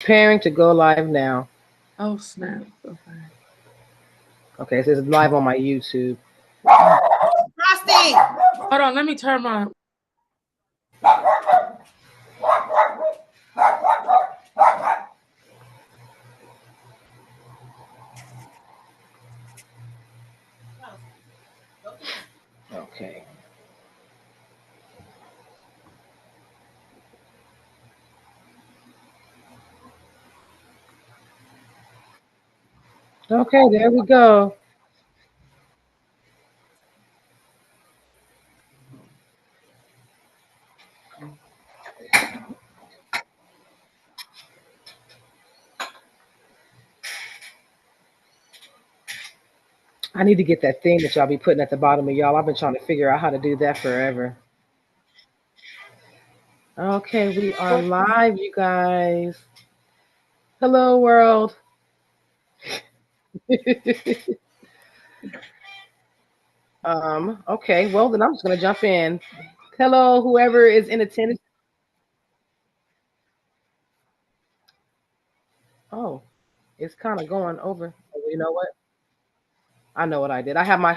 Preparing to go live now. Oh, snap. Okay. Okay, so it's live on my YouTube. Frosty! Hold on, let me turn my. Okay. Okay, there we go. I need to get that thing that y'all be putting at the bottom of y'all. I've been trying to figure out how to do that forever. Okay, we are live, you guys. Hello, world. Okay, well, then I'm just going to jump in. Hello, whoever is in attendance. Oh, it's kind of going over. Oh, you know what? I know what I did. I have my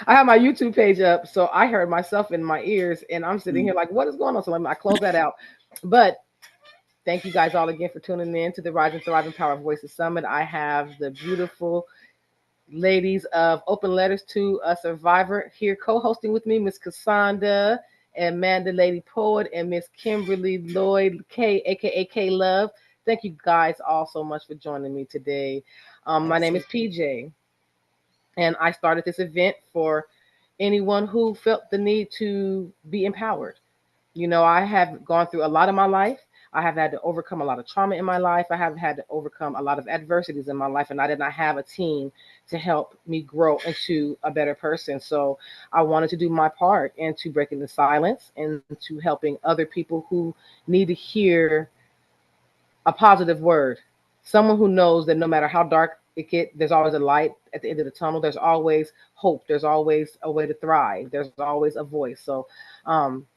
I have my YouTube page up, so I heard myself in my ears, and I'm sitting here like, what is going on? So let me I close that out. But thank you guys all again for tuning in to the Rise and Thrive and Power Voices Summit. I have the beautiful ladies of Open Letters to a Survivor here co-hosting with me, Miss Cassandra, Amanda Lady Poet, and Miss Kimberly Lloyd K, aka K Love. Thank you guys all so much for joining me today. My name is PJ, and I started this event for anyone who felt the need to be empowered. You know, I have gone through a lot of my life. I have had to overcome a lot of trauma in my life. I have had to overcome a lot of adversities in my life, and I did not have a team to help me grow into a better person. So I wanted to do my part into breaking the silence and to helping other people who need to hear a positive word. Someone who knows that no matter how dark it gets, there's always a light at the end of the tunnel. There's always hope. There's always a way to thrive. There's always a voice. So um,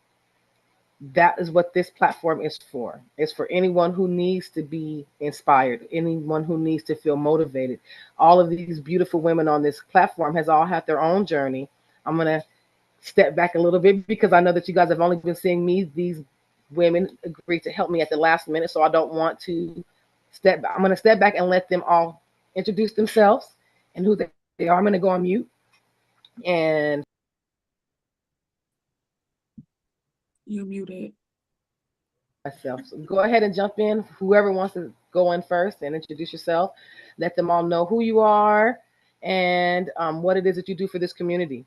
that is what this platform is for. It's for anyone who needs to be inspired, anyone who needs to feel motivated. All of these beautiful women on this platform has all had their own journey. I'm gonna step back a little bit because I know that you guys have only been seeing me. These women agreed to help me at the last minute, so I don't want to step. I'm gonna step back and let them all introduce themselves and who they are. I'm gonna go on mute and You muted. myself. So go ahead and jump in. Whoever wants to go in first and introduce yourself, let them all know who you are and what it is that you do for this community.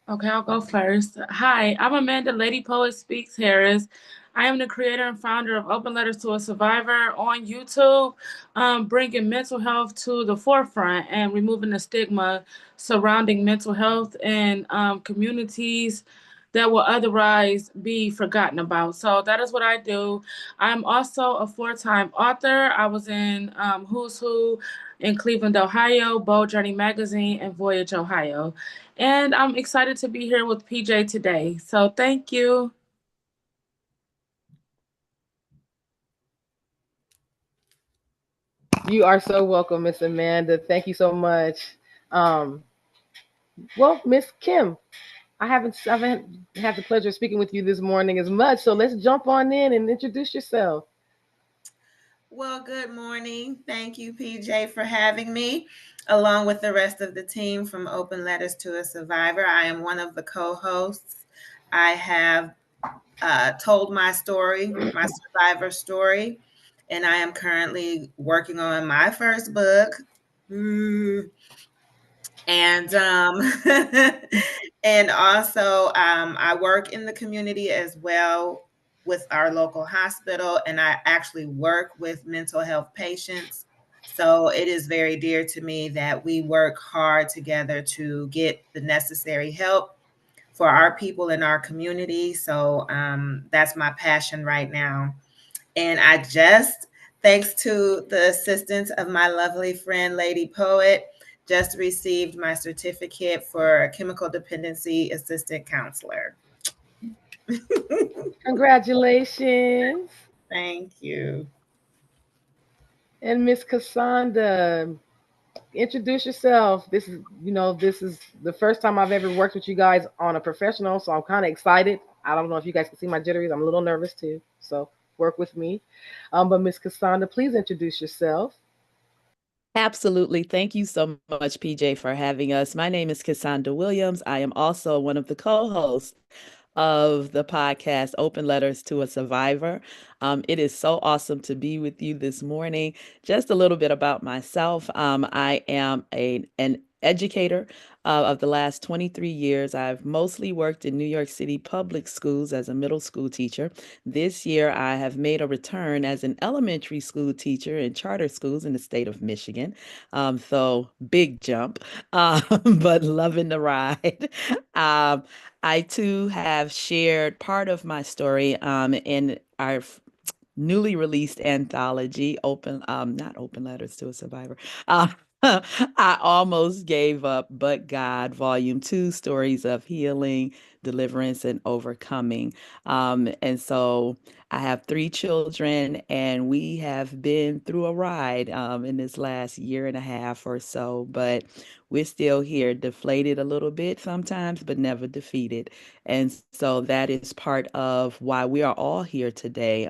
Okay, I'll go first. Hi, I'm Amanda Lady Poet Speaks Harris. I am the creator and founder of Open Letters to a Survivor on YouTube, bringing mental health to the forefront and removing the stigma surrounding mental health in communities that will otherwise be forgotten about. So that is what I do. I'm also a four-time author. I was in Who's Who in Cleveland, Ohio, Bold Journey Magazine, and Voyage, Ohio. And I'm excited to be here with PJ today. So thank you. You are so welcome, Miss Amanda. Thank you so much. Um, well, Miss Kim, I haven't had the pleasure of speaking with you this morning as much, so let's jump on in and introduce yourself. Well, good morning. Thank you, PJ, for having me, along with the rest of the team from Open Letters to a Survivor. I am one of the co hosts. I have told my story, my survivor story, and I am currently working on my first book. Ooh. And and also I work in the community as well with our local hospital, and I actually work with mental health patients. So it is very dear to me that we work hard together to get the necessary help for our people in our community. So that's my passion right now. And I just, thanks to the assistance of my lovely friend, Lady Poet, just received my certificate for chemical dependency assistant counselor. Congratulations. Thank you. And Miss Cassandra, introduce yourself. This is the first time I've ever worked with you guys on a professional, so I'm kind of excited. I don't know if you guys can see my jitteries. I'm a little nervous too, so work with me. But Miss Cassandra, please introduce yourself. Absolutely. Thank you so much, PJ, for having us. My name is Cassandra Williams. I am also one of the co hosts of the podcast Open Letters to a Survivor. It is so awesome to be with you this morning. Just a little bit about myself. I am an educator of the last 23 years. I've mostly worked in New York City public schools as a middle school teacher. This year, I have made a return as an elementary school teacher in charter schools in the state of Michigan. So big jump, but loving the ride. Um, I too have shared part of my story in our newly released anthology, not Open Letters to a Survivor. Uh, I almost gave up, but God, Volume 2, Stories of Healing, Deliverance, and Overcoming. And so I have three children, and we have been through a ride in this last year and a half or so, but we're still here, deflated a little bit sometimes, but never defeated. And so that is part of why we are all here today,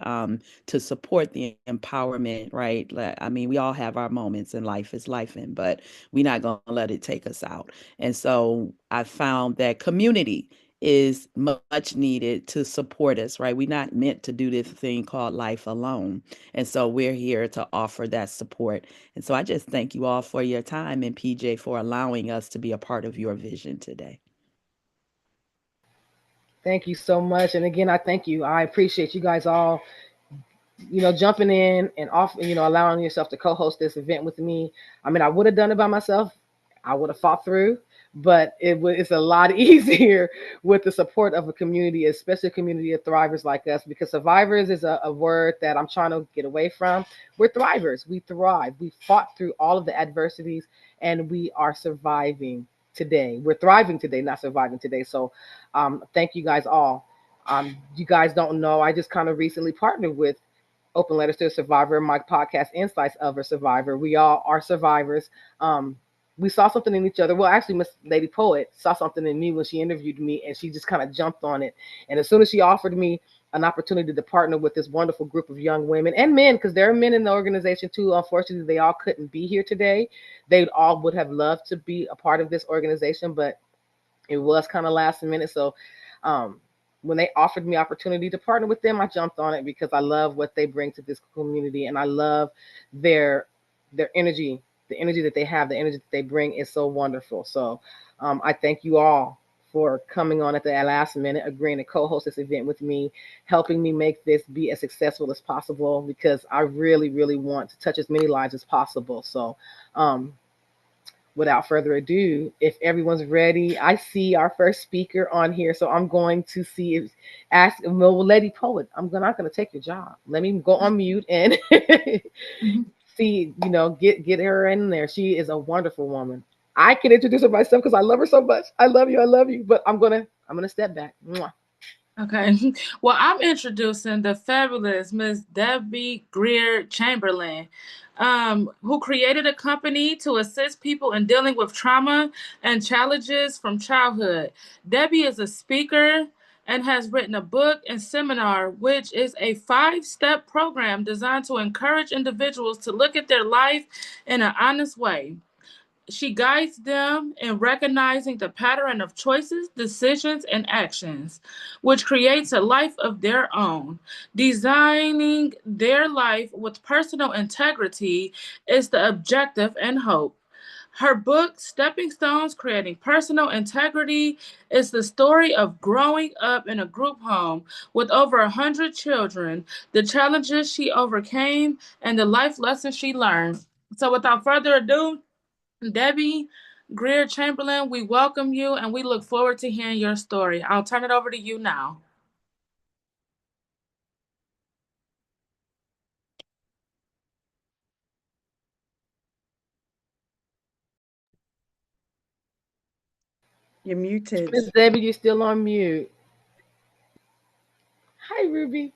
to support the empowerment, right? I mean, we all have our moments in life, is life in, but we're not going to let it take us out. And so I found that community is much needed to support us, right? We're not meant to do this thing called life alone. And so we're here to offer that support. And so I just thank you all for your time and PJ for allowing us to be a part of your vision today. Thank you so much. And again, I thank you. I appreciate you guys all, jumping in and off, allowing yourself to co-host this event with me. I mean, I would have done it by myself. I would have fought through, but it's a lot easier with the support of a community, especially a community of thrivers like us, because survivors is a word that I'm trying to get away from. We're thrivers. We thrive. We fought through all of the adversities and we are surviving today. We're thriving today, not surviving today. So thank you guys all. You guys don't know, I just kind of recently partnered with Open Letters to a Survivor, my podcast, Insights of a Survivor. We all are survivors. We saw something in each other. Well, actually, Miss Lady Poet saw something in me when she interviewed me, and she just kind of jumped on it. And as soon as she offered me an opportunity to partner with this wonderful group of young women and men, because there are men in the organization too. Unfortunately, they all couldn't be here today. They all would have loved to be a part of this organization, but it was kind of last minute. So um, when they offered me opportunity to partner with them, I jumped on it because I love what they bring to this community, and I love their their energy. The energy that they have, the energy that they bring is so wonderful. So I thank you all for coming on at the last minute, agreeing to co-host this event with me, helping me make this be as successful as possible because I really, really want to touch as many lives as possible. So um, without further ado, if everyone's ready, I see our first speaker on here. So I'm going to see if ask well, Lady Poet, not gonna take your job. Let me go on mute and Mhm. see, get her in there. She is a wonderful woman. I can introduce her myself because I love her so much. I love you. But I'm gonna step back. Mwah. Okay. Well, I'm introducing the fabulous Miss Debbie Greer Chamberlain, who created a company to assist people in dealing with trauma and challenges from childhood. Debbie is a speaker and has written a book and seminar, which is a 5-step program designed to encourage individuals to look at their life in an honest way. She guides them in recognizing the pattern of choices, decisions, and actions, which creates a life of their own. Designing their life with personal integrity is the objective and hope. Her book, Stepping Stones Creating Personal Integrity, is the story of growing up in a group home with over 100 children, the challenges she overcame, and the life lessons she learned. So, without further ado, Debbie Greer Chamberlain, we welcome you and we look forward to hearing your story. I'll turn it over to you now. You're muted. Miss Debbie, you're still on mute. Hi, Ruby.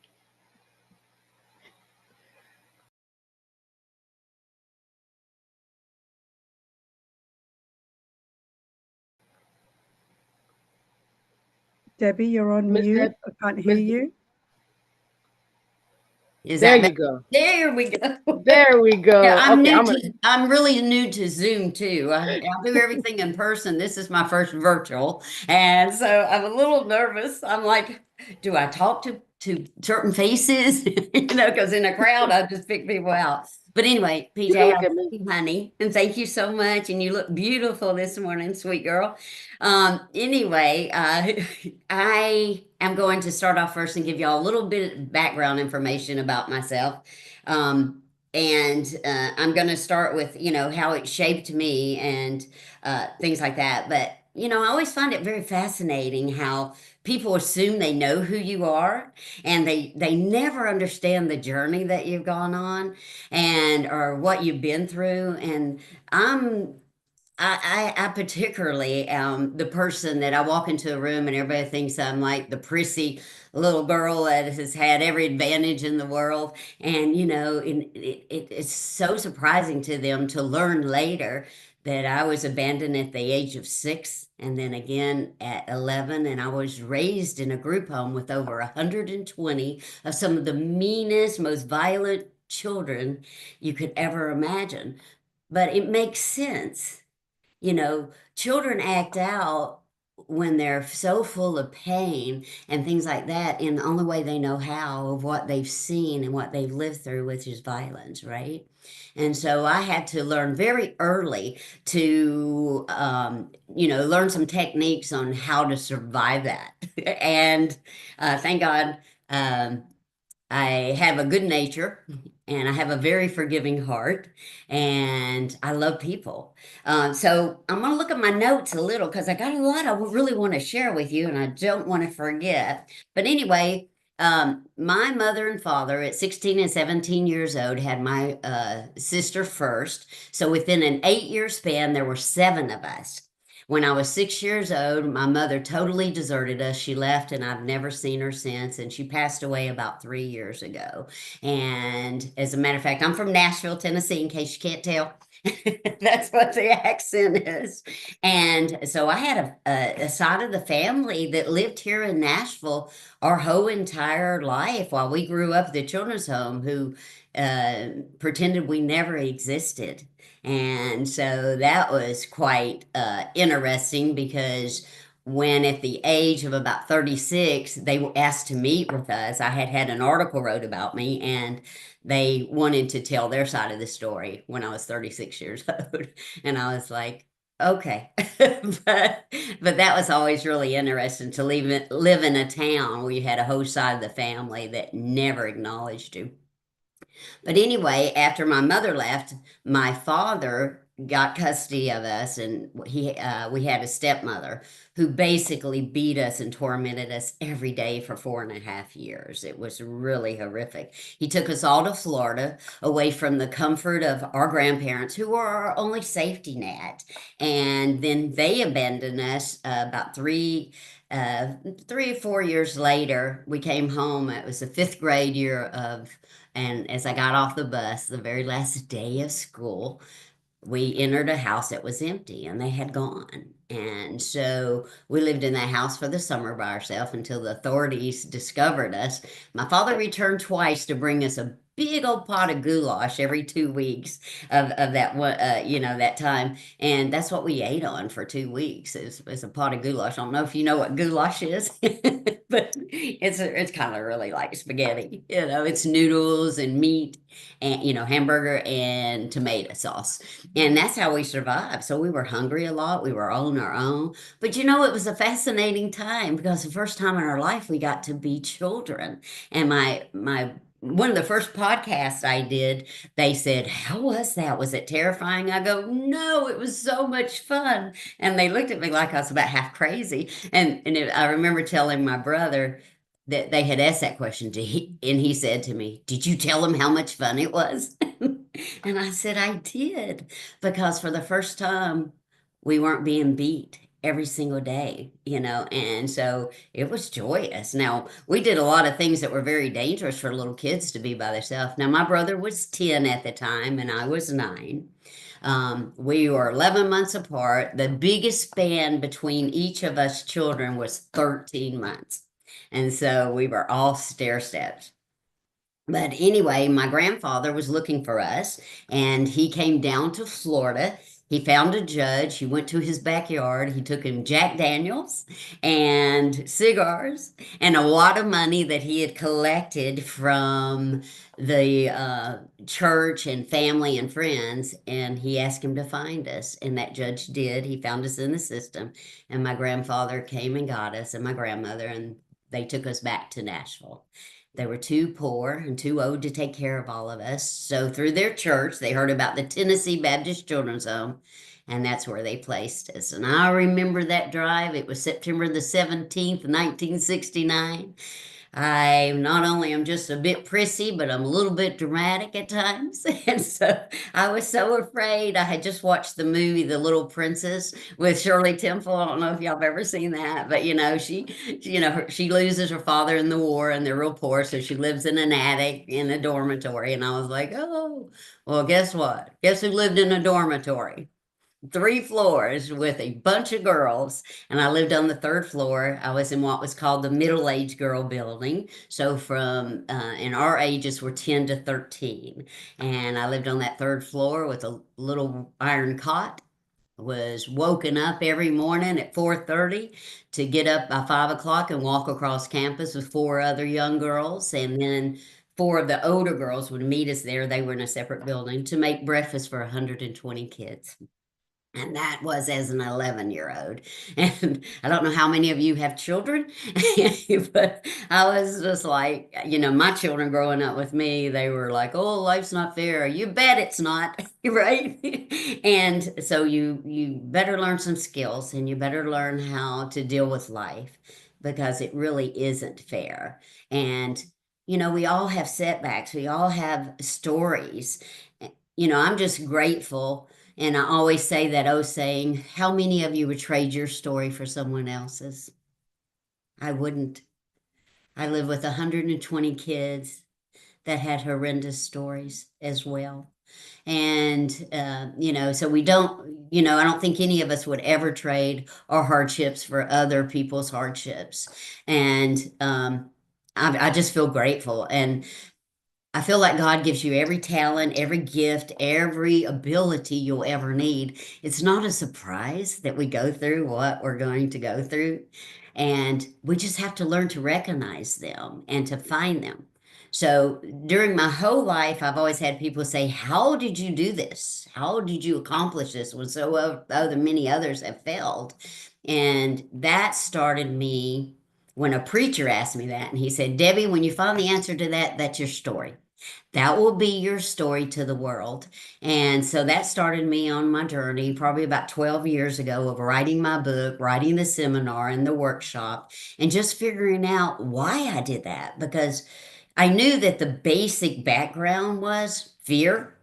Debbie, you're on Miss mute. Deb, I can't hear Miss. you. Is There that you better? go. There we go. There we Yeah, go. I'm Okay, new I'm gonna. to, I'm really new to Zoom too. I do everything in person. This is my first virtual. And so I'm a little nervous. I'm like, do I talk to certain faces? Because in a crowd, I just pick people out. But anyway, You PJ, can I look at thank me. you, honey, and thank you so much. And you look beautiful this morning, sweet girl. Anyway, I am going to start off first and give y'all a little bit of background information about myself. Um, and I'm going to start with, how it shaped me and things like that. But, I always find it very fascinating how people assume they know who you are and they never understand the journey that you've gone on and or what you've been through. And I'm I particularly am the person that I walk into a room and everybody thinks I'm like the prissy little girl that has had every advantage in the world. And, it's so surprising to them to learn later that I was abandoned at the age of 6 and then again at 11. And I was raised in a group home with over 120 of some of the meanest, most violent children you could ever imagine. But it makes sense. Children act out when they're so full of pain and things like that in the only way they know how of what they've seen and what they've lived through, which is violence, right? And so I had to learn very early to, learn some techniques on how to survive that. And thank God. I have a good nature and I have a very forgiving heart and I love people. So I'm going to look at my notes a little because I got a lot I really want to share with you and I don't want to forget. But anyway, my mother and father at 16 and 17 years old had my sister first. So within an 8-year span, there were 7 of us. When I was 6 years old, my mother totally deserted us. She left, and I've never seen her since. And she passed away about 3 years ago. And as a matter of fact, I'm from Nashville, Tennessee, in case you can't tell. That's what the accent is. And so I had a side of the family that lived here in Nashville our whole entire life while we grew up at the children's home who pretended we never existed. And so that was quite interesting because when at the age of about 36, they were asked to meet with us, I had an article wrote about me and they wanted to tell their side of the story when I was 36 years old. And I was like, okay. but that was always really interesting to live in a town where you had a whole side of the family that never acknowledged you. But anyway, after my mother left, my father got custody of us, and we had a stepmother who basically beat us and tormented us every day for 4.5 years. It was really horrific. He took us all to Florida, away from the comfort of our grandparents, who were our only safety net, and then they abandoned us about 3 or 4 years later. We came home. It was the 5th grade year of. And as I got off the bus, the very last day of school, we entered a house that was empty and they had gone. And so we lived in that house for the summer by ourselves until the authorities discovered us. My father returned twice to bring us a big old pot of goulash every 2 weeks of that one, that time. And that's what we ate on for 2 weeks is a pot of goulash. I don't know if you know what goulash is, but it's kind of really like spaghetti. It's noodles and meat and, hamburger and tomato sauce. And that's how we survived. So we were hungry a lot. We were on our own. But it was a fascinating time because the first time in our life we got to be children. And my one of the first podcasts I did, they said, "How was that? Was it terrifying?" I go, "No, it was so much fun." And they looked at me like I was about half crazy. I remember telling my brother that they had asked that question and he said to me, "Did you tell them how much fun it was?" And I said, "I did," because for the first time we weren't being beat every single day, and so it was joyous. Now, we did a lot of things that were very dangerous for little kids to be by themselves. Now, my brother was 10 at the time, and I was 9. We were 11 months apart. The biggest span between each of us children was 13 months. And so we were all stair steps. But anyway, my grandfather was looking for us, and he came down to Florida. He found a judge. He went to his backyard. He took him Jack Daniels and cigars and a lot of money that he had collected from the church and family and friends. And he asked him to find us. And that judge did. He found us in the system. And my grandfather came and got us, and my grandmother, and they took us back to Nashville. They were too poor and too old to take care of all of us. So through their church, they heard about the Tennessee Baptist Children's Home, and that's where they placed us. And I remember that drive. It was September the 17th, 1969. I not only am just a bit prissy, but I'm a little bit dramatic at times. And so I was so afraid. I had just watched the movie The Little Princess with Shirley Temple. I don't know if y'all have ever seen that, but she loses her father in the war, and they're real poor, so she lives in an attic in a dormitory. And I was like, oh, well, guess what? Guess who lived in a dormitory? 3 floors with a bunch of girls, and I lived on the 3rd floor. I was in what was called the middle-aged girl building. So from and our ages were 10 to 13, and I lived on that 3rd floor with a little iron cot. Was woken up every morning at 4:30 to get up by 5 o'clock and walk across campus with 4 other young girls, and then 4 of the older girls would meet us there. They were in a separate building to make breakfast for 120 kids. And that was as an 11-year-old. And I don't know how many of you have children, but I was just like, my children growing up with me, they were like, oh, life's not fair. You bet it's not, right? And so you better learn some skills, and you better learn how to deal with life, because it really isn't fair. And, we all have setbacks. We all have stories. I'm just grateful. And I always say that old saying, how many of you would trade your story for someone else's? I wouldn't. I live with 120 kids that had horrendous stories as well. And, so we don't, I don't think any of us would ever trade our hardships for other people's hardships. And I just feel grateful. And I feel like God gives you every talent, every gift, every ability you'll ever need. It's not a surprise that we go through what we're going to go through. And we just have to learn to recognize them and to find them. So during my whole life, I've always had people say, how did you do this? How did you accomplish this when many others have failed? And that started me when a preacher asked me that. And he said, Debbie, when you find the answer to that, that's your story. That will be your story to the world. And so that started me on my journey probably about 12 years ago of writing my book, writing the seminar and the workshop, and just figuring out why I did that. Because I knew that the basic background was fear.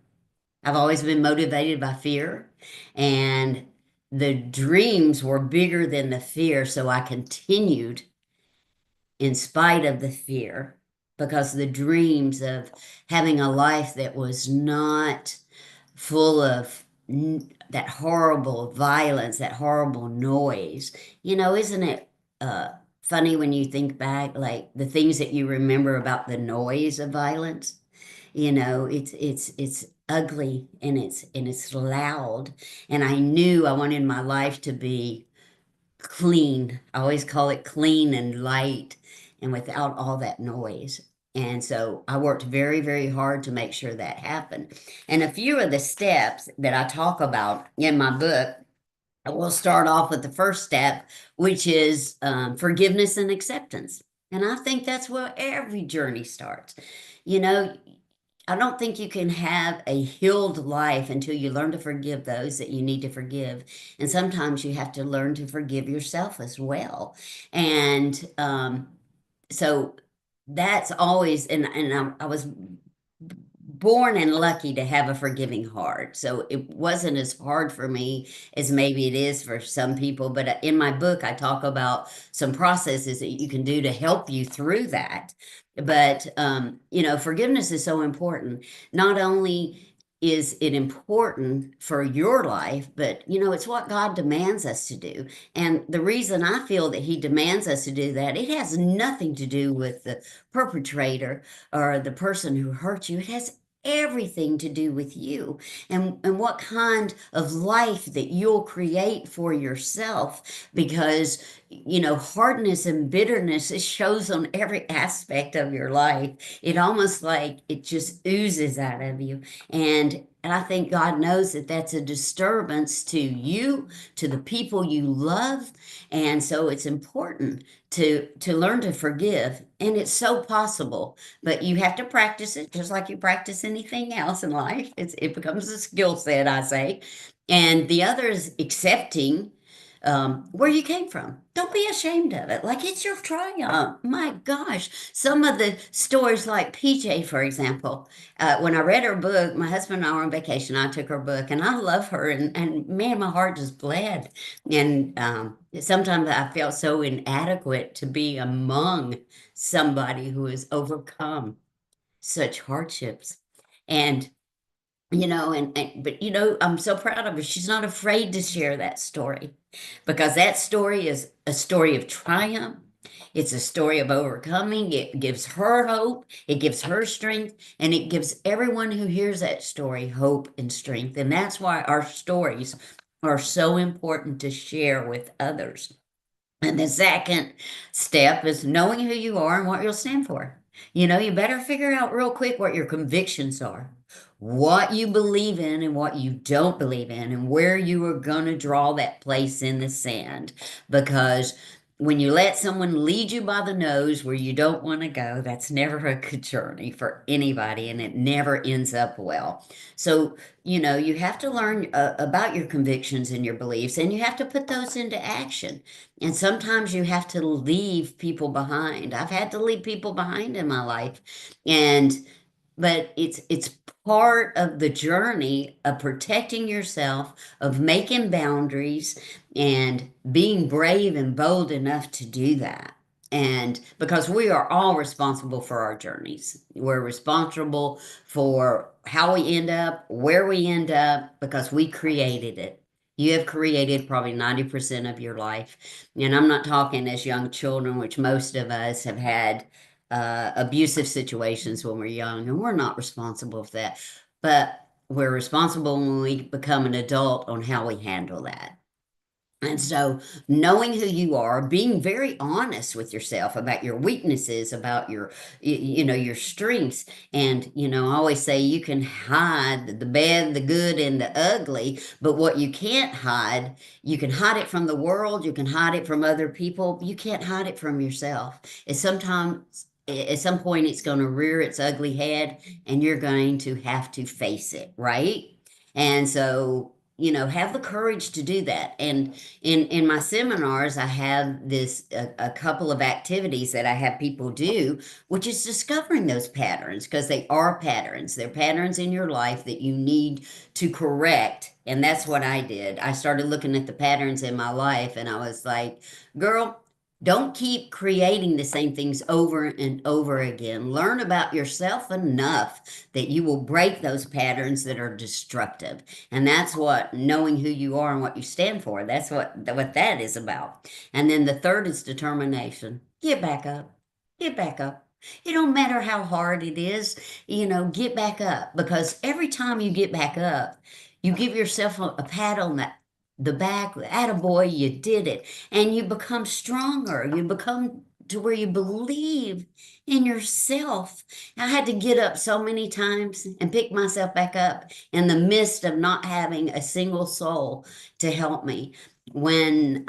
I've always been motivated by fear. And the dreams were bigger than the fear. So I continued in spite of the fear, because the dreams of having a life that was not full of that horrible violence, that horrible noise, isn't it funny when you think back, like the things that you remember about the noise of violence? It's ugly, and it's loud. And I knew I wanted my life to be clean. I always call it clean and light and without all that noise. And so I worked very, very hard to make sure that happened. And a few of the steps that I talk about in my book, we'll start off with the first step, which is forgiveness and acceptance. And I think that's where every journey starts. I don't think you can have a healed life until you learn to forgive those that you need to forgive. And sometimes you have to learn to forgive yourself as well. And so that's always, and I was born and lucky to have a forgiving heart. So it wasn't as hard for me as maybe it is for some people. But in my book, I talk about some processes that you can do to help you through that. But, forgiveness is so important. Not only is it important for your life, but, it's what God demands us to do. And the reason I feel that he demands us to do that, it has nothing to do with the perpetrator or the person who hurt you. It has everything to do with you and what kind of life that you'll create for yourself, because hardness and bitterness, it shows on every aspect of your life. It almost like it just oozes out of you. And I think God knows that that's a disturbance to you, to the people you love. And so it's important to learn to forgive. And it's so possible, but you have to practice it just like you practice anything else in life. It becomes a skill set, I say. And the other is accepting where you came from. Don't be ashamed of it. Like, it's your triumph. My gosh. Some of the stories, like PJ, for example, when I read her book, my husband and I were on vacation. I took her book, and I love her. And man, my heart just bled. And sometimes I felt so inadequate to be among somebody who has overcome such hardships. And but I'm so proud of her. She's not afraid to share that story, because that story is a story of triumph. It's a story of overcoming. It gives her hope, it gives her strength, and it gives everyone who hears that story hope and strength. And that's why our stories are so important to share with others. And the second step is knowing who you are and what you'll stand for. You better figure out real quick what your convictions are, what you believe in and what you don't believe in, and where you are going to draw that place in the sand. Because when you let someone lead you by the nose where you don't want to go, that's never a good journey for anybody, and it never ends up well. So, you have to learn about your convictions and your beliefs, and you have to put those into action. And sometimes you have to leave people behind. I've had to leave people behind in my life. But it's part of the journey of protecting yourself, of making boundaries, and being brave and bold enough to do that. And because we are all responsible for our journeys, we're responsible for how we end up, where we end up, because we created it. You have created probably 90% of your life. And I'm not talking as young children, which most of us have had abusive situations when we're young, and we're not responsible for that. But we're responsible when we become an adult on how we handle that. And so, knowing who you are, being very honest with yourself about your weaknesses, about your strengths. And, I always say you can hide the bad, the good, and the ugly, but what you can't hide, you can hide it from the world, you can hide it from other people, you can't hide it from yourself. It's sometimes, at some point, it's going to rear its ugly head, and you're going to have to face it, right? And so, have the courage to do that. And in my seminars, I have a couple of activities that I have people do, which is discovering those patterns, because they are patterns. They're patterns in your life that you need to correct. And that's what I did. I started looking at the patterns in my life, and I was like, girl, don't keep creating the same things over and over again. Learn about yourself enough that you will break those patterns that are destructive. And that's what knowing who you are and what you stand for. That's what that is about. And then the third is determination. Get back up. Get back up. It don't matter how hard it is, get back up, because every time you get back up, you give yourself a pat on the back. Attaboy, you did it. And you become stronger. You become to where you believe in yourself. I had to get up so many times and pick myself back up in the midst of not having a single soul to help me. When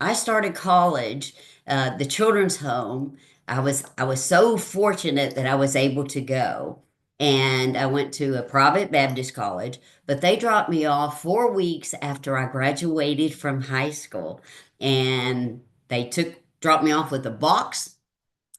I started college, the children's home, I was so fortunate that I was able to go. And I went to a private Baptist college, but they dropped me off 4 weeks after I graduated from high school. And they dropped me off with a box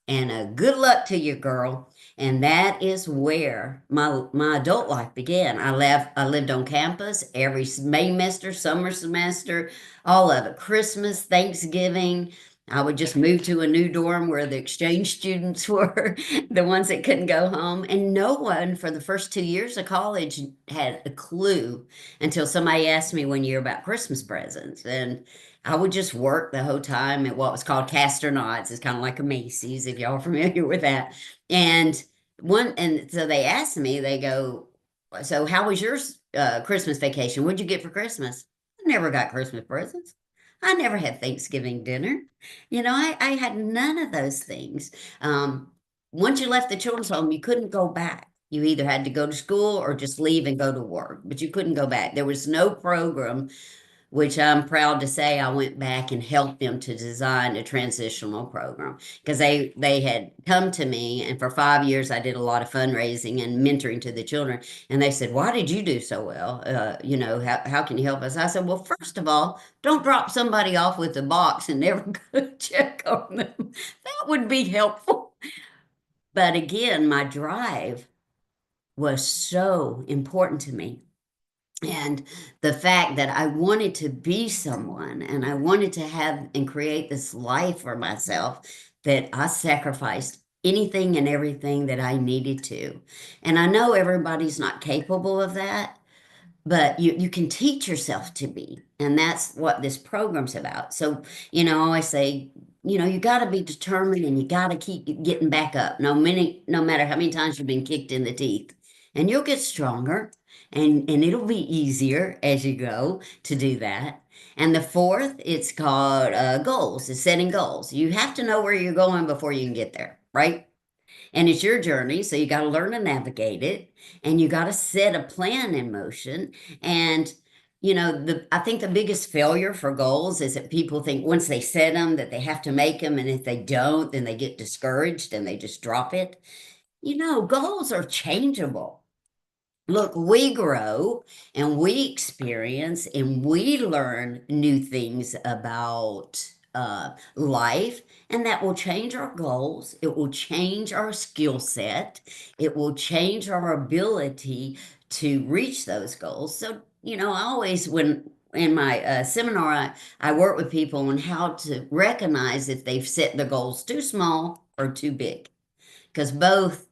and a good luck to you, girl. And that is where my adult life began. I lived on campus every semester, summer semester, all of it. Christmas, Thanksgiving. I would just move to a new dorm where the exchange students were, the ones that couldn't go home. And no one for the first 2 years of college had a clue until somebody asked me one year about Christmas presents. And I would just work the whole time at what was called Castor Knots. It's kind of like a Macy's, if y'all are familiar with that. And so they asked me, they go, so how was your Christmas vacation? What'd you get for Christmas? I never got Christmas presents. I never had Thanksgiving dinner. I had none of those things. Once you left the children's home, you couldn't go back. You either had to go to school or just leave and go to work, but you couldn't go back. There was no program, which I'm proud to say I went back and helped them to design a transitional program, because they had come to me, and for 5 years I did a lot of fundraising and mentoring to the children, and they said, why did you do so well? How can you help us? I said, well, first of all, don't drop somebody off with a box and never go check on them. That would be helpful. But again, my drive was so important to me. And the fact that I wanted to be someone and I wanted to have and create this life for myself, that I sacrificed anything and everything that I needed to. And I know everybody's not capable of that, but you can teach yourself to be. And that's what this program's about. So, I always say, you got to be determined, and you got to keep getting back up. No matter how many times you've been kicked in the teeth, and you'll get stronger, and it'll be easier as you go to do that. And the fourth, it's called goals. It's setting goals. You have to know where you're going before you can get there, right? And it's your journey, so you got to learn to navigate it, and you got to set a plan in motion. And I think the biggest failure for goals is that people think once they set them that they have to make them, and if they don't, then they get discouraged and they just drop it. Goals are changeable. Look, we grow and we experience and we learn new things about life, and that will change our goals. It will change our skill set. It will change our ability to reach those goals. So, I always, when in my seminar, I work with people on how to recognize if they've set the goals too small or too big, because both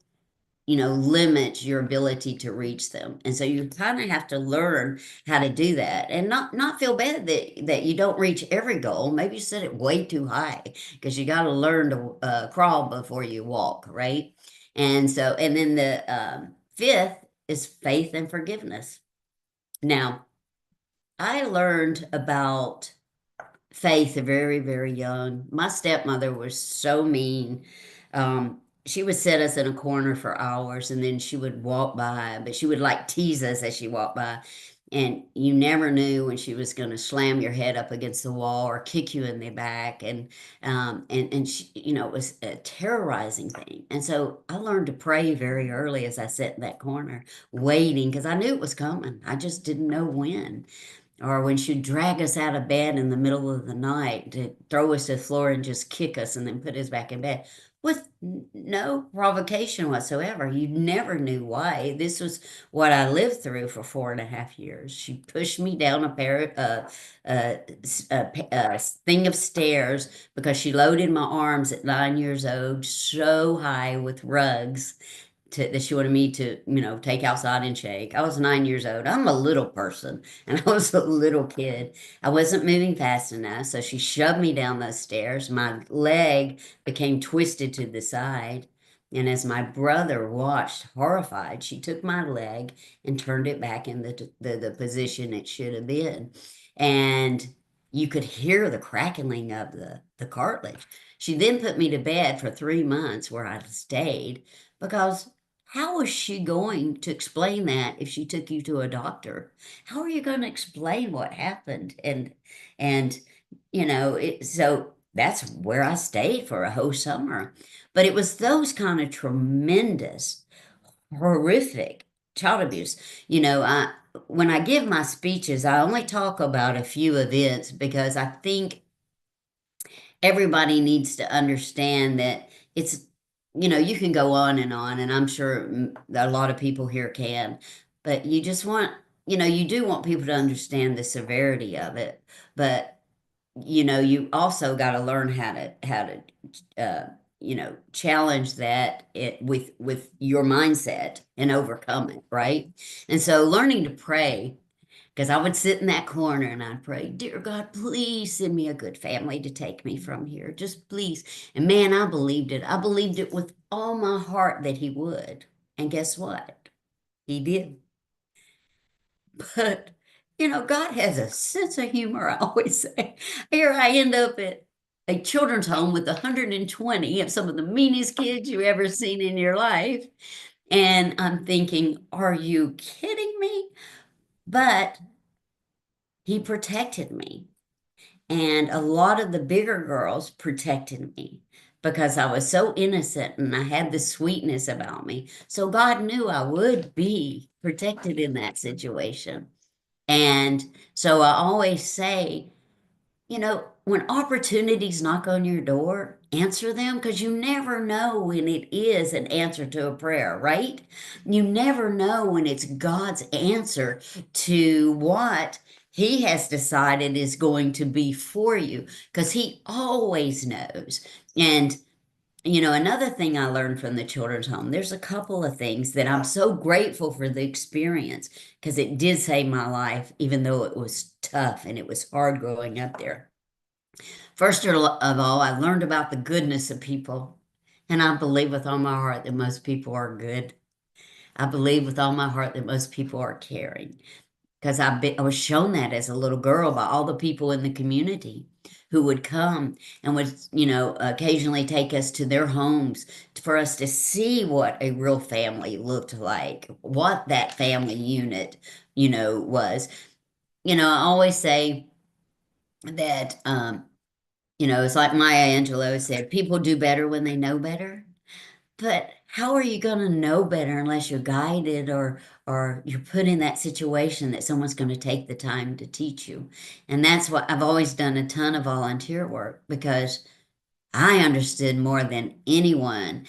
limits your ability to reach them. And so you kind of have to learn how to do that, and not feel bad that you don't reach every goal. Maybe you set it way too high, because you got to learn to crawl before you walk, right? And then the fifth is faith and forgiveness. Now, I learned about faith very, very young. My stepmother was so mean. She would set us in a corner for hours, and then she would walk by, but she would like tease us as she walked by. And you never knew when she was going to slam your head up against the wall or kick you in the back. And she, it was a terrorizing thing. And so I learned to pray very early as I sat in that corner waiting, because I knew it was coming. I just didn't know when. Or when she'd drag us out of bed in the middle of the night to throw us to the floor and just kick us and then put us back in bed with no provocation whatsoever. You never knew why. This was what I lived through for 4.5 years. She pushed me down a thing of stairs because she loaded my arms at 9 years old so high with rugs that she wanted me to, take outside and shake. I was 9 years old. I'm a little person, and I was a little kid. I wasn't moving fast enough, so she shoved me down those stairs. My leg became twisted to the side, and as my brother watched, horrified, she took my leg and turned it back in the position it should have been. And you could hear the crackling of the cartilage. She then put me to bed for 3 months, where I stayed, because how was she going to explain that if she took you to a doctor? How are you going to explain what happened? And so that's where I stayed for a whole summer. But it was those kind of tremendous, horrific child abuse. When I give my speeches, I only talk about a few events, because I think everybody needs to understand that you can go on, and I'm sure a lot of people here can, but you just want, you do want people to understand the severity of it, but you also got to learn how to challenge that with your mindset and overcome it, right? And so learning to pray, because I would sit in that corner and I'd pray, dear God, please send me a good family to take me from here. Just please. And man, I believed it. I believed it with all my heart that he would. And guess what? He did. But, God has a sense of humor, I always say. Here I end up at a children's home with 120 of some of the meanest kids you've ever seen in your life. And I'm thinking, are you kidding me? But he protected me. And a lot of the bigger girls protected me because I was so innocent and I had the sweetness about me. So God knew I would be protected in that situation. And so I always say, when opportunities knock on your door, answer them, because you never know when it is an answer to a prayer, right? You never know when it's God's answer to what he has decided is going to be for you, because he always knows. And another thing I learned from the children's home, there's a couple of things that I'm so grateful for the experience, because it did save my life, even though it was tough and it was hard growing up there. First of all, I learned about the goodness of people. And I believe with all my heart that most people are good. I believe with all my heart that most people are caring. Because I was shown that as a little girl by all the people in the community who would come and would, occasionally take us to their homes for us to see what a real family looked like, what that family unit, was. I always say that, it's like Maya Angelou said, people do better when they know better. But how are you going to know better unless you're guided or you're put in that situation that someone's going to take the time to teach you? And that's what I've always done a ton of volunteer work, because I understood more than anyone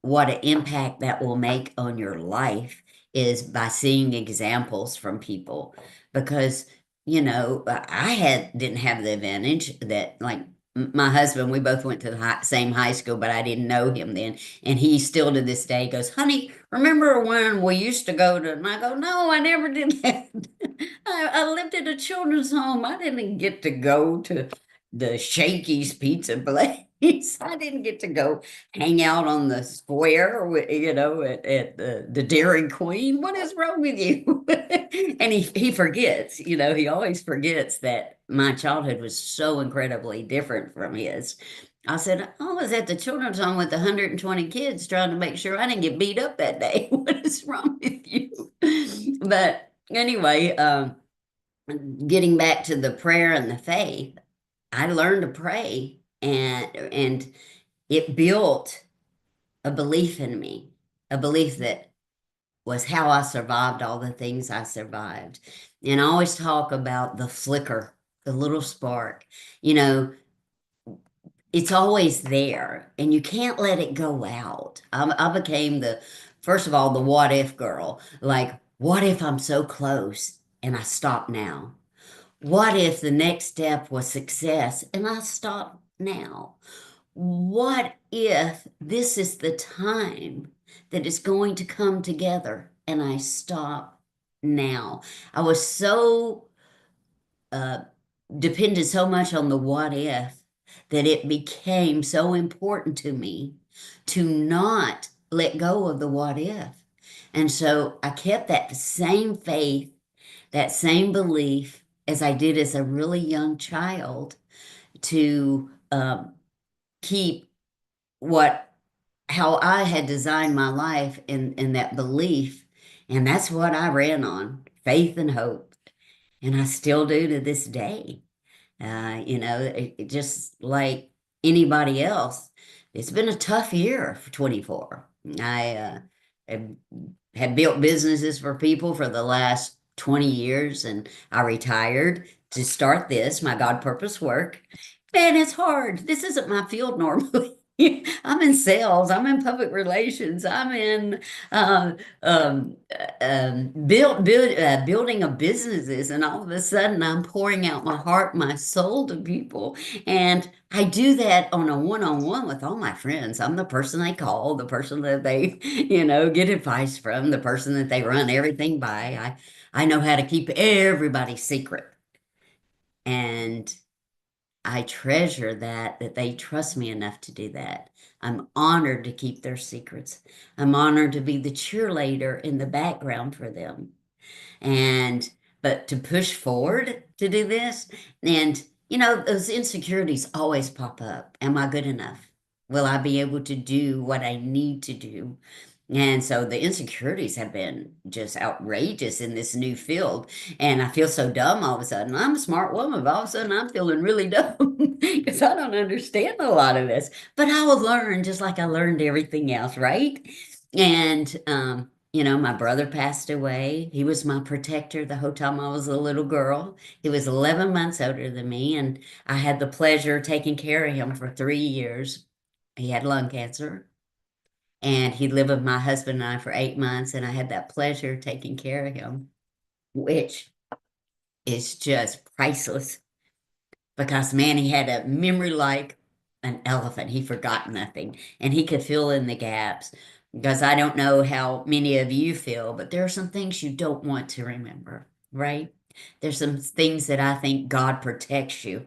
what an impact that will make on your life is by seeing examples from people. Because I didn't have the advantage that, like, my husband, we both went to the same high school, but I didn't know him then. And he still to this day goes, honey, remember when we used to go to, and I go, no, I never did that. I lived at a children's home. I didn't get to go to the Shakey's Pizza place. I didn't get to go hang out on the square, at the Dairy Queen. What is wrong with you? And he forgets, he always forgets that my childhood was so incredibly different from his. I said, I was at the children's home with 120 kids trying to make sure I didn't get beat up that day. What is wrong with you? But anyway, getting back to the prayer and the faith, I learned to pray, and it built a belief in me, a belief that was how I survived all the things I survived. And I always talk about the flicker, the little spark. It's always there and you can't let it go out. I became first of all, the what if girl. Like, what if I'm so close and I stop now? What if the next step was success and I stop now? What if this is the time that is going to come together and I stop now? I was so depended so much on the what if that it became so important to me to not let go of the what if. And so I kept that same faith, that same belief as I did as a really young child, to keep how I had designed my life in that belief. And that's what I ran on, faith and hope. And I still do to this day. Just like anybody else, it's been a tough year for 24. I had built businesses for people for the last 20 years, and I retired to start this, my God purpose work. Man, it's hard. This isn't my field normally. I'm in sales, I'm in public relations, I'm in uh, um, building of businesses, and all of a sudden I'm pouring out my heart, my soul to people. And I do that on a one-on-one with all my friends. I'm the person they call, the person that they, get advice from, the person that they run everything by. I know how to keep everybody's secret. And I treasure that they trust me enough to do that. I'm honored to keep their secrets. I'm honored to be the cheerleader in the background for them. And but to push forward to do this, and those insecurities always pop up. Am I good enough? Will I be able to do what I need to do? And so the insecurities have been just outrageous in this new field. And I feel so dumb all of a sudden. I'm a smart woman, but all of a sudden I'm feeling really dumb because I don't understand a lot of this. But I will learn just like I learned everything else, right? And my brother passed away. He was my protector the whole time I was a little girl. He was 11 months older than me, and I had the pleasure of taking care of him for 3 years. He had lung cancer, and he lived with my husband and I for 8 months, and I had that pleasure of taking care of him, which is just priceless because, man, he had a memory like an elephant. He forgot nothing, and he could fill in the gaps. Because I don't know how many of you feel, but there are some things you don't want to remember, right? There's some things that I think God protects you.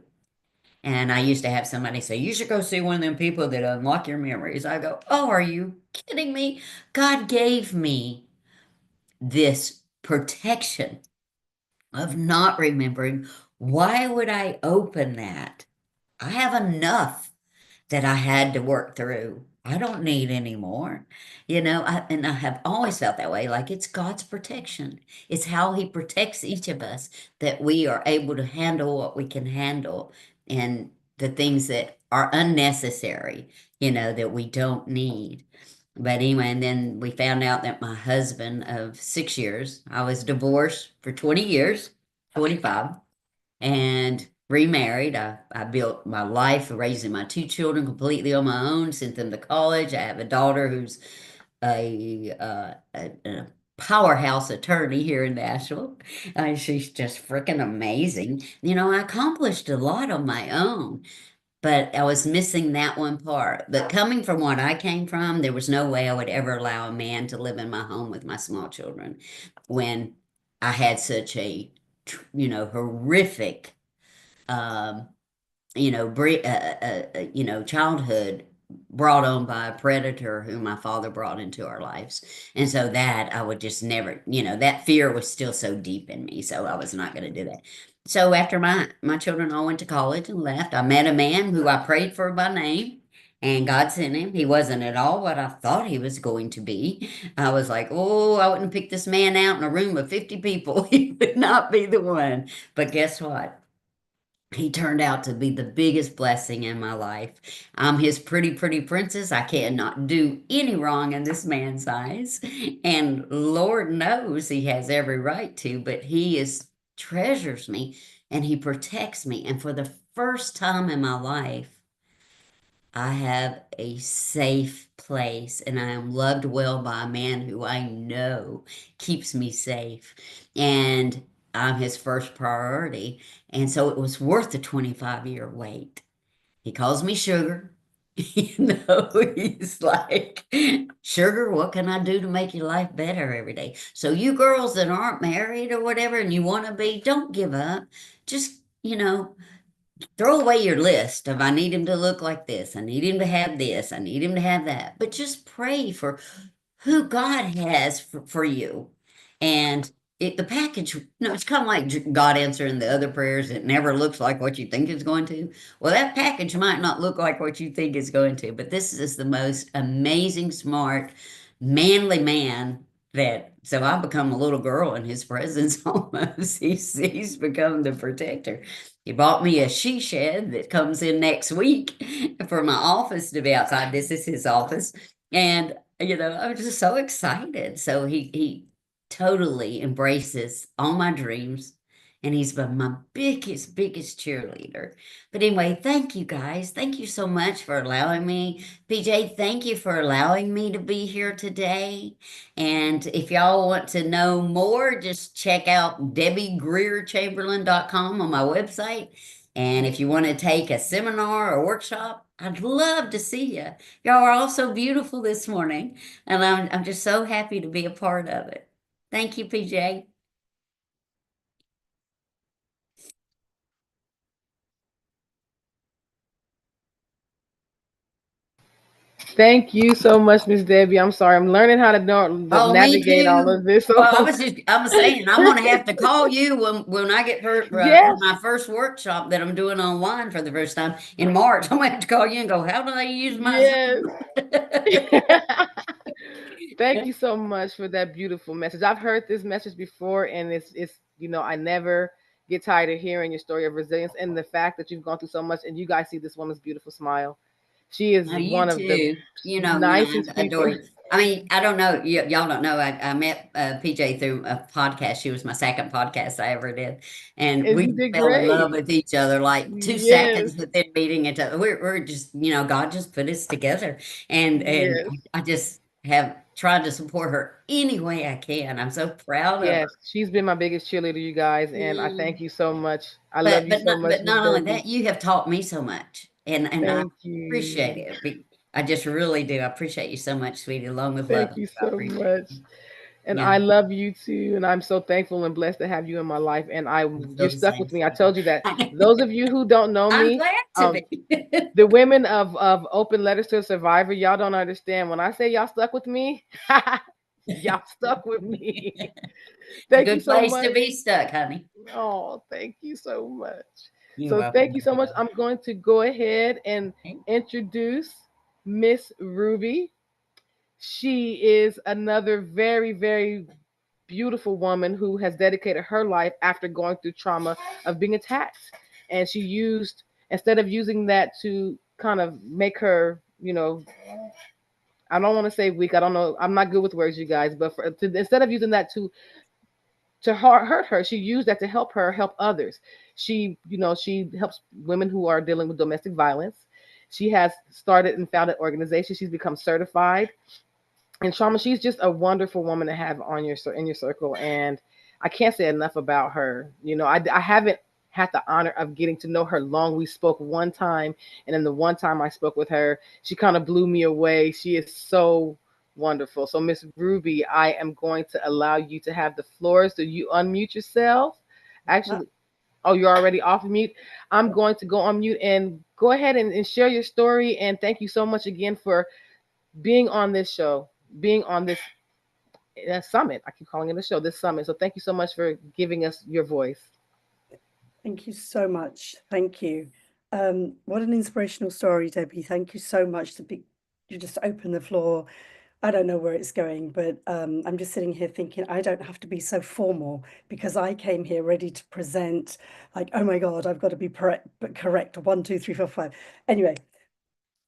And I used to have somebody say, you should go see one of them people that unlock your memories. I go, oh, are you kidding me? God gave me this protection of not remembering. Why would I open that? I have enough that I had to work through. I don't need any more. And I have always felt that way. Like it's God's protection. It's how He protects each of us that we are able to handle what we can handle and the things that are unnecessary, that we don't need. But anyway, and then we found out that my husband of 6 years, I was divorced for 20 years, 25, and remarried. I built my life raising my two children completely on my own, sent them to college. I have a daughter who's a powerhouse attorney here in Nashville. She's just freaking amazing. I accomplished a lot on my own, but I was missing that one part. But coming from what I came from, there was no way I would ever allow a man to live in my home with my small children when I had such a, horrific, um, childhood brought on by a predator who my father brought into our lives. And so that I would just never, that fear was still so deep in me. So I was not going to do that. So after my children all went to college and left, I met a man who I prayed for by name. And God sent him. He wasn't at all what I thought he was going to be. I was like, oh, I wouldn't pick this man out in a room of 50 people. He would not be the one. But guess what? He turned out to be the biggest blessing in my life. I'm his pretty, pretty princess. I cannot do any wrong in this man's eyes. And Lord knows he has every right to, but he treasures me and he protects me. And for the first time in my life, I have a safe place and I am loved well by a man who I know keeps me safe. And I'm his first priority. And so it was worth the 25-year wait. He calls me sugar. He's like, sugar, what can I do to make your life better every day? So you girls that aren't married or whatever and you want to be, don't give up. Just, throw away your list of I need him to look like this. I need him to have this. I need him to have that. But just pray for who God has for you. And the package, it's kind of like God answering the other prayers. It never looks like what you think it's going to. Well, that package might not look like what you think it's going to, but this is the most amazing, smart, manly man so I've become a little girl in his presence almost. He's become the protector. He bought me a she shed that comes in next week for my office to be outside. This is his office. And, I was just so excited. So he totally embraces all my dreams and he's been my biggest cheerleader. But anyway, thank you guys. Thank you so much for allowing me. PJ, thank you for allowing me to be here today. And if y'all want to know more, just check out debbiegreerchamberlain.com on my website. And if you want to take a seminar or workshop, I'd love to see you. Y'all are all so beautiful this morning, and I'm just so happy to be a part of it. Thank you, PJ. Thank you so much, Miss Debbie. I'm sorry. I'm learning how to Oh, me navigate all too. of this. Well, So I'm saying I'm gonna have to call you when I get for yes, my first workshop that I'm doing online for the first time in March. I'm gonna have to call you and go, how do I use my yes. Zoom? Thank you so much for that beautiful message. I've heard this message before, and it's I never get tired of hearing your story of resilience and the fact that you've gone through so much, and you guys see this woman's beautiful smile. She is No, you one of the too. nicest I adore people. you. I mean, I don't know. Y'all don't know. I met PJ through a podcast. She was my second podcast I ever did. And And we you did fell in love great. with each other like two Yes, seconds within meeting each other. We're just, God just put us together. And yes, I just have tried to support her any way I can. I'm so proud of yes. her. She's been my biggest cheerleader, you guys, and I Mm. thank you so much. I love you so much, But Miss not only Debbie. that, you have taught me so much. And I Thank appreciate you. it. I just really do. I appreciate you so much, sweetie, along with love. Thank you I so appreciate much. it. And Yeah, I love you too. And I'm so thankful and blessed to have you in my life. And I you're feel the stuck same, with me. I sweetie. told you that. Those of you who don't know I'm me, glad to um, be. the women of Open Letters to a Survivor, y'all don't understand. When I say y'all stuck with me, y'all stuck with me. It's a Thank you good so place to much. be stuck, honey. Oh, thank you so much. You're So welcome, thank you my so much. love. I'm going to go ahead and Okay. introduce Miss Ruby. She is another very beautiful woman who has dedicated her life after going through trauma of being attacked. And she used, instead of using that to kind of make her, I don't want to say weak. I don't know. I'm not good with words, you guys. But instead of using that to hurt her, she used that to help her help others. She helps women who are dealing with domestic violence. She has started and founded organizations. She's become certified and Trauma. She's just a wonderful woman to have on your in your circle, and I can't say enough about her. I haven't had the honor of getting to know her long. We spoke one time, and then the one time I spoke with her, she kind of blew me away. She is so wonderful. So, Miss Ruby, I am going to allow you to have the floor. So you unmute yourself. Uh, Actually, oh, you're already off mute. I'm going to go on mute and go ahead and share your story. And thank you so much again for being on this show, being on this summit. I keep calling it a show, this summit. So thank you so much for giving us your voice. Thank you so much. Thank you. What an inspirational story, Debbie. Thank you so much you just opened the floor. I don't know where it's going, but I'm just sitting here thinking I don't have to be so formal because I came here ready to present like, oh my God, I've got to be correct. 1, 2, 3, 4, 5. Anyway,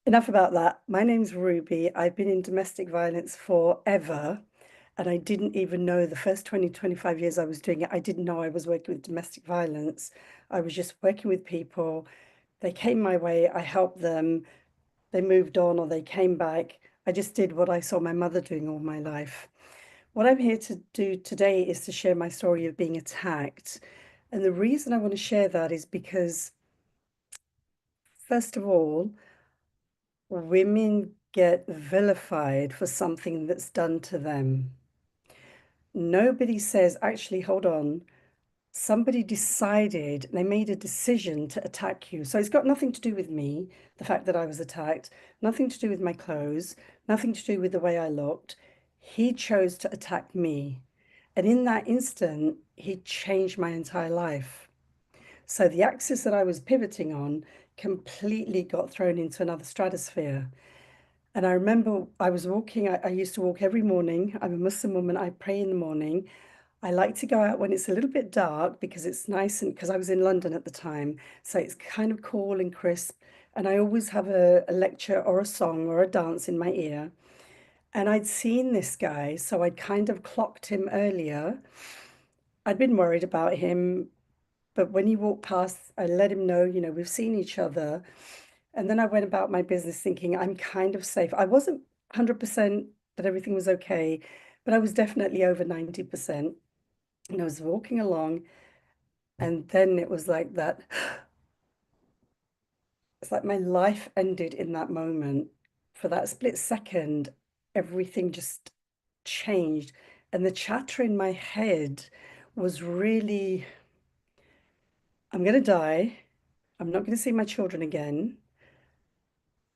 enough about that. My name's Ruby. I've been in domestic violence forever. And I didn't even know the first 20, 25 years I was doing it, I didn't know I was working with domestic violence. I was just working with people. They came my way, I helped them, they moved on or they came back. I just did what I saw my mother doing all my life. What I'm here to do today is to share my story of being attacked. And the reason I want to share that is because, first of all, women get vilified for something that's done to them. Nobody says, actually, hold on, somebody decided, they made a decision to attack you. So it's got nothing to do with me, the fact that I was attacked, nothing to do with my clothes, nothing to do with the way I looked. He chose to attack me. And in that instant, he changed my entire life. So the axis that I was pivoting on completely got thrown into another stratosphere. And I remember I was walking, I used to walk every morning. I'm a Muslim woman, I pray in the morning. I like to go out when it's a little bit dark because it's nice, and because I was in London at the time, so it's kind of cool and crisp. And I always have a lecture or a song or a dance in my ear. And I'd seen this guy, so I'd kind of clocked him earlier. I'd been worried about him. But when he walked past, I let him know, we've seen each other. And then I went about my business thinking I'm kind of safe. I wasn't 100% that everything was okay, but I was definitely over 90%. And I was walking along, and then it was like that. It's like my life ended in that moment. For that split second, everything just changed. And the chatter in my head was really, I'm going to die. I'm not going to see my children again.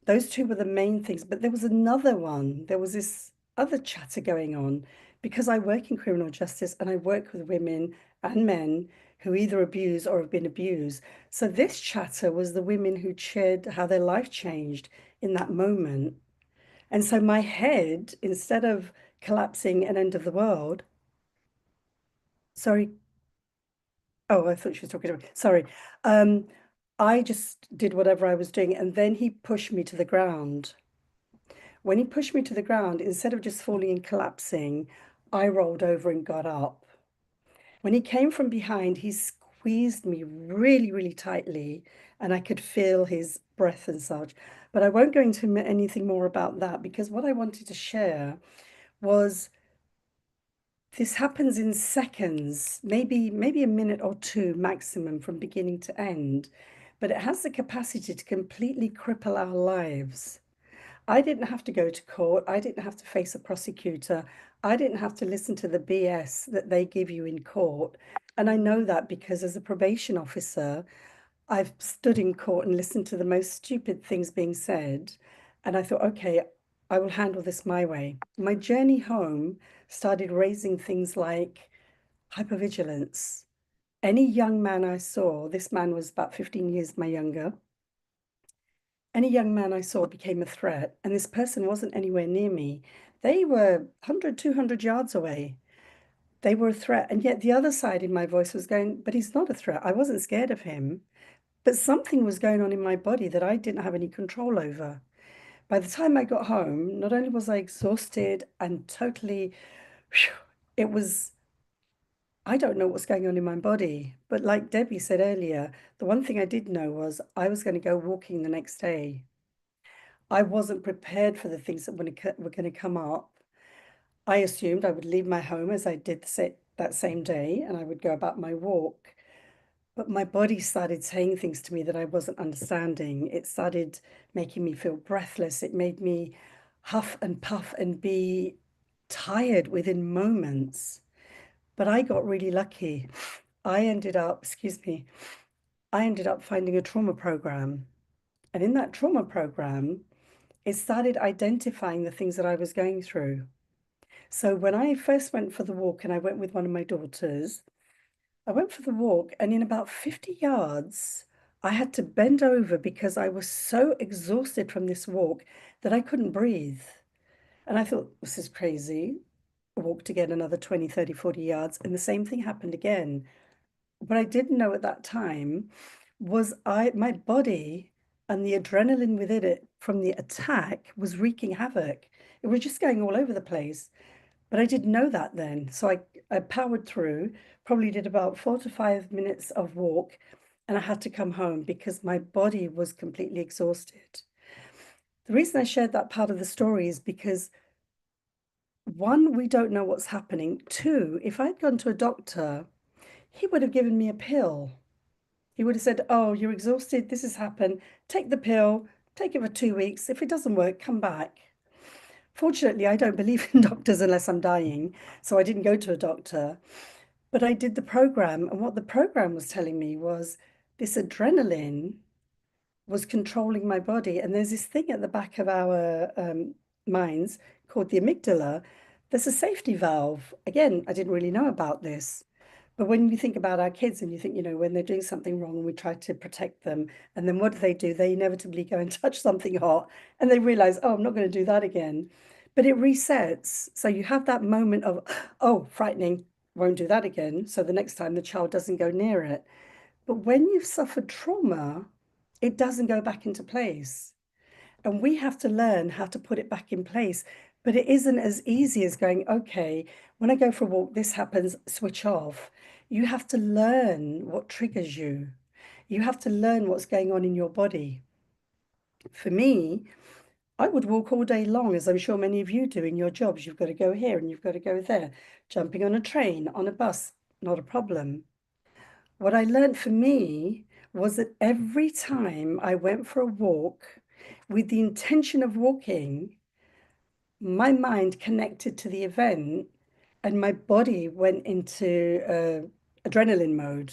Those two were the main things. But there was another one. There was this other chatter going on because I work in criminal justice and I work with women and men who either abuse or have been abused. So this chatter was the women who shared how their life changed in that moment. And so my head, instead of collapsing and end of the world, sorry. Oh, I thought she was talking to me. Sorry. I just did whatever I was doing, and then he pushed me to the ground. When he pushed me to the ground, instead of just falling and collapsing, I rolled over and got up. When he came from behind, he squeezed me really, really tightly, and I could feel his breath and such. But I won't go into anything more about that because what I wanted to share was this happens in seconds, maybe a minute or two maximum from beginning to end, but it has the capacity to completely cripple our lives. I didn't have to go to court. I didn't have to face a prosecutor. I didn't have to listen to the BS that they give you in court. And I know that because as a probation officer, I've stood in court and listened to the most stupid things being said. And I thought, okay, I will handle this my way. My journey home started raising things like hypervigilance. Any young man I saw, this man was about 15 years my younger, any young man I saw became a threat, and this person wasn't anywhere near me. They were 100, 200 yards away. They were a threat. And yet the other side in my voice was going, but he's not a threat. I wasn't scared of him. But something was going on in my body that I didn't have any control over. By the time I got home, not only was I exhausted and totally, it was, I don't know what's going on in my body. But like Debbie said earlier, the one thing I did know was I was going to go walking the next day. I wasn't prepared for the things that were going to come up. I assumed I would leave my home as I did that same day and I would go about my walk. But my body started saying things to me that I wasn't understanding. It started making me feel breathless. It made me huff and puff and be tired within moments. But I got really lucky. I ended up finding a trauma program. And in that trauma program, it started identifying the things that I was going through. So when I first went for the walk and I went with one of my daughters, I went for the walk, and in about 50 yards, I had to bend over because I was so exhausted from this walk that I couldn't breathe. And I thought, this is crazy. I walked again another 20, 30, 40 yards, and the same thing happened again. What I didn't know at that time was my body and the adrenaline within it from the attack was wreaking havoc. It was just going all over the place. But I didn't know that then. So I powered through, probably did about 4 to 5 minutes of walk, and I had to come home because my body was completely exhausted. The reason I shared that part of the story is because one, we don't know what's happening. Two, if I'd gone to a doctor, he would have given me a pill. He would have said, oh, you're exhausted. This has happened. Take the pill, take it for 2 weeks. If it doesn't work, come back. Fortunately, I don't believe in doctors unless I'm dying, so I didn't go to a doctor. But I did the program, and what the program was telling me was this adrenaline was controlling my body. And there's this thing at the back of our minds called the amygdala. There's a safety valve. Again, I didn't really know about this. But when you think about our kids and you think, when they're doing something wrong and we try to protect them, and then what do? They inevitably go and touch something hot and they realize, oh, I'm not going to do that again. But it resets. So you have that moment of, oh, frightening, won't do that again. So the next time the child doesn't go near it. But when you've suffered trauma, it doesn't go back into place. And we have to learn how to put it back in place. But it isn't as easy as going, okay, when I go for a walk, this happens, switch off. You have to learn what triggers you. You have to learn what's going on in your body. For me, I would walk all day long, as I'm sure many of you do in your jobs. You've got to go here and you've got to go there. Jumping on a train, on a bus, not a problem. What I learned for me was that every time I went for a walk with the intention of walking, my mind connected to the event and my body went into adrenaline mode.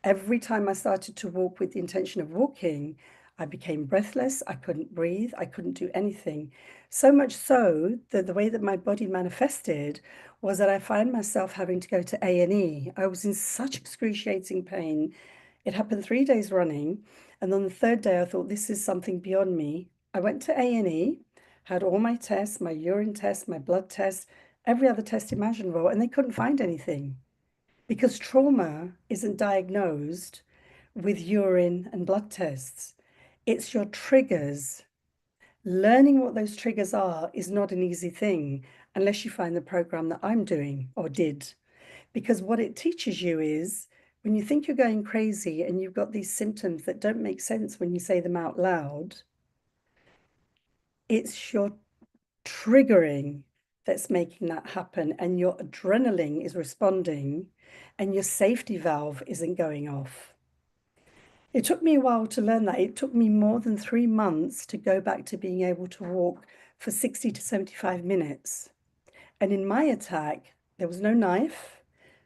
Every time I started to walk with the intention of walking, I became breathless. I couldn't breathe. I couldn't do anything. So much so that the way that my body manifested was that I found myself having to go to A&E. I was in such excruciating pain. It happened 3 days running. And on the third day, I thought, this is something beyond me. I went to A&E, had all my tests, my urine test, my blood test, every other test imaginable, and they couldn't find anything because trauma isn't diagnosed with urine and blood tests. It's your triggers. Learning what those triggers are is not an easy thing unless you find the program that I'm doing or did. Because what it teaches you is when you think you're going crazy and you've got these symptoms that don't make sense when you say them out loud, it's your triggering that's making that happen, and your adrenaline is responding and your safety valve isn't going off. It took me a while to learn that. It took me more than 3 months to go back to being able to walk for 60 to 75 minutes. And in my attack, there was no knife,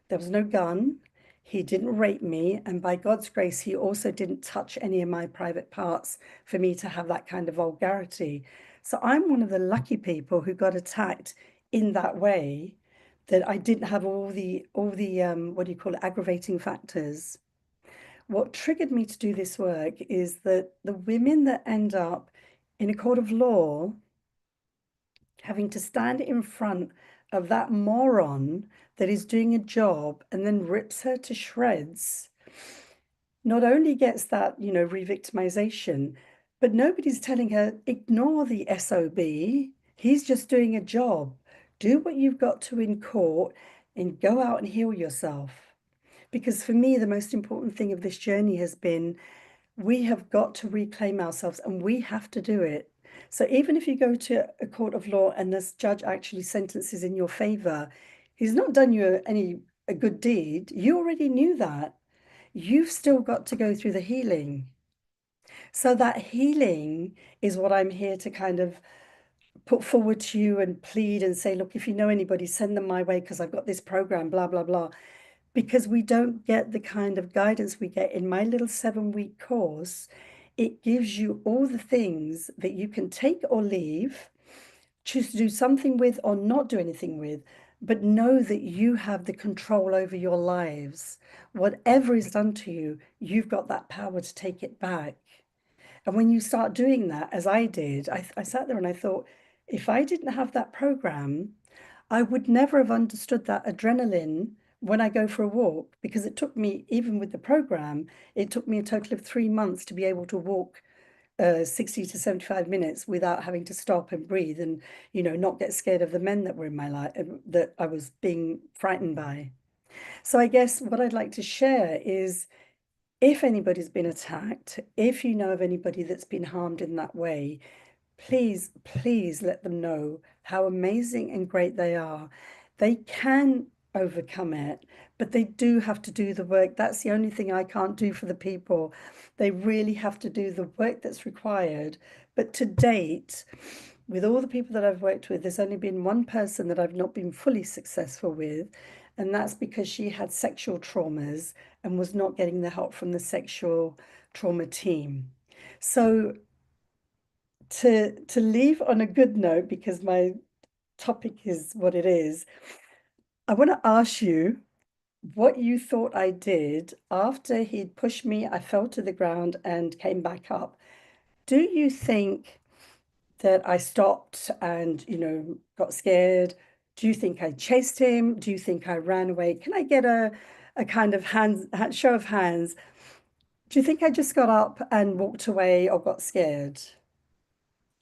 there was no gun. He didn't rape me. And by God's grace, he also didn't touch any of my private parts for me to have that kind of vulgarity. So I'm one of the lucky people who got attacked in that way, that I didn't have all the what do you call it, aggravating factors. What triggered me to do this work is that the women that end up in a court of law having to stand in front of that moron that is doing a job and then rips her to shreds, not only gets that, re-victimization, but nobody's telling her, ignore the SOB. He's just doing a job. Do what you've got to in court and go out and heal yourself. Because for me, the most important thing of this journey has been we have got to reclaim ourselves and we have to do it. So even if you go to a court of law and this judge actually sentences in your favor, he's not done you a good deed. You already knew that. You've still got to go through the healing. So that healing is what I'm here to kind of put forward to you and plead and say, look, if you know anybody, send them my way because I've got this program, blah, blah, blah. Because we don't get the kind of guidance we get in my little 7-week course. It gives you all the things that you can take or leave, choose to do something with or not do anything with, but know that you have the control over your lives. Whatever is done to you, you've got that power to take it back. And when you start doing that, as I did, I sat there and I thought, if I didn't have that program, I would never have understood that adrenaline when I go for a walk, because it took me, even with the program, it took me a total of 3 months to be able to walk 60 to 75 minutes without having to stop and breathe and, not get scared of the men that were in my life, that I was being frightened by. So I guess what I'd like to share is, if anybody's been attacked, if you know of anybody that's been harmed in that way, please, please let them know how amazing and great they are. They can overcome it, but they do have to do the work. That's the only thing I can't do for the people. They really have to do the work that's required. But to date, with all the people that I've worked with, there's only been one person that I've not been fully successful with. And that's because she had sexual traumas and was not getting the help from the sexual trauma team. So to leave on a good note, because my topic is what it is, I want to ask you what you thought I did after he'd pushed me. I fell to the ground and came back up. Do you think that I stopped and, got scared? Do you think I chased him? Do you think I ran away? Can I get a kind of show of hands? Do you think I just got up and walked away or got scared?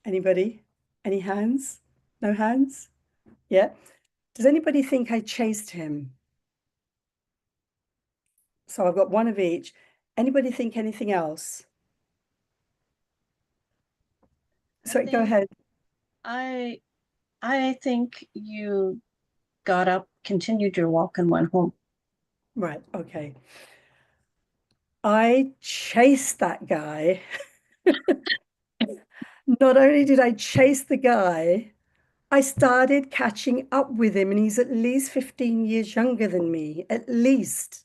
Anybody? Any hands? No hands? Yeah. Does anybody think I chased him? So I've got one of each. Anybody think anything else? Sorry, go ahead. I think you got up, continued your walk, and went home. Right, okay. I chased that guy. Not only did I chase the guy, I started catching up with him, and he's at least 15 years younger than me, at least.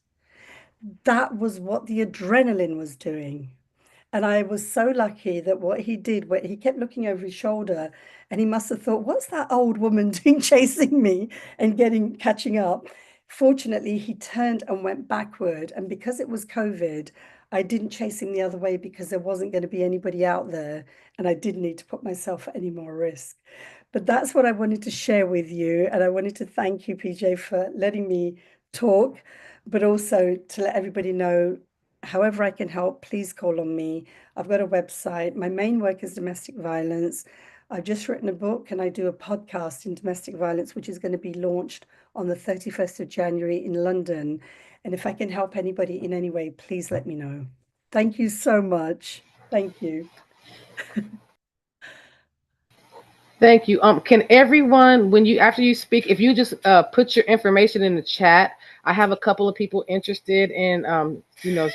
That was what the adrenaline was doing. And I was so lucky that what he did, where he kept looking over his shoulder, and he must have thought, what's that old woman doing chasing me and catching up? Fortunately, he turned and went backward. And because it was COVID, I didn't chase him the other way because there wasn't going to be anybody out there, and I didn't need to put myself at any more risk. But that's what I wanted to share with you. And I wanted to thank you, PJ, for letting me talk, but also to let everybody know, however I can help, please call on me. I've got a website. My main work is domestic violence. I've just written a book and I do a podcast in domestic violence, which is going to be launched on the 31st of January in London. And if I can help anybody in any way, please let me know. Thank you so much. Thank you. Thank you. Can everyone, when you after you speak, if you just put your information in the chat, I have a couple of people interested in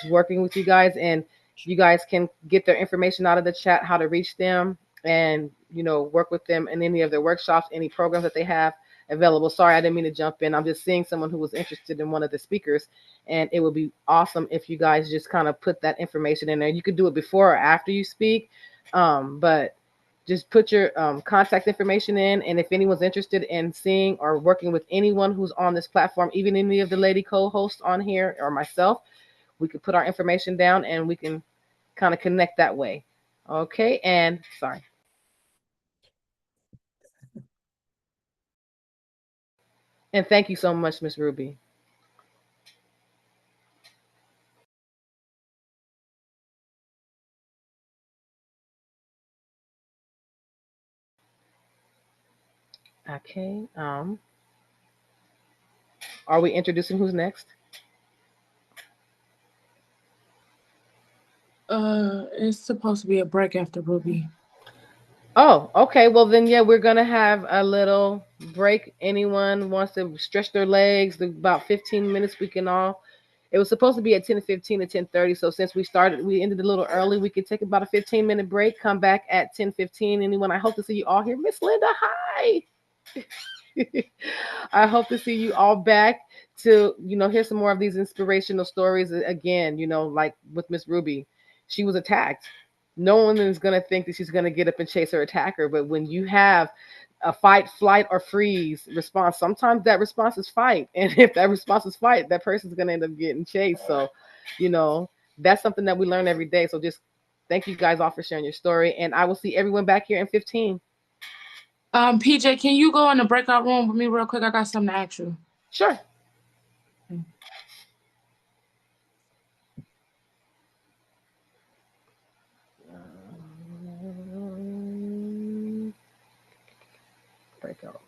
working with you guys, and you guys can get their information out of the chat, how to reach them, and work with them in any of their workshops, any programs that they have available. Sorry, I didn't mean to jump in. I'm just seeing someone who was interested in one of the speakers, and it would be awesome if you guys just kind of put that information in there. You could do it before or after you speak, but just put your contact information in, and if anyone's interested in seeing or working with anyone who's on this platform, even any of the lady co-hosts on here or myself, we could put our information down and we can kind of connect that way. Okay, and sorry. And thank you so much, Miss Ruby. Okay. Are we introducing who's next? It's supposed to be a break after Ruby. Oh, okay. Well, then, yeah, we're gonna have a little break. Anyone wants to stretch their legs? About 15 minutes. We can all. It was supposed to be at 10:15 to 10:30. So since we ended a little early. We could take about a 15-minute break. Come back at 10:15. Anyone? I hope to see you all here. Miss Linda, hi. I hope to see you all back to, hear some more of these inspirational stories again, like with Miss Ruby. She was attacked. No one is going to think that she's going to get up and chase her attacker. But when you have a fight, flight, or freeze response, sometimes that response is fight. And if that response is fight, that person's going to end up getting chased. So, that's something that we learn every day. So just thank you guys all for sharing your story. And I will see everyone back here in 15. PJ, can you go in the breakout room with me real quick? I got something to ask you. Sure. Breakout.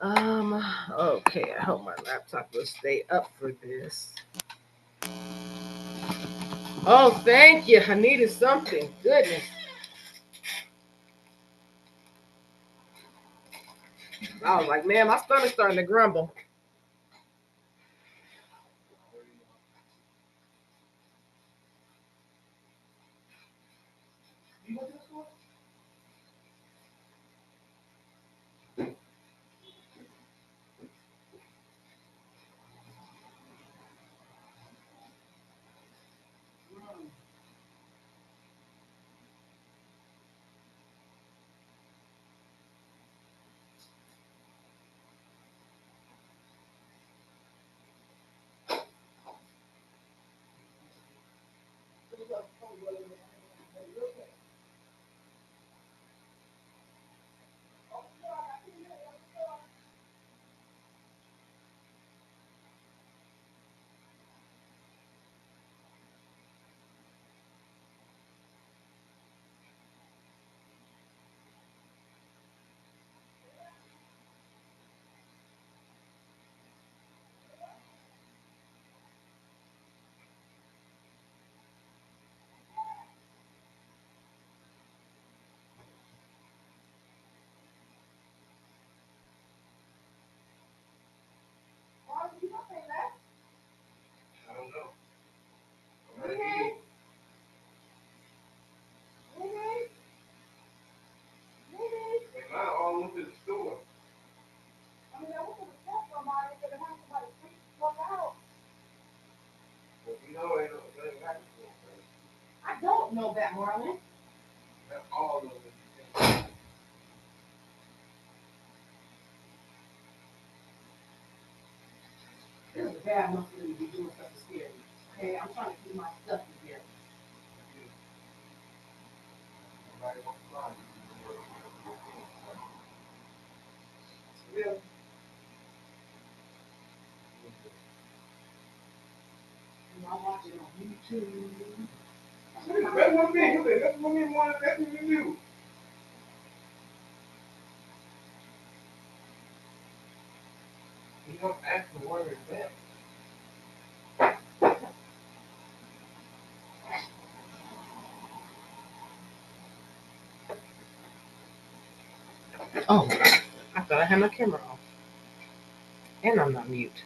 Okay, I hope my laptop will stay up for this. Oh, thank you. I needed something. Goodness. I was like, man, my stomach's starting to grumble. I don't know that, Marlon. This is bad enough for me to be doing stuff to scare me. Okay, I'm trying to keep my stuff together. Really? I'm watching on YouTube. That's what me. That's what me wanted. That's what we do. You don't ask the word back. Oh, I thought I had my camera off. And I'm not mute.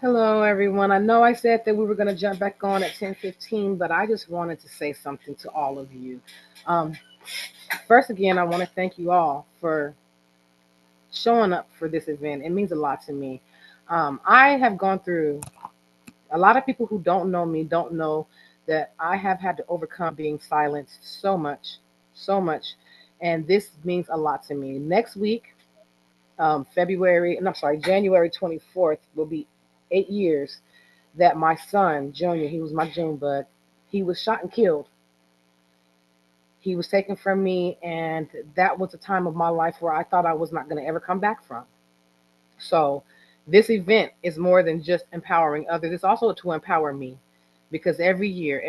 Hello, everyone. I know I said that we were going to jump back on at 10:15, but I just wanted to say something to all of you. Um, First, again, I want to thank you all for showing up for this event. It means a lot to me. I have gone through a lot of people who don't know me don't know that I have had to overcome being silenced so much, so much. And this means a lot to me. Next week, January 24th will be 8 years that my son, Junior, he was my June bud, he was shot and killed. He was taken from me, and that was a time of my life where I thought I was not going to ever come back from. So, this event is more than just empowering others, it's also to empower me because every year,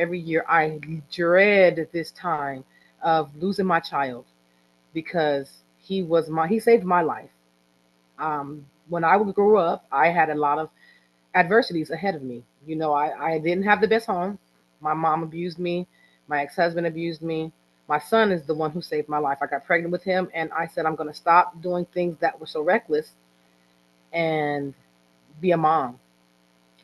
I dread this time of losing my child because he saved my life. When I grew up, I had a lot of adversities ahead of me. You know, I didn't have the best home. My mom abused me. My ex husband abused me. My son is the one who saved my life. I got pregnant with him, and I said, I'm going to stop doing things that were so reckless and be a mom.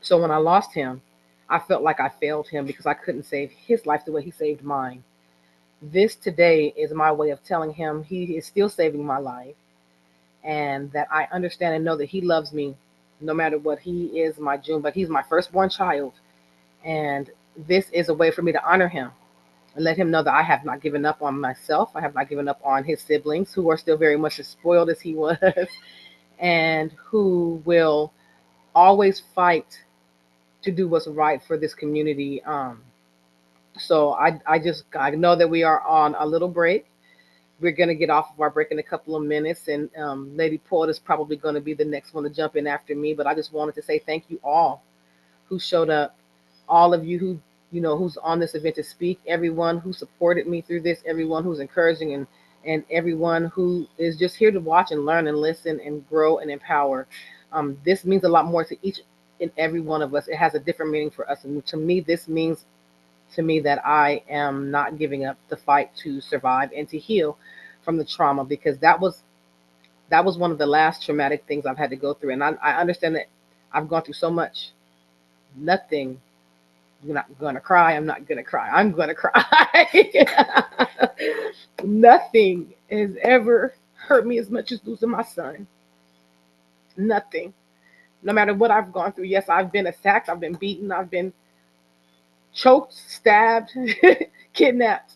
So when I lost him, I felt like I failed him because I couldn't save his life the way he saved mine. This today is my way of telling him he is still saving my life and that I understand and know that he loves me no matter what. He is my June, but he's my firstborn child. And this is a way for me to honor him and let him know that I have not given up on myself. I have not given up on his siblings, who are still very much as spoiled as he was, and who will always fight to do what's right for this community. So I know that we are on a little break. We're going to get off of our break in a couple of minutes, and Lady Poet is probably going to be the next one to jump in after me. But I just wanted to say thank you all who showed up, all of you who who's on this event to speak, everyone who supported me through this, everyone who's encouraging, and everyone who is just here to watch and learn and listen and grow and empower. This means a lot more to each and every one of us. It has a different meaning for us, and to me, this means to me that I am not giving up the fight to survive and to heal from the trauma because that was one of the last traumatic things I've had to go through, and I understand that I've gone through so much. Nothing. You're not gonna cry. I'm not gonna cry. I'm gonna cry. Nothing has ever hurt me as much as losing my son. Nothing. No matter what I've gone through. Yes, I've been attacked. I've been beaten. I've been choked, stabbed, kidnapped.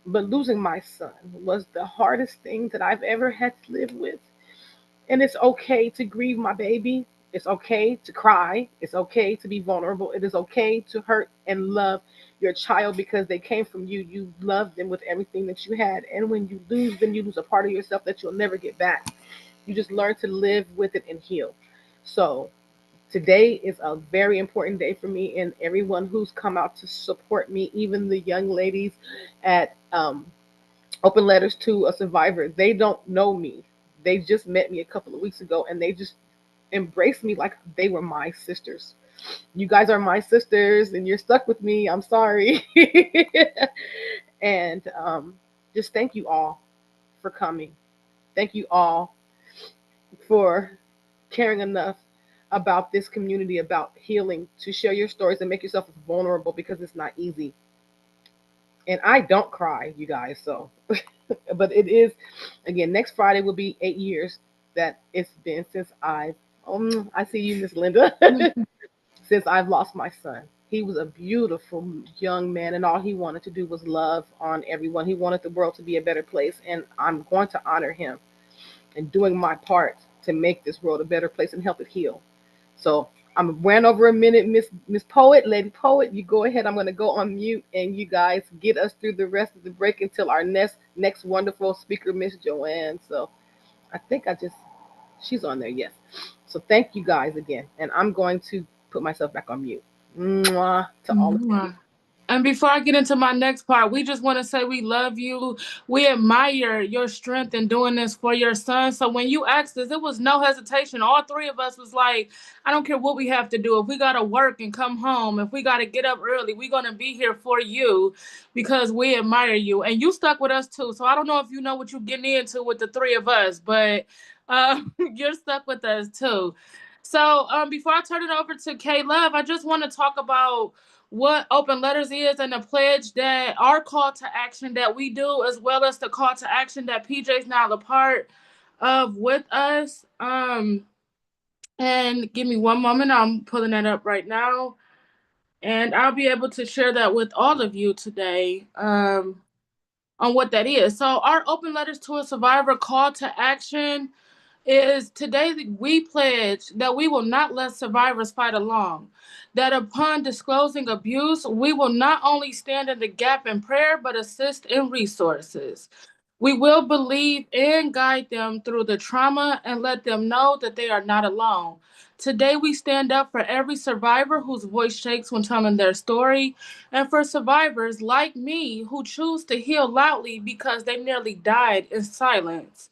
But losing my son was the hardest thing that I've ever had to live with. And it's okay to grieve my baby. It's okay to cry. It's okay to be vulnerable. It is okay to hurt and love your child because they came from you. You loved them with everything that you had. And when you lose them, you lose a part of yourself that you'll never get back. You just learn to live with it and heal. So today is a very important day for me and everyone who's come out to support me, even the young ladies at Open Letters to a Survivor. They don't know me. They just met me a couple of weeks ago and they just embraced me like they were my sisters. You guys are my sisters and you're stuck with me. I'm sorry. And just thank you all for coming. Thank you all for caring enough about this community, about healing, to share your stories and make yourself vulnerable because it's not easy. And I don't cry, you guys. So, but it is, again, next Friday will be 8 years that it's been since I see you, Miss Linda, since I've lost my son. He was a beautiful young man, and all he wanted to do was love on everyone. He wanted the world to be a better place, and I'm going to honor him and doing my part to make this world a better place and help it heal. So I'm ran over a minute, Miss Poet, Lady Poet. You go ahead. I'm going to go on mute, and you guys get us through the rest of the break until our next wonderful speaker, Miss Joanne. So I think she's on there. Yes. So thank you guys again, and I'm going to put myself back on mute. Mwah to all of you. And before I get into my next part, we just want to say we love you. We admire your strength in doing this for your son. So when you asked us, it was no hesitation. All three of us was like, I don't care what we have to do. If we got to work and come home, if we got to get up early, we're going to be here for you because we admire you. And you stuck with us too. So I don't know if you know what you're getting into with the three of us, but you're stuck with us too. So before I turn it over to K Love, I just want to talk about what Open Letters is and the pledge that our call to action that we do, as well as the call to action that PJ's now a part of with us. And give me one moment. I'm pulling that up right now. And I'll be able to share that with all of you today on what that is. So our Open Letters to a Survivor call to action is today we pledge that we will not let survivors fight alone. That upon disclosing abuse, we will not only stand in the gap in prayer, but assist in resources. We will believe and guide them through the trauma and let them know that they are not alone. Today, we stand up for every survivor whose voice shakes when telling their story, and for survivors like me who choose to heal loudly because they nearly died in silence.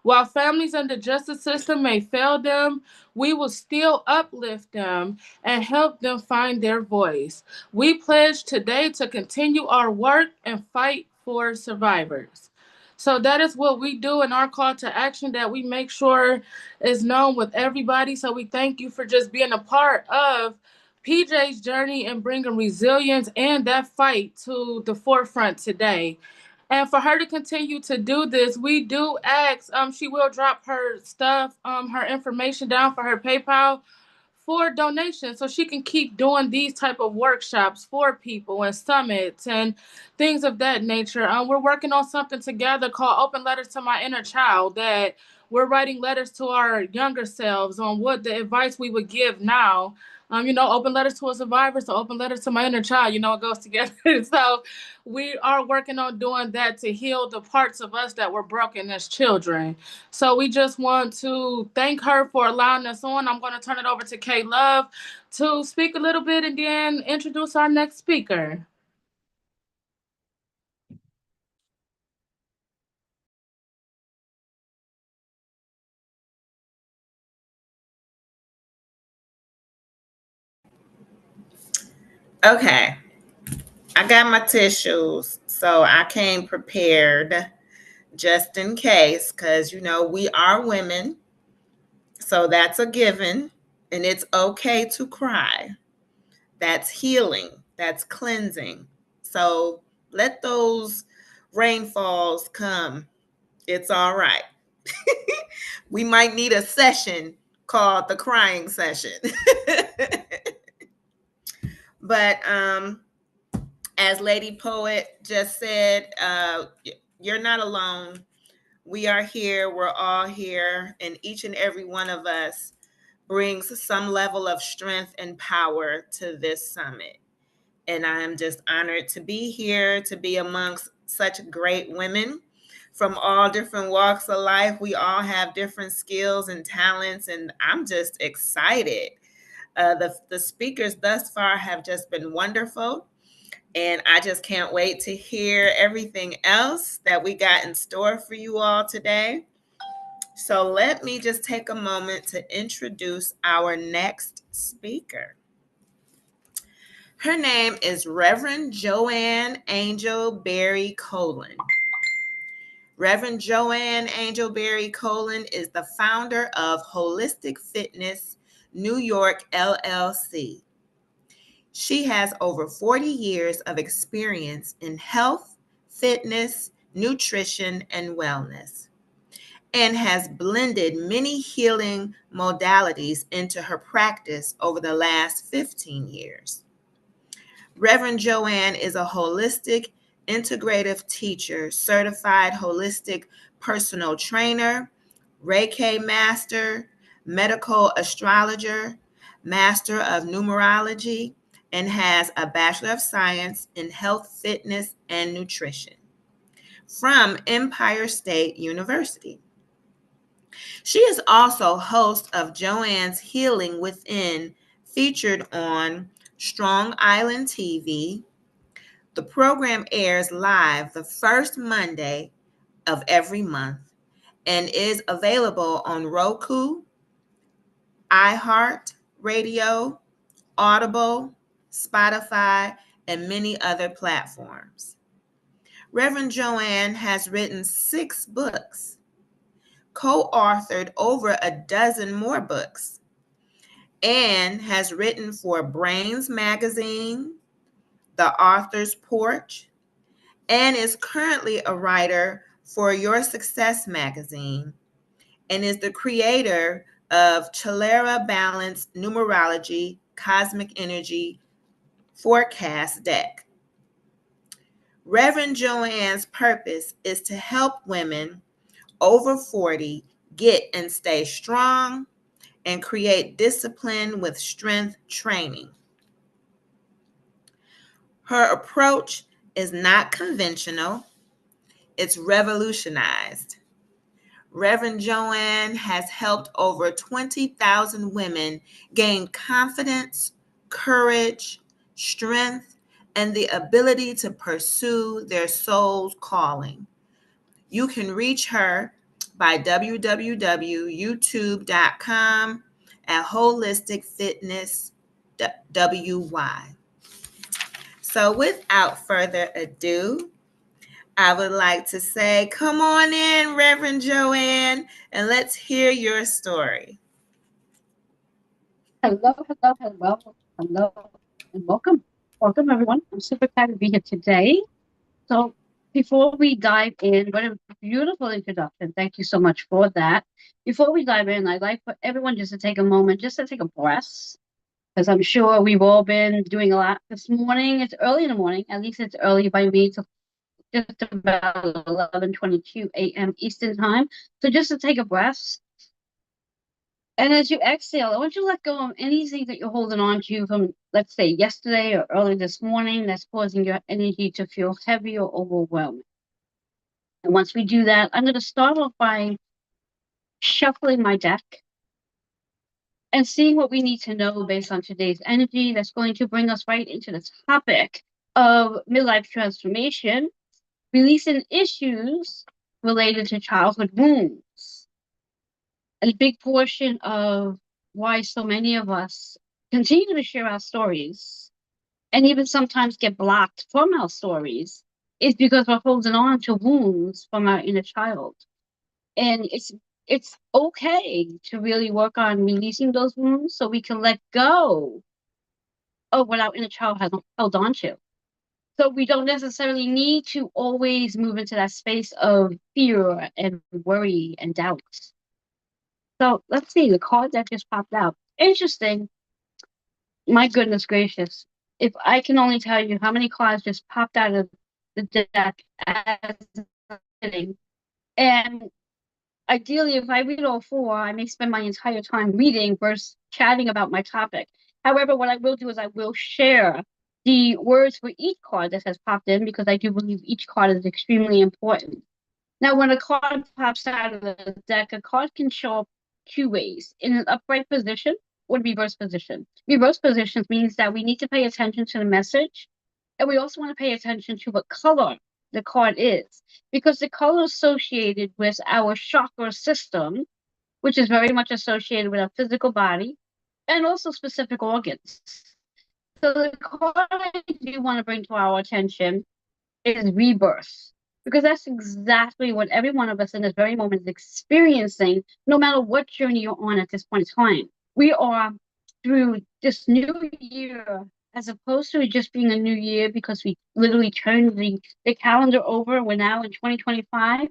While families and the justice system may fail them, we will still uplift them and help them find their voice. We pledge today to continue our work and fight for survivors. So that is what we do in our call to action that we make sure is known with everybody. So we thank you for just being a part of PJ's journey and bringing resilience and that fight to the forefront today. And for her to continue to do this, we do ask, she will drop her stuff, her information down for her PayPal for donations so she can keep doing these type of workshops for people and summits and things of that nature. We're working on something together called Open Letters to My Inner Child, that we're writing letters to our younger selves on what the advice we would give now. Open letters to a survivor, so open letters to my inner child, it goes together. So we are working on doing that to heal the parts of us that were broken as children. So we just want to thank her for allowing us on. I'm going to turn it over to K Love to speak a little bit and then introduce our next speaker. Okay, I got my tissues, so I came prepared just in case, because we are women, so that's a given, and it's okay to cry. That's healing, that's cleansing. So let those rainfalls come. It's all right. We might need a session called the crying session. But as Lady Poet just said, you're not alone. We are here. We're all here. And each and every one of us brings some level of strength and power to this summit. And I am just honored to be here, to be amongst such great women from all different walks of life. We all have different skills and talents, and I'm just excited. The speakers thus far have just been wonderful, and I just can't wait to hear everything else that we got in store for you all today. So let me just take a moment to introduce our next speaker. Her name is Reverend Joanne Angel Berry Colon. Reverend Joanne Angel Berry Colon is the founder of Holistic Fitness New York LLC. She has over 40 years of experience in health, fitness, nutrition, and wellness, and has blended many healing modalities into her practice over the last 15 years. Reverend Joanne is a holistic integrative teacher, certified holistic personal trainer, Reiki master, medical astrologer, master of numerology, and has a Bachelor of Science in Health, Fitness, and Nutrition from Empire State University. She is also host of Joanne's Healing Within, featured on Strong Island TV. The program airs live the first Monday of every month and is available on Roku, iHeart Radio, Audible, Spotify, and many other platforms. Reverend Joanne has written 6 books, co-authored over a dozen more books, and has written for Brains Magazine, The Author's Porch, and is currently a writer for Your Success Magazine, and is the creator of Chalera Balanced Numerology Cosmic Energy Forecast Deck. Reverend Joanne's purpose is to help women over 40 get and stay strong and create discipline with strength training. Her approach is not conventional, it's revolutionized. Reverend Joanne has helped over 20,000 women gain confidence, courage, strength, and the ability to pursue their soul's calling. You can reach her by www.youtube.com at Holistic Fitness WY. So without further ado, I would like to say, come on in, Reverend Joanne, and let's hear your story. Hello, and welcome. Welcome, everyone. I'm super excited to be here today. So before we dive in, what a beautiful introduction. Thank you so much for that. Before we dive in, I'd like for everyone just to take a moment, just to take a breath, because I'm sure we've all been doing a lot this morning. It's early in the morning. At least it's early by me. It's just about 11:22 a.m. Eastern time. So just to take a breath. And as you exhale, I want you to let go of anything that you're holding on to from, let's say, yesterday or early this morning that's causing your energy to feel heavy or overwhelming. And once we do that, I'm going to start off by shuffling my deck and seeing what we need to know based on today's energy. That's going to bring us right into the topic of midlife transformation, releasing issues related to childhood wounds. A big portion of why so many of us continue to share our stories and even sometimes get blocked from our stories is because we're holding on to wounds from our inner child. And it's okay to really work on releasing those wounds so we can let go of what our inner child has held on to. So we don't necessarily need to always move into that space of fear and worry and doubt. So let's see, the card that just popped out. Interesting. My goodness gracious. If I can only tell you how many cards just popped out of the deck as I'm sitting. And ideally, if I read all four, I may spend my entire time reading versus chatting about my topic. However, what I will do is I will share the words for each card that has popped in because I do believe each card is extremely important. Now, when a card pops out of the deck, a card can show up two ways: in an upright position or reverse position. Reverse positions means that we need to pay attention to the message, and we also want to pay attention to what color the card is, because the color associated with our chakra system, which is very much associated with our physical body, and also specific organs. So the card I do want to bring to our attention is rebirth, because that's exactly what every one of us in this very moment is experiencing, no matter what journey you're on at this point in time. We are through this new year, as opposed to it just being a new year because we literally turned the calendar over. We're now in 2025.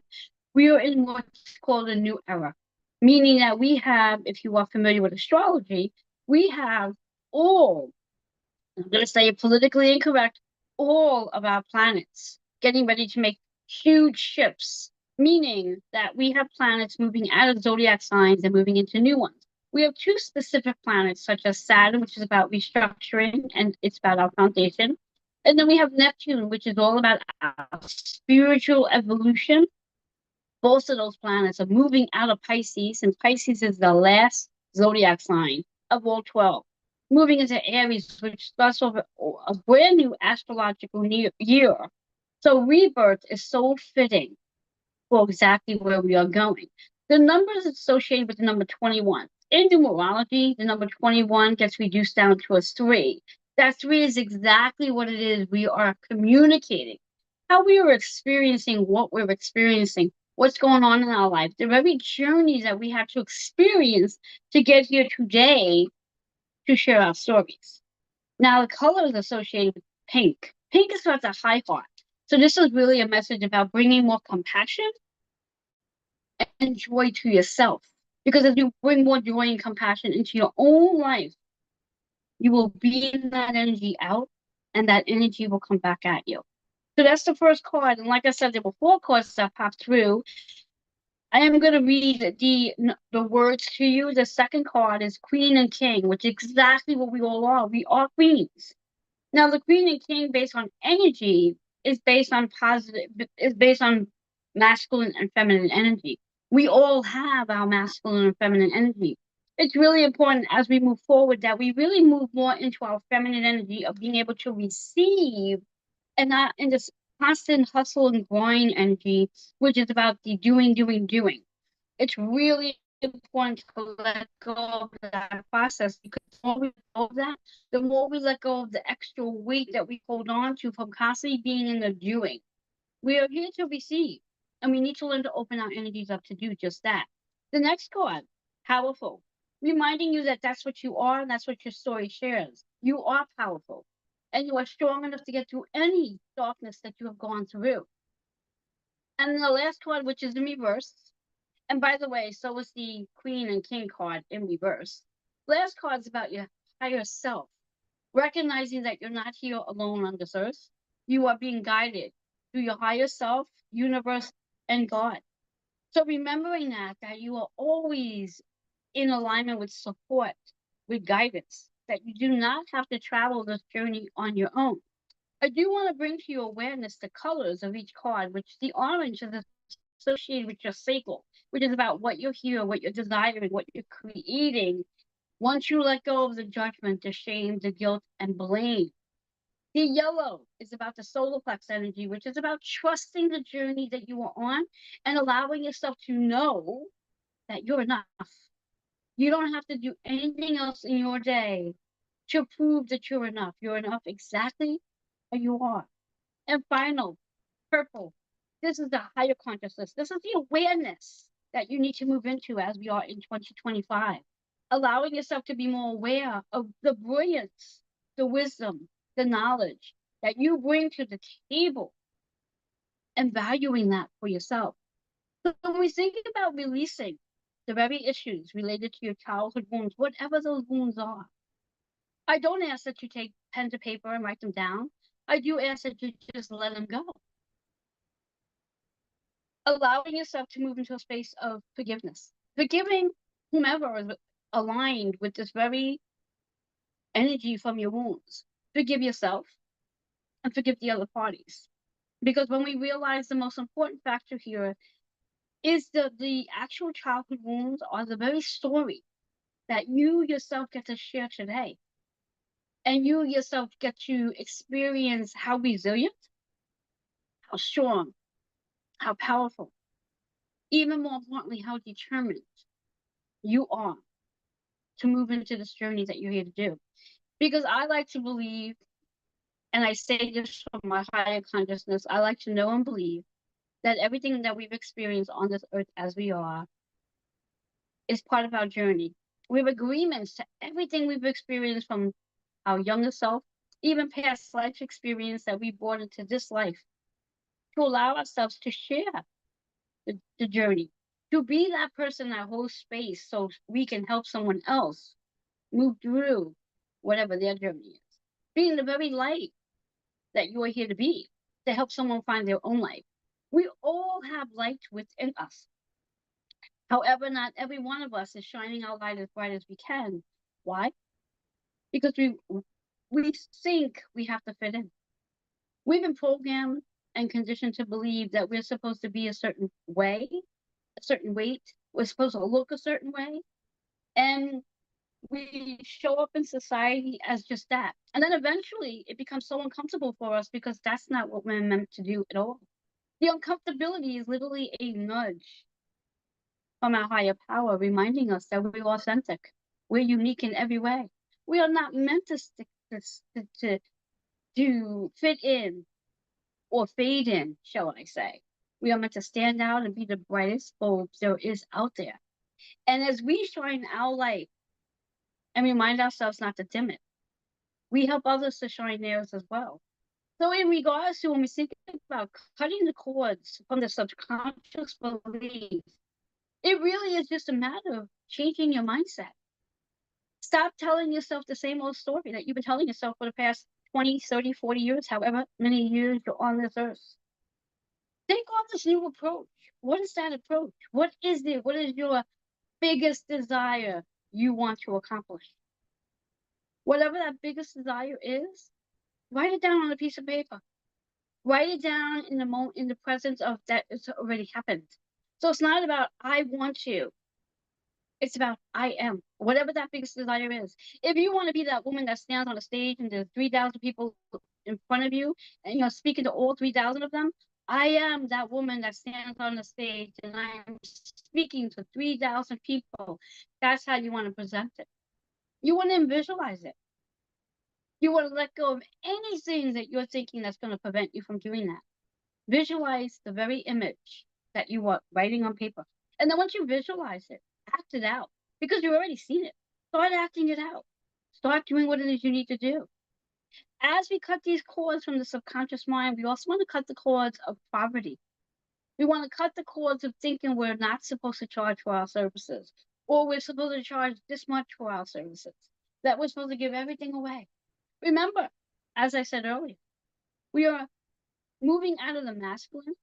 We are in what's called a new era, meaning that we have, if you are familiar with astrology, we have all, I'm going to say it politically incorrect, all of our planets getting ready to make huge shifts, meaning that we have planets moving out of zodiac signs and moving into new ones. We have two specific planets, such as Saturn, which is about restructuring and it's about our foundation. And then we have Neptune, which is all about our spiritual evolution. Both of those planets are moving out of Pisces, and Pisces is the last zodiac sign of all 12. Moving into Aries, which starts off a brand new astrological year. So rebirth is so fitting for exactly where we are going. The numbers associated with the number 21. In numerology, the number 21 gets reduced down to a 3. That 3 is exactly what it is we are communicating. How we are experiencing what we're experiencing, what's going on in our life, the very journeys that we have to experience to get here today to share our stories. Now, the color is associated with pink. Pink is about the high heart. So this is really a message about bringing more compassion and joy to yourself. Because as you bring more joy and compassion into your own life, you will beam that energy out, and that energy will come back at you. So that's the first card. And like I said, there were 4 cards that popped through. I am going to read the words to you. The second card is Queen and King, which is exactly what we all are. We are queens. Now, the Queen and King, based on energy, is based on masculine and feminine energy. We all have our masculine and feminine energy. It's really important as we move forward that we really move more into our feminine energy of being able to receive, and not in this constant hustle and grind energy, which is about the doing. It's really important to let go of that process, because the more we let go of that, the more we let go of the extra weight that we hold on to from constantly being in the doing. We are here to receive, and we need to learn to open our energies up to do just that. The next card, powerful, reminding you that that's what you are, and that's what your story shares. You are powerful, and you are strong enough to get through any darkness that you have gone through. And then the last card, which is in reverse, and by the way, so was the Queen and King card in reverse. Last card is about your higher self, recognizing that you're not here alone on this earth. You are being guided through your higher self, universe, and God. So remembering that you are always in alignment with support, with guidance, that you do not have to travel this journey on your own. I do want to bring to your awareness the colors of each card, which the orange is associated with your sacral, which is about what you're here, what you're desiring, what you're creating. Once you let go of the judgment, the shame, the guilt, and blame. The yellow is about the solar plex energy, which is about trusting the journey that you are on and allowing yourself to know that you're enough. You don't have to do anything else in your day to prove that you're enough. You're enough exactly how you are. And final, purple. This is the higher consciousness. This is the awareness that you need to move into as we are in 2025. Allowing yourself to be more aware of the brilliance, the wisdom, the knowledge that you bring to the table, and valuing that for yourself. So when we think about releasing the very issues related to your childhood wounds, whatever those wounds are, I don't ask that you take pen to paper and write them down. I do ask that you just let them go. Allowing yourself to move into a space of forgiveness, forgiving whomever is aligned with this very energy from your wounds. Forgive yourself and forgive the other parties. Because when we realize the most important factor here is the actual childhood wounds are the very story that you yourself get to share today. And you yourself get to experience how resilient, how strong, how powerful, even more importantly, how determined you are to move into this journey that you're here to do. Because I like to believe, and I say this from my higher consciousness, I like to know and believe that everything that we've experienced on this earth as we are is part of our journey. We have agreements to everything we've experienced from our younger self, even past life experience that we brought into this life, to allow ourselves to share the journey, to be that person that holds space so we can help someone else move through whatever their journey is. Being the very light that you are here to be, to help someone find their own light. We all have light within us. However, not every one of us is shining our light as bright as we can. Why? Because we think we have to fit in. We've been programmed and conditioned to believe that we're supposed to be a certain way, a certain weight. We're supposed to look a certain way. And we show up in society as just that. And then eventually it becomes so uncomfortable for us because that's not what we're meant to do at all. The uncomfortability is literally a nudge from our higher power, reminding us that we're authentic. We're unique in every way. We are not meant to stick to fit in or fade in, shall I say. We are meant to stand out and be the brightest bulbs there is out there. And as we shine our light and remind ourselves not to dim it. We help others to shine theirs as well. So, in regards to when we think about cutting the cords from the subconscious belief, it really is just a matter of changing your mindset. Stop telling yourself the same old story that you've been telling yourself for the past 20, 30, 40 years, however many years you're on this earth. Take on this new approach. What is that approach? What is it? What is your biggest desire you want to accomplish? Whatever that biggest desire is, write it down on a piece of paper. Write it down in the moment, in the presence of that it's already happened. So it's not about I want to. It's about I am. Whatever that biggest desire is. If you want to be that woman that stands on a stage and there's 3,000 people in front of you, and you're speaking to all 3,000 of them, I am that woman that stands on the stage and I am speaking to 3,000 people. That's how you want to present it. You want to visualize it. You want to let go of anything that you're thinking that's going to prevent you from doing that. Visualize the very image that you are writing on paper. And then once you visualize it, act it out because you've already seen it. Start acting it out. Start doing what it is you need to do. As we cut these cords from the subconscious mind, we also want to cut the cords of poverty. We want to cut the cords of thinking we're not supposed to charge for our services, or we're supposed to charge this much for our services, that we're supposed to give everything away. Remember, as I said earlier, we are moving out of the masculine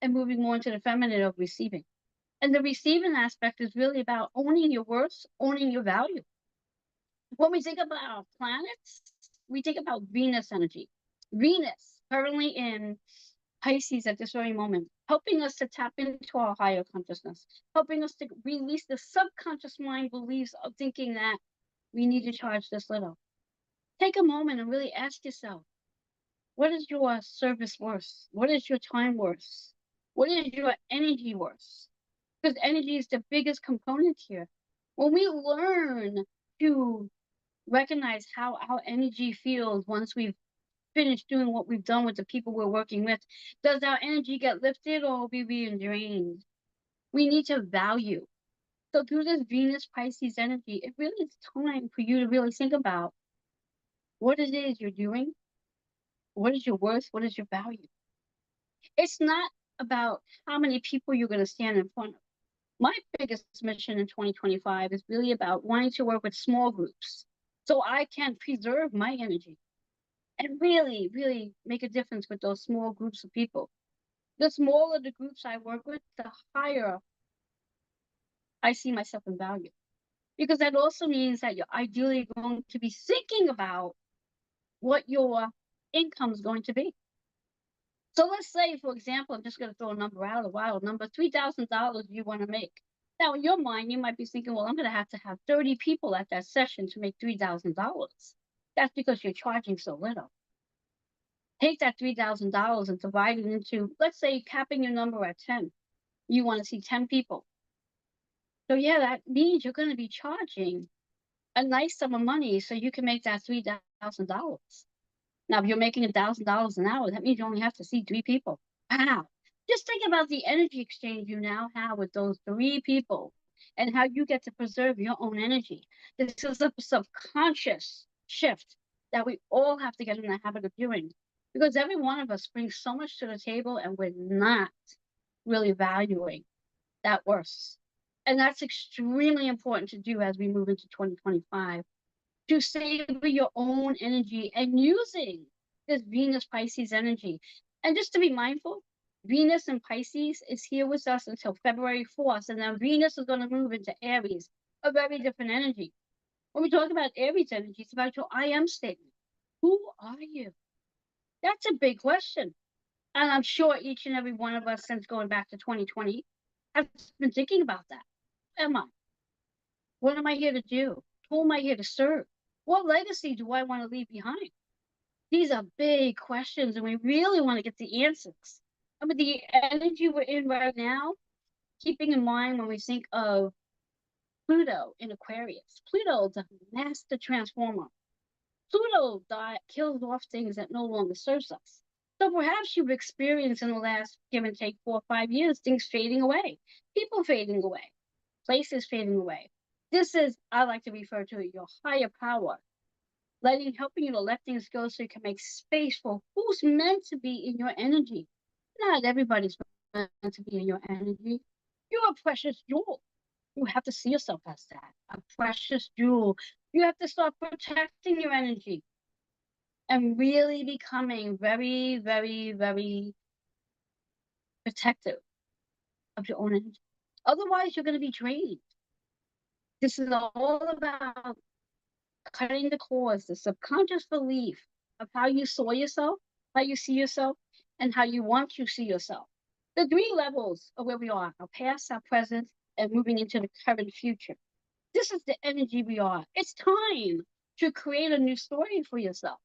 and moving more into the feminine of receiving. And the receiving aspect is really about owning your worth, owning your value. When we think about our planets, we think about Venus energy. Venus, currently in Pisces at this very moment, helping us to tap into our higher consciousness, helping us to release the subconscious mind beliefs of thinking that we need to charge this little. Take a moment and really ask yourself, what is your service worth? What is your time worth? What is your energy worth? Because energy is the biggest component here. When we learn to recognize how our energy feels once we've finished doing what we've done with the people we're working with, does our energy get lifted or will we be drained? We need to value. So through this Venus Pisces energy, it really is time for you to really think about what it is you're doing, what is your worth, what is your value. It's not about how many people you're going to stand in front of. My biggest mission in 2025 is really about wanting to work with small groups so I can preserve my energy and really, really make a difference with those small groups of people. The smaller the groups I work with, the higher I see myself in value. Because that also means that you're ideally going to be thinking about what your income is going to be. So let's say, for example, I'm just going to throw a number out, a wild number, $3,000 you want to make. Now, in your mind, you might be thinking, well, I'm going to have 30 people at that session to make $3,000. That's because you're charging so little. Take that $3,000 and divide it into, let's say, capping your number at 10. You want to see 10 people. So yeah, that means you're going to be charging a nice sum of money so you can make that $3,000. Now, if you're making $1,000 an hour, that means you only have to see 3 people. Wow. Just think about the energy exchange you now have with those 3 people and how you get to preserve your own energy. This is a subconscious shift that we all have to get in the habit of doing because every one of us brings so much to the table and we're not really valuing that worth. And that's extremely important to do as we move into 2025. To savor your own energy and using this Venus Pisces energy. And just to be mindful, Venus and Pisces is here with us until February 4th, and then Venus is going to move into Aries, a very different energy. When we talk about Aries energy, it's about your I am statement. Who are you? That's a big question. And I'm sure each and every one of us, since going back to 2020, has been thinking about that. Who am I? What am I here to do? Who am I here to serve? What legacy do I want to leave behind? These are big questions, and we really want to get the answers. I mean, the energy we're in right now, keeping in mind when we think of Pluto in Aquarius, Pluto, the master transformer. Pluto kills off things that no longer serves us. So perhaps you've experienced in the last, give and take, 4 or 5 years, things fading away, people fading away, places fading away. This is, I like to refer to your higher power, helping you to let things go so you can make space for who's meant to be in your energy. Not everybody's meant to be in your energy. You're a precious jewel. You have to see yourself as that, a precious jewel. You have to start protecting your energy and really becoming very, very, very protective of your own energy. Otherwise, you're going to be drained. This is all about cutting the cords, the subconscious belief of how you saw yourself, how you see yourself, and how you want to see yourself. The three levels of where we are: our past, our present, and moving into the current future. This is the energy we are. It's time to create a new story for yourself.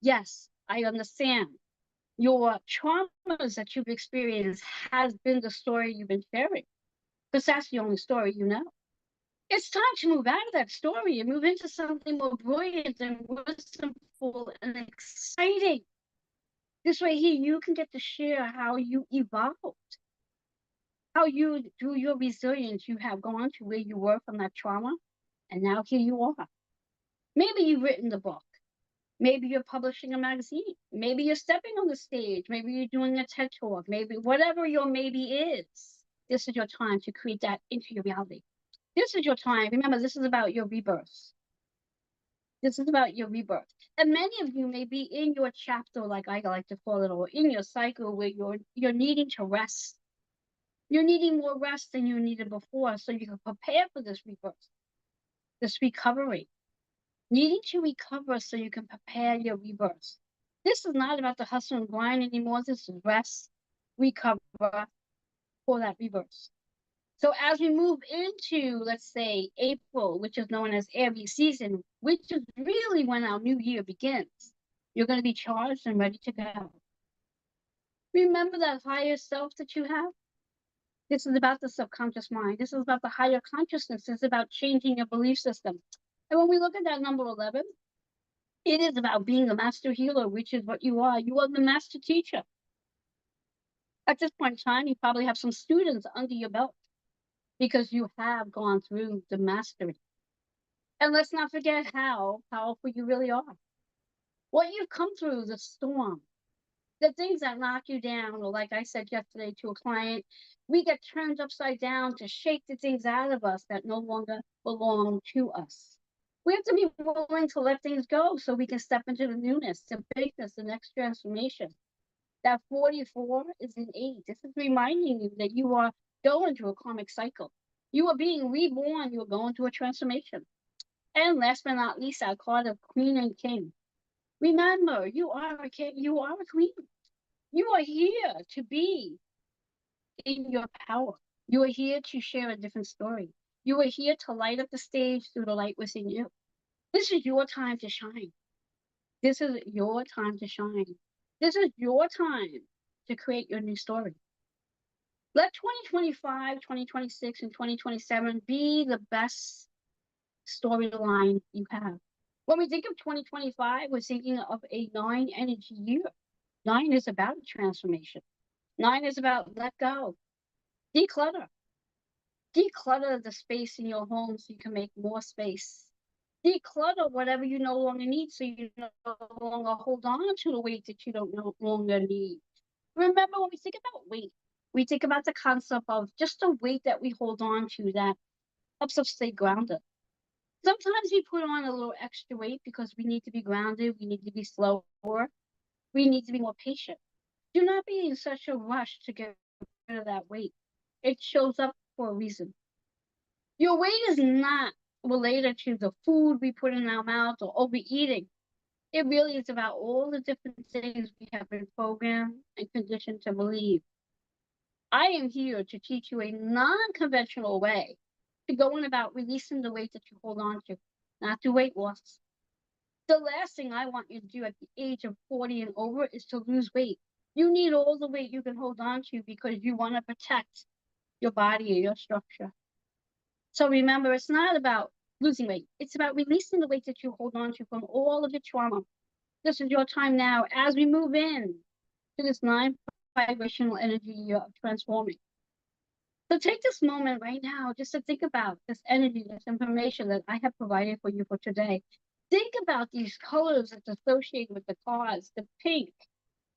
Yes, I understand. Your traumas that you've experienced has been the story you've been sharing, because that's the only story you know. It's time to move out of that story and move into something more brilliant and wisdomful and exciting. This way here, you can get to share how you evolved, how you, through your resilience, you have gone to where you were from that trauma, and now here you are. Maybe you've written the book. Maybe you're publishing a magazine. Maybe you're stepping on the stage. Maybe you're doing a TED talk. Maybe whatever your maybe is, this is your time to create that into your reality. This is your time. Remember, this is about your rebirth. This is about your rebirth. And many of you may be in your chapter, like I like to call it, or in your cycle where you're needing to rest. You're needing more rest than you needed before, so you can prepare for this rebirth, this recovery. Needing to recover so you can prepare your rebirth. This is not about the hustle and grind anymore. This is rest, recover for that rebirth. So as we move into, let's say, April, which is known as Aries season, which is really when our new year begins, you're going to be charged and ready to go. Remember that higher self that you have? This is about the subconscious mind. This is about the higher consciousness. This is about changing your belief system. And when we look at that number 11, it is about being a master healer, which is what you are. You are the master teacher. At this point in time, you probably have some students under your belt because you have gone through the mastery. And let's not forget how powerful you really are. What you've come through, the storm, the things that knock you down, or like I said yesterday to a client, we get turned upside down to shake the things out of us that no longer belong to us. We have to be willing to let things go so we can step into the newness, the bigness, the next transformation. That 44 is an 8. This is reminding you that you are going through a karmic cycle. You are being reborn. You are going through a transformation. And last but not least, our card of Queen and King. Remember, you are a king. You are a queen. You are here to be in your power. You are here to share a different story. You are here to light up the stage through the light within you. This is your time to shine. This is your time to shine. This is your time to create your new story. Let 2025, 2026, and 2027 be the best storyline you have. When we think of 2025, we're thinking of a 9 energy year. 9 is about transformation. 9 is about let go, declutter. Declutter the space in your home so you can make more space. Declutter whatever you no longer need so you no longer hold on to the weight that you don't no longer need. Remember, when we think about weight, we think about the concept of just the weight that we hold on to that helps us stay grounded. Sometimes we put on a little extra weight because we need to be grounded, we need to be slower, we need to be more patient. Do not be in such a rush to get rid of that weight. It shows up for a reason. Your weight is not related to the food we put in our mouth or overeating. It really is about all the different things we have been programmed and conditioned to believe. I am here to teach you a non-conventional way to go on about releasing the weight that you hold on to, not through weight loss. The last thing I want you to do at the age of 40 and over is to lose weight. You need all the weight you can hold on to because you want to protect your body and your structure. So remember, it's not about losing weight. It's about releasing the weight that you hold on to from all of the trauma. This is your time now as we move in to this 9 vibrational energy year of transforming. So take this moment right now just to think about this energy, this information that I have provided for you for today. Think about these colors that's associated with the cards, the pink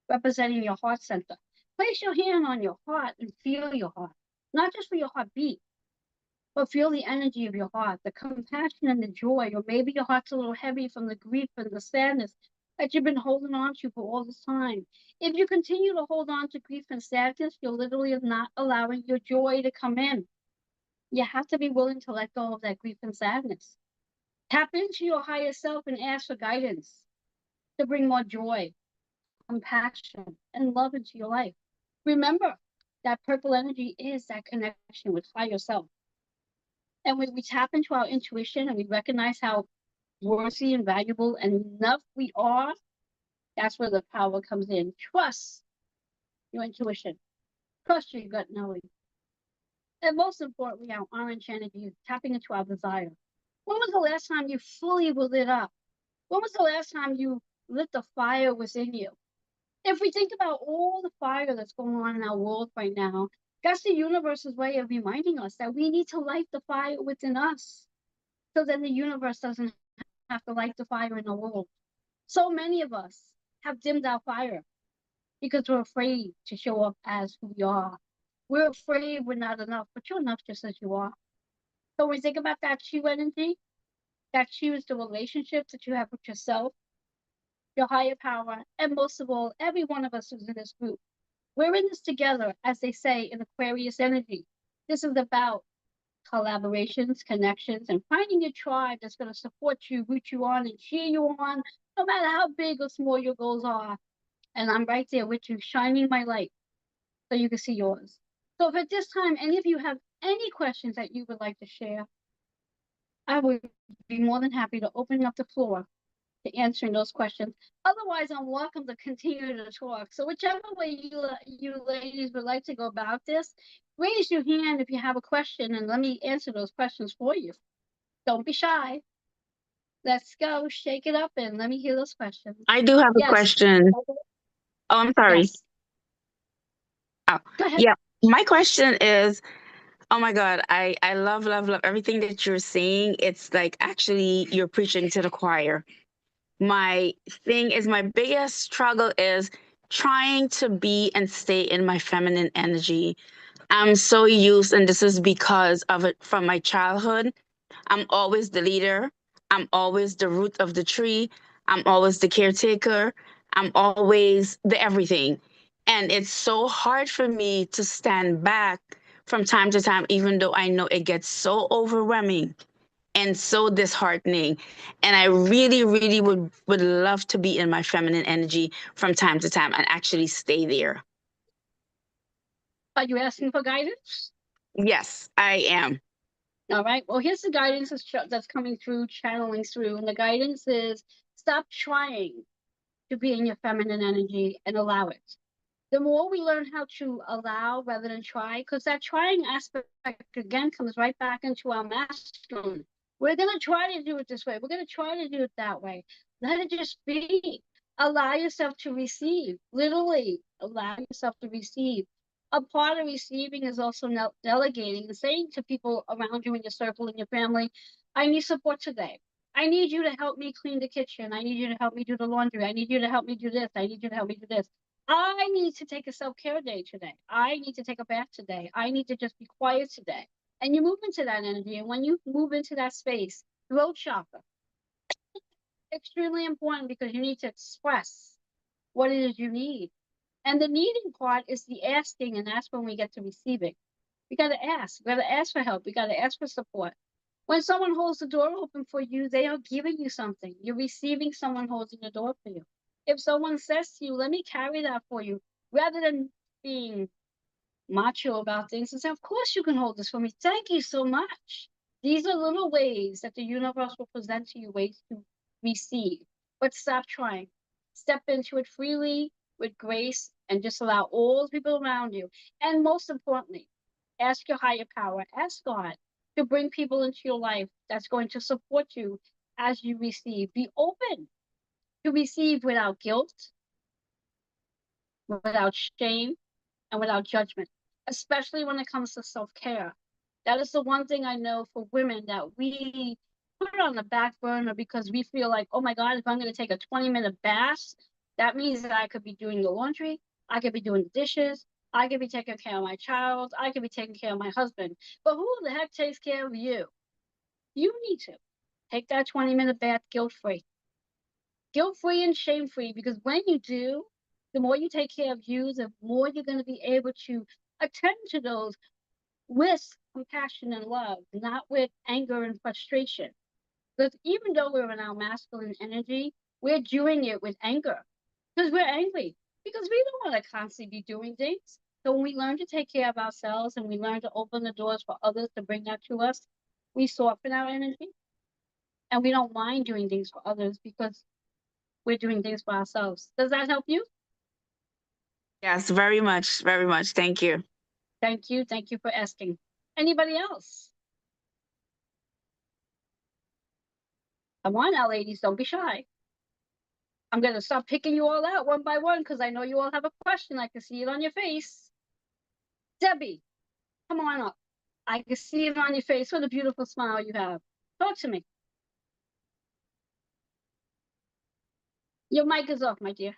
representing your heart center. Place your hand on your heart and feel your heart, not just for your heartbeat, but feel the energy of your heart, the compassion and the joy, or maybe your heart's a little heavy from the grief and the sadness that you've been holding on to for all this time. If you continue to hold on to grief and sadness, you're literally not allowing your joy to come in. You have to be willing to let go of that grief and sadness. Tap into your higher self and ask for guidance to bring more joy, compassion, and love into your life. Remember that purple energy is that connection with higher self. And when we tap into our intuition and we recognize how worthy and valuable and enough we are, that's where the power comes in. Trust your intuition. Trust your gut knowing. And most importantly, our orange energy is tapping into our desire. When was the last time you fully were lit up? When was the last time you lit the fire within you? If we think about all the fire that's going on in our world right now, that's the universe's way of reminding us that we need to light the fire within us. So then the universe doesn't have to light the fire in the world. So many of us have dimmed our fire because we're afraid to show up as who we are. We're afraid we're not enough, but you're enough just as you are. So when we think about that Chi energy, that Chi is the relationship that you have with yourself, your higher power, and most of all, every one of us who's in this group. We're in this together, as they say in Aquarius energy. This is about collaborations, connections, and finding a tribe that's going to support you, root you on, and cheer you on, no matter how big or small your goals are. And I'm right there with you, shining my light so you can see yours. So if at this time any of you have any questions that you would like to share, I would be more than happy to open up the floor to answering those questions. Otherwise, I'm welcome to continue to talk. So whichever way you ladies would like to go about this, raise your hand if you have a question and let me answer those questions for you. Don't be shy. Let's go, shake it up and let me hear those questions. I do have a Yes. question. Oh, I'm sorry. Yes. Oh, Go ahead. yeah. My question is, oh my God, I love, love, love everything that you're saying. It's like actually you're preaching to the choir. My thing is, my biggest struggle is trying to be and stay in my feminine energy. I'm so used, and this is because of it from my childhood. I'm always the leader. I'm always the root of the tree. I'm always the caretaker. I'm always the everything. And it's so hard for me to stand back from time to time, even though I know it gets so overwhelming and so disheartening. And I really, really would love to be in my feminine energy from time to time and actually stay there. Are you asking for guidance? Yes, I am. All right. Well, here's the guidance that's coming through, channeling through. And the guidance is stop trying to be in your feminine energy and allow it. The more we learn how to allow rather than try, because that trying aspect again comes right back into our masculine. We're going to try to do it this way. We're going to try to do it that way. Let it just be. Allow yourself to receive. Literally, allow yourself to receive. A part of receiving is also delegating and saying to people around you in your circle, in your family, I need support today. I need you to help me clean the kitchen. I need you to help me do the laundry. I need you to help me do this. I need you to help me do this. I need to take a self-care day today. I need to take a bath today. I need to just be quiet today. And you move into that energy. And when you move into that space, throat chakra, extremely important because you need to express what it is you need. And the needing part is the asking, and that's when we get to receiving. We got to ask. We got to ask for help. We got to ask for support. When someone holds the door open for you, they are giving you something. You're receiving someone holding the door for you. If someone says to you, let me carry that for you, rather than being macho about things and say, of course you can hold this for me. Thank you so much. These are little ways that the universe will present to you ways to receive. But stop trying. Step into it freely, with grace, and just allow all the people around you. And most importantly, ask your higher power, ask God to bring people into your life that's going to support you as you receive. Be open to receive without guilt, without shame, and without judgment. especially when it comes to self-care. That is the one thing I know for women that we put on the back burner because we feel like, oh my God, if I'm going to take a 20-minute bath, that means that I could be doing the laundry, I could be doing the dishes, I could be taking care of my child, I could be taking care of my husband. But who the heck takes care of you? You need to take that 20-minute bath guilt-free. Guilt-free and shame-free, because when you do, the more you take care of you, the more you're going to be able to attend to those with compassion and love, not with anger and frustration. Because even though we're in our masculine energy, we're doing it with anger because we're angry, because we don't want to constantly be doing things. So when we learn to take care of ourselves and we learn to open the doors for others to bring that to us, we soften our energy and we don't mind doing things for others because we're doing things for ourselves. Does that help you? Yes, very much, very much. Thank you. Thank you. Thank you for asking. Anybody else? Come on now, ladies, don't be shy. I'm going to start picking you all out one by one because I know you all have a question. I can see it on your face. Debbie, come on up. I can see it on your face. What a beautiful smile you have. Talk to me. Your mic is off, my dear.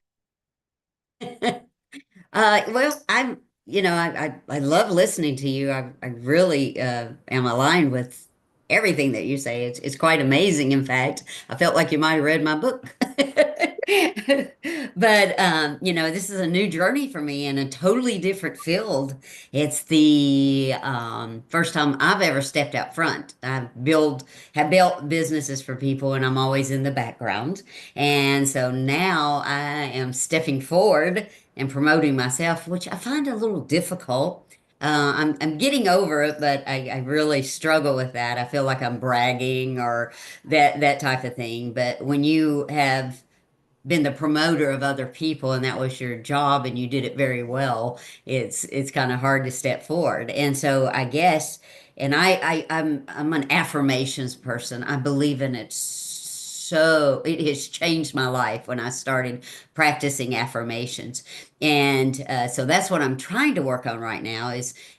Well, I love listening to you. I really am aligned with everything that you say. It's quite amazing. In fact, I felt like you might have read my book. But this is a new journey for me in a totally different field. It's the first time I've ever stepped out front. Have built businesses for people, and I'm always in the background. And so now I am stepping forward and promoting myself, which I find a little difficult. I'm getting over it, but I really struggle with that. I feel like I'm bragging or that type of thing. But when you have been the promoter of other people and that was your job and you did it very well, it's kind of hard to step forward. And so I guess, and I'm an affirmations person. I believe in it, so it has changed my life when I started practicing affirmations. And so that's what I'm trying to work on right now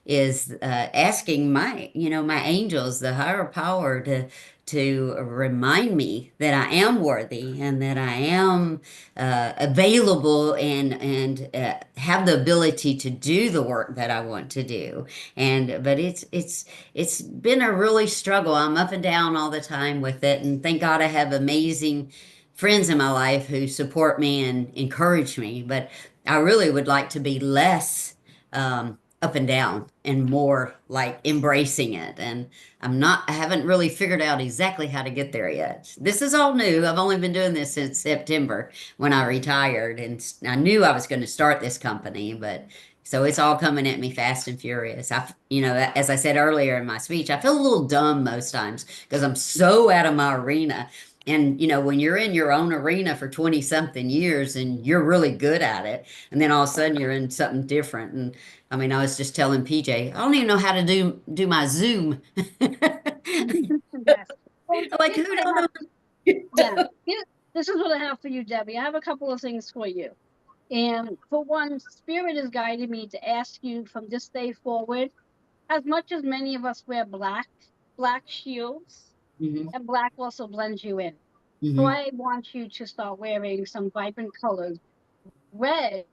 is asking my angels, the higher power, to remind me that I am worthy and that I am available and have the ability to do the work that I want to do. But it's been a really struggle. I'm up and down all the time with it, and thank God I have amazing friends in my life who support me and encourage me. But I really would like to be less up and down and more like embracing it. And I haven't really figured out exactly how to get there yet. This is all new. I've only been doing this since September when I retired, and I knew I was going to start this company, but so it's all coming at me fast and furious. As I said earlier in my speech, I feel a little dumb most times because I'm so out of my arena. And when you're in your own arena for 20 something years and you're really good at it, and then all of a sudden you're in something different. And I mean, I was just telling PJ, I don't even know how to do my Zoom. Yes. Well, Like, here's who what I don't have. know? Yeah. This is what I have for you, Debbie. I have a couple of things for you. And for one, Spirit has guided me to ask you from this day forward, as much as many of us wear black shields, Hmm. and black also blends you in. So Hmm. I want you to start wearing some vibrant colors. Red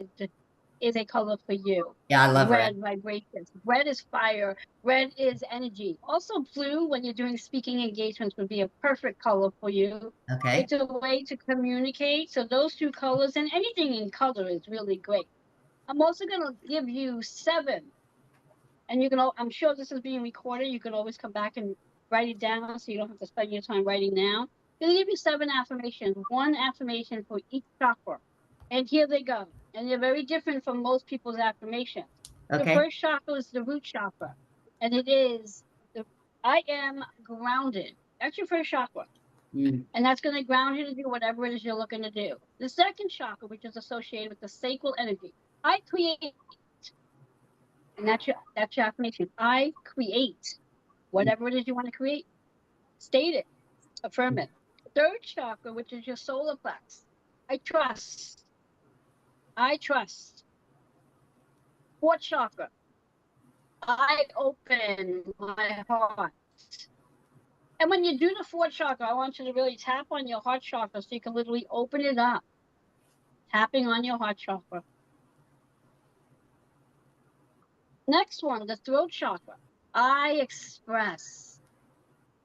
is a color for you. Yeah, I love red. Red vibrations. Red is fire. Red is energy. Also, blue, when you're doing speaking engagements, would be a perfect color for you. Okay. It's a way to communicate. So those two colors and anything in color is really great. I'm also going to give you 7, and I'm sure this is being recorded. You can always come back and write it down so you don't have to spend your time writing now. I'm going to give you 7 affirmations, one affirmation for each chakra. And here they go. And they're very different from most people's affirmations. The Okay. first chakra is the root chakra, and it is I am grounded. That's your first chakra. Mm. And that's going to ground you to do whatever it is you're looking to do. The second chakra, which is associated with the sacral energy, I create. And that's your affirmation. I create whatever it is you want to create. State it, affirm it. Third chakra, which is your solar plex. I trust. I trust. Fourth chakra. I open my heart. And when you do the fourth chakra, I want you to really tap on your heart chakra so you can literally open it up. Tapping on your heart chakra. Next one, the throat chakra. I express.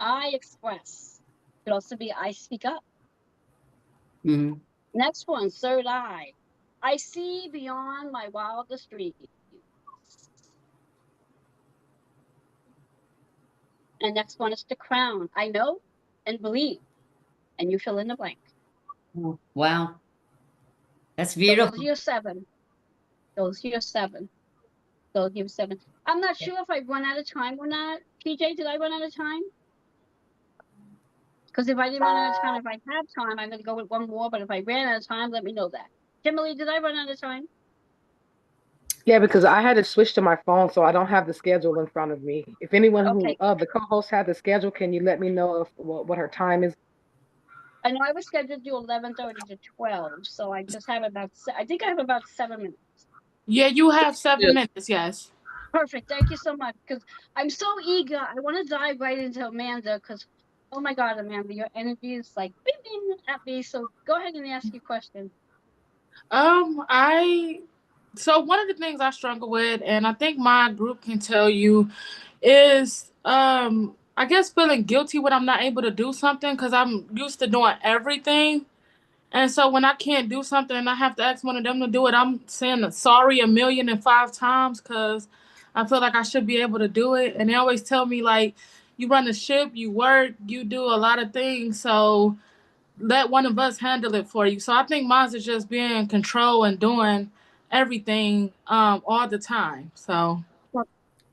I express. Could also be I speak up. Mhm. Next one, third eye. I see beyond my wildest dreams. And next one is the crown. I know and believe. And you fill in the blank. Wow. That's So those are beautiful. your 7. Those are your 7. Those are your 7. I'm not sure if I run out of time or not. PJ, did I run out of time? Because if I didn't run out of time, if I have time, I'm going to go with one more. But if I ran out of time, let me know that. Kimberly, did I run out of time? Yeah, because I had to switch to my phone, so I don't have the schedule in front of me. If anyone who Okay. the co-host had the schedule, can you let me know if what her time is? I know I was scheduled to do 11:30 to 12, so I just have about. I think I have about 7 minutes. Yeah, you have 7 minutes. Yes. Perfect. Thank you so much. Because I'm so eager. I want to dive right into Amanda. Because, oh my God, Amanda, your energy is like bing, bing at me. So go ahead and ask your question. I so one of the things I struggle with, and I think my group can tell you, is I guess feeling guilty when I'm not able to do something because I'm used to doing everything. And so when I can't do something and I have to ask one of them to do it, I'm saying sorry 1,000,005 times because I feel like I should be able to do it. And they always tell me like, you run the ship, you work, you do a lot of things. So let one of us handle it for you. So I think mine is just being in control and doing everything all the time. So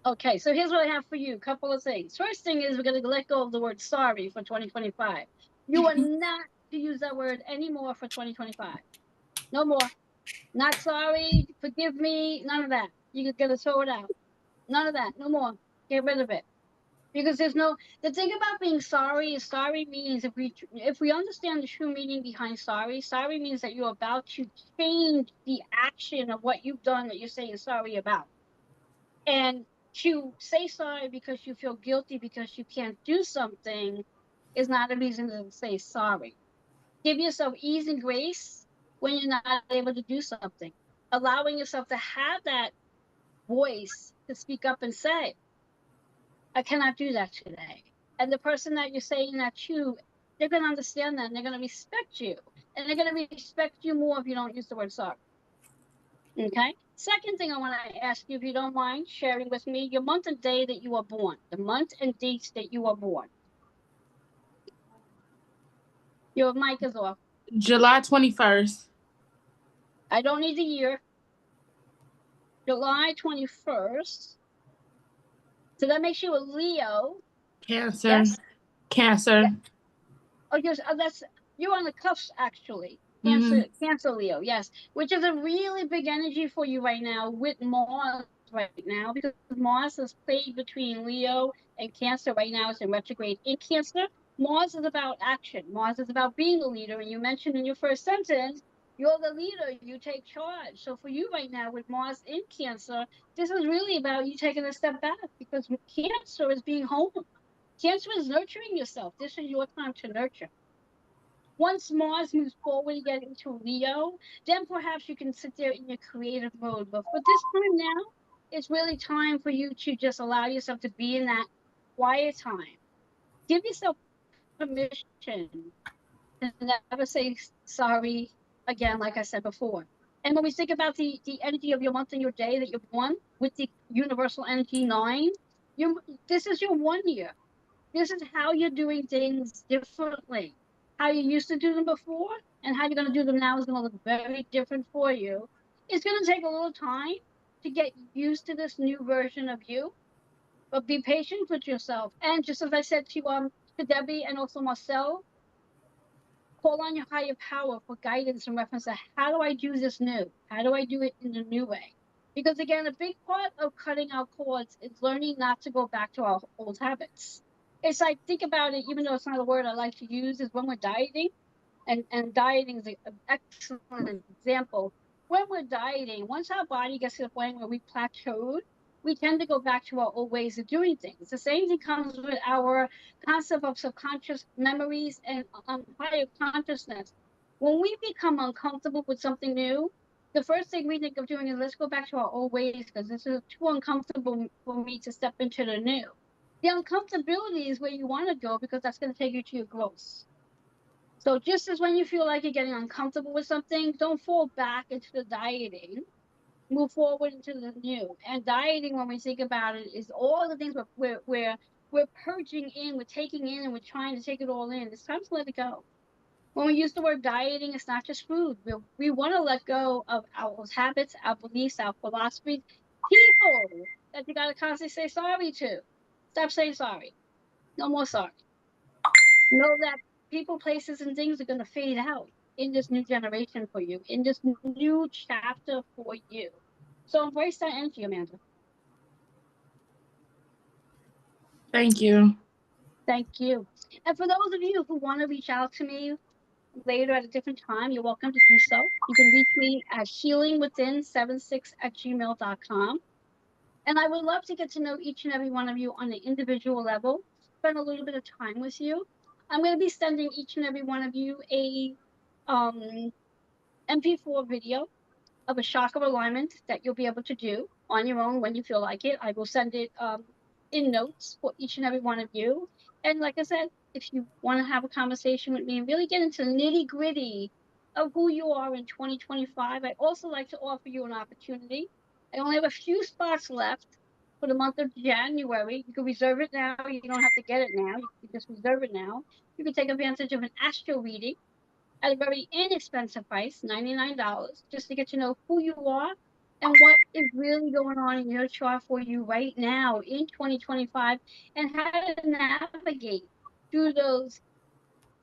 Okay, so here's what I have for you. Couple of things. First thing is we're going to let go of the word sorry for 2025. You are not to use that word anymore for 2025. No more. Not sorry, forgive me, none of that. You're going to throw it out. None of that. No more. Get rid of it. Because there's no, the thing about being sorry is sorry means if we understand the true meaning behind sorry, sorry means that you're about to change the action of what you've done that you're saying sorry about. And to say sorry because you feel guilty because you can't do something is not a reason to say sorry. Give yourself ease and grace when you're not able to do something. Allowing yourself to have that voice to speak up and say, I cannot do that today. And the person that you're saying that to, they're going to understand that and they're going to respect you. And they're going to respect you more if you don't use the word sorry. Okay. Second thing I want to ask you, if you don't mind sharing with me, your month and day that you were born, the month and dates that you were born. Your mic is off. July 21st. I don't need the year. July 21st. So that makes you a Leo. Cancer. Yes. Cancer. Yeah. Oh, yes. That's you're on the cuffs actually. Mm-hmm. Cancer Leo, yes, which is a really big energy for you right now with Mars right now, because Mars is played between Leo and Cancer right now. It's in retrograde in Cancer. Mars is about action. Mars is about being a leader. And you mentioned in your first sentence, you're the leader, you take charge. So for you right now with Mars in Cancer, this is really about you taking a step back because Cancer is being home. Cancer is nurturing yourself. This is your time to nurture. Once Mars moves forward, you get into Leo, then perhaps you can sit there in your creative mode. But for this time now, it's really time for you to just allow yourself to be in that quiet time. Give yourself permission to never say sorry again, like I said before. And when we think about the energy of your month and your day that you're born with the universal energy 9, this is your 1 year. This is how you're doing things differently. How you used to do them before and how you're going to do them now is going to look very different for you. It's going to take a little time to get used to this new version of you, but be patient with yourself. And just as I said to Debbie and also Marcel, call on your higher power for guidance in reference to how do I do this new? How do I do it in a new way? Because again, a big part of cutting our cords is learning not to go back to our old habits. It's like, think about it, even though it's not a word I like to use, is when we're dieting, and dieting is an excellent example. When we're dieting, once our body gets to the point where we plateaued, we tend to go back to our old ways of doing things. The same thing comes with our concept of subconscious memories and higher consciousness. When we become uncomfortable with something new, the first thing we think of doing is let's go back to our old ways because this is too uncomfortable for me to step into the new. The uncomfortability is where you want to go because that's going to take you to your growth. So just as when you feel like you're getting uncomfortable with something, don't fall back into the dieting. Move forward into the new. And dieting, when we think about it, is all the things we're purging in, we're taking in, and we're trying to take it all in. It's time to let it go. When we use the word dieting, it's not just food. We want to let go of our habits, our beliefs, our philosophies, people that you got to constantly say sorry to. Stop saying sorry. No more sorry. Know that people, places, and things are going to fade out in this new generation for you, in this new chapter for you. So embrace that energy, Amanda. Thank you. Thank you. And for those of you who want to reach out to me later at a different time, you're welcome to do so. You can reach me at healingwithin76@gmail.com. And I would love to get to know each and every one of you on an individual level, spend a little bit of time with you. I'm going to be sending each and every one of you a MP4 video of a chakra alignment that you'll be able to do on your own when you feel like it. I will send it in notes for each and every one of you. And like I said, if you want to have a conversation with me and really get into the nitty gritty of who you are in 2025, I also like to offer you an opportunity. I only have a few spots left for the month of January. You can reserve it now. You don't have to get it now. You can just reserve it now. You can take advantage of an astro reading at a very inexpensive price, $99, just to get to know who you are and what is really going on in your chart for you right now in 2025 and how to navigate through those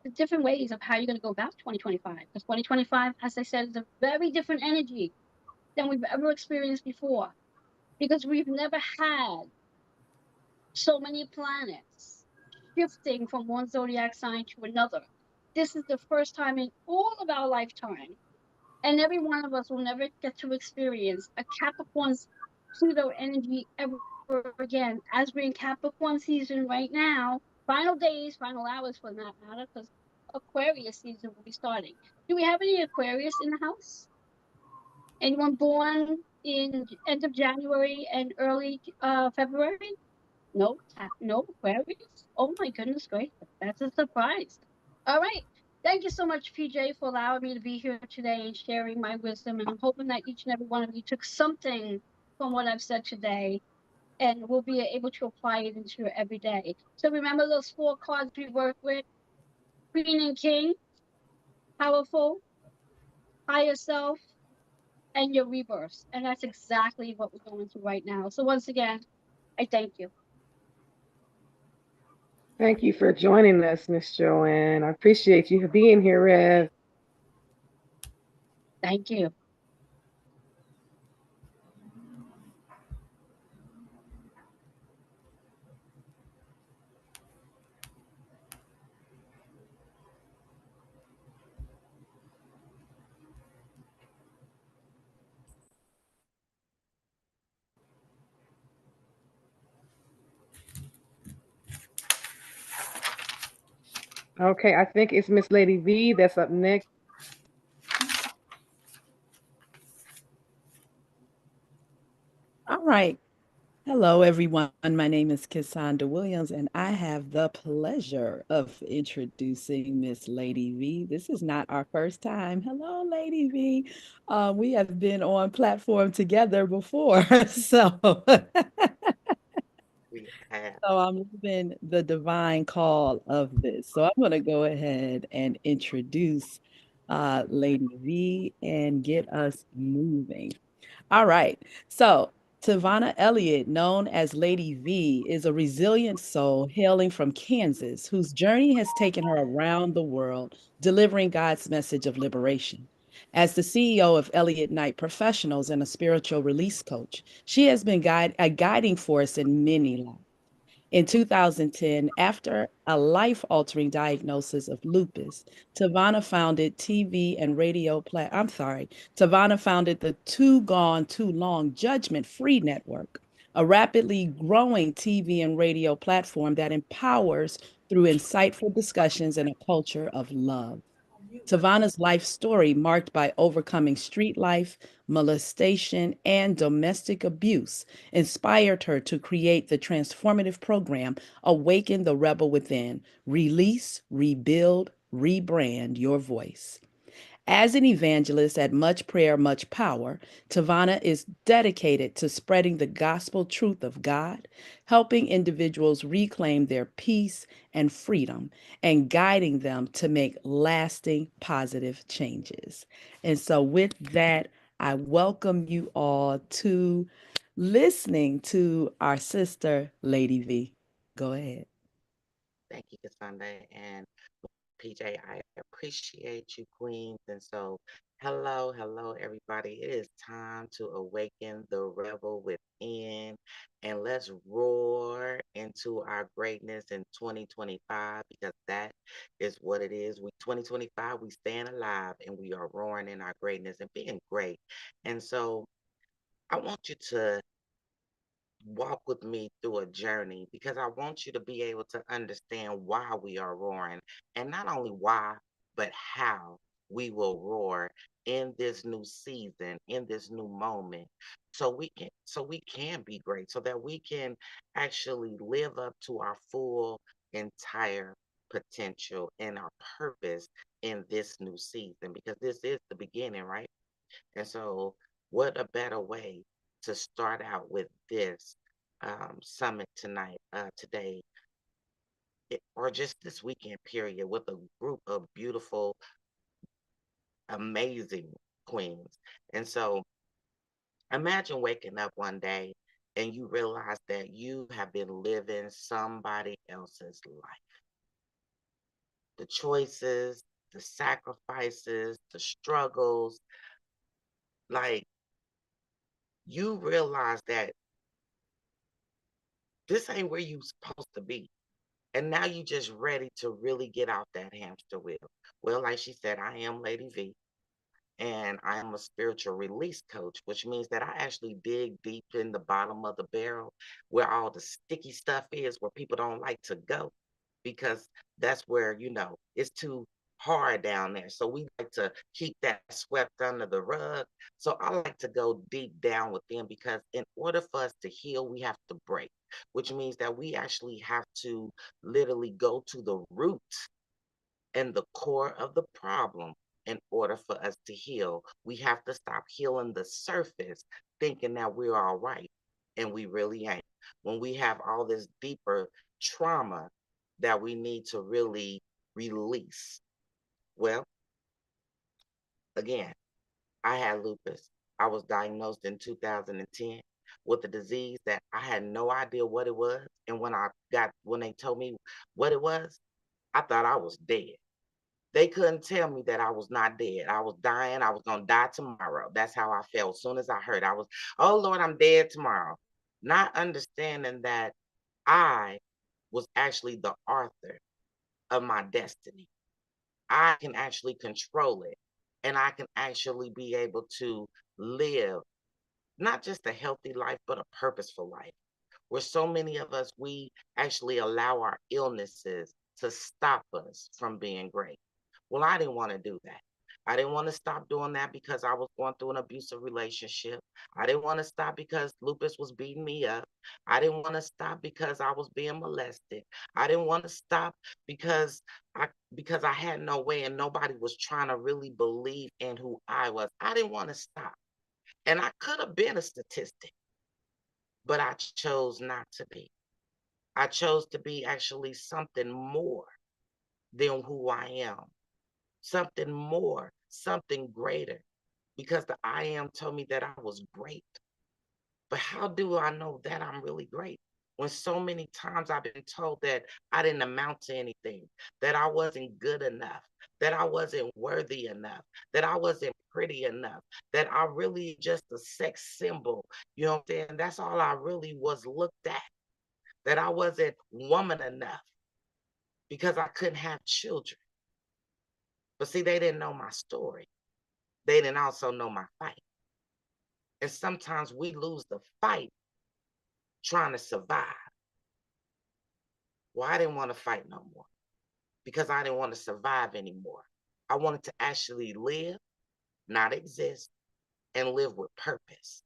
the different ways of how you're going to go about 2025. Because 2025, as I said, is a very different energy than we've ever experienced before because we've never had so many planets shifting from one zodiac sign to another. This is the first time in all of our lifetime, and every one of us will never get to experience a Capricorn's Pluto energy ever again. As we're in Capricorn season right now, final days, final hours for that matter, because Aquarius season will be starting. Do we have any Aquarius in the house? Anyone born in end of January and early February? No, no Aquarius. Oh my goodness gracious, that's a surprise. All right. Thank you so much, PJ, for allowing me to be here today and sharing my wisdom. And I'm hoping that each and every one of you took something from what I've said today and will be able to apply it into your everyday. So remember those 4 cards we work with: Queen and King, Powerful, Higher Self, and your rebirth. And that's exactly what we're going through right now. So once again, I thank you. Thank you for joining us, Miss Joanne. I appreciate you being here, Rev. Thank you. Okay, I think it's Miss Lady V that's up next. All right. Hello, everyone. My name is Cassandra Williams, and I have the pleasure of introducing Miss Lady V. This is not our first time. Hello, Lady V. We have been on platform together before, so We have. so I'm living the divine call of this. So I'm going to go ahead and introduce Lady V and get us moving. All right. So, Tavana Elliott, known as Lady V, is a resilient soul hailing from Kansas whose journey has taken her around the world, delivering God's message of liberation. As the CEO of Elliott Knight Professionals and a spiritual release coach, she has been a guiding force in many lives. In 2010, after a life-altering diagnosis of lupus, Tavana founded TV and radio I'm sorry, Tavana founded the Too Gone, Too Long Judgment Free Network, a rapidly growing TV and radio platform that empowers through insightful discussions and a culture of love. Tavana's life story, marked by overcoming street life, molestation, and domestic abuse, inspired her to create the transformative program Awaken the Rebel Within: Release, Rebuild, Rebrand Your Voice. As an evangelist at Much Prayer, Much Power, Tavana is dedicated to spreading the gospel truth of God, helping individuals reclaim their peace and freedom, and guiding them to make lasting positive changes. And so, with that, I welcome you all to listening to our sister, Lady V. Go ahead. Thank you, Cassandra. And PJ, I appreciate you, Queens. And so, hello, everybody. It is time to awaken the rebel within, and let's roar into our greatness in 2025, because that is what it is. We 2025, we stand alive and we are roaring in our greatness and being great. And so, I want you to walk with me through a journey, because I want you to be able to understand why we are roaring, and not only why, but how we will roar in this new season, in this new moment, so we can be great, so that we can actually live up to our full entire potential and our purpose in this new season, because this is the beginning, right? And so, what a better way to start out with this summit today, or just this weekend period, with a group of beautiful, amazing queens. And so, imagine waking up one day and you realize that you have been living somebody else's life. The choices, the sacrifices, the struggles, like, you realize that this ain't where you supposed to be. And now you just ready to really get out that hamster wheel. Well, like she said, I am Lady V, and I am a spiritual release coach, which means that I actually dig deep in the bottom of the barrel, where all the sticky stuff is, where people don't like to go, because that's where, it's too hard down there. So we like to keep that swept under the rug. So I like to go deep down with them, because in order for us to heal, we have to break, which means that we actually have to literally go to the root and the core of the problem in order for us to heal. We have to stop healing the surface, thinking that we're all right, and we really ain't. When we have all this deeper trauma that we need to really release. Well, again, I had lupus. I was diagnosed in 2010 with a disease that I had no idea what it was. And when they told me what it was, I thought I was dead. They couldn't tell me that I was not dead. I was dying. I was going to die tomorrow. That's how I felt. As soon as I heard, oh Lord, I'm dead tomorrow. Not understanding that I was actually the author of my destiny. I can actually control it, and I can actually be able to live not just a healthy life, but a purposeful life, where so many of us, we actually allow our illnesses to stop us from being great. Well, I didn't want to do that. I didn't want to stop doing that because I was going through an abusive relationship. I didn't want to stop because lupus was beating me up. I didn't want to stop because I was being molested. I didn't want to stop because I had no way, and nobody was trying to really believe in who I was. I didn't want to stop. And I could have been a statistic, but I chose not to be. I chose to be actually something more than who I am, something more, something greater, because the I am told me that I was great. But how do I know that I'm really great, when so many times I've been told that I didn't amount to anything, that I wasn't good enough, that I wasn't worthy enough, that I wasn't pretty enough, that I really just a sex symbol? You know what I'm saying? That's all I really was looked at, that I wasn't woman enough because I couldn't have children. But see, they didn't know my story. They didn't also know my fight. And sometimes we lose the fight trying to survive. Well, I didn't want to fight no more because I didn't want to survive anymore. I wanted to actually live, not exist, and live with purpose.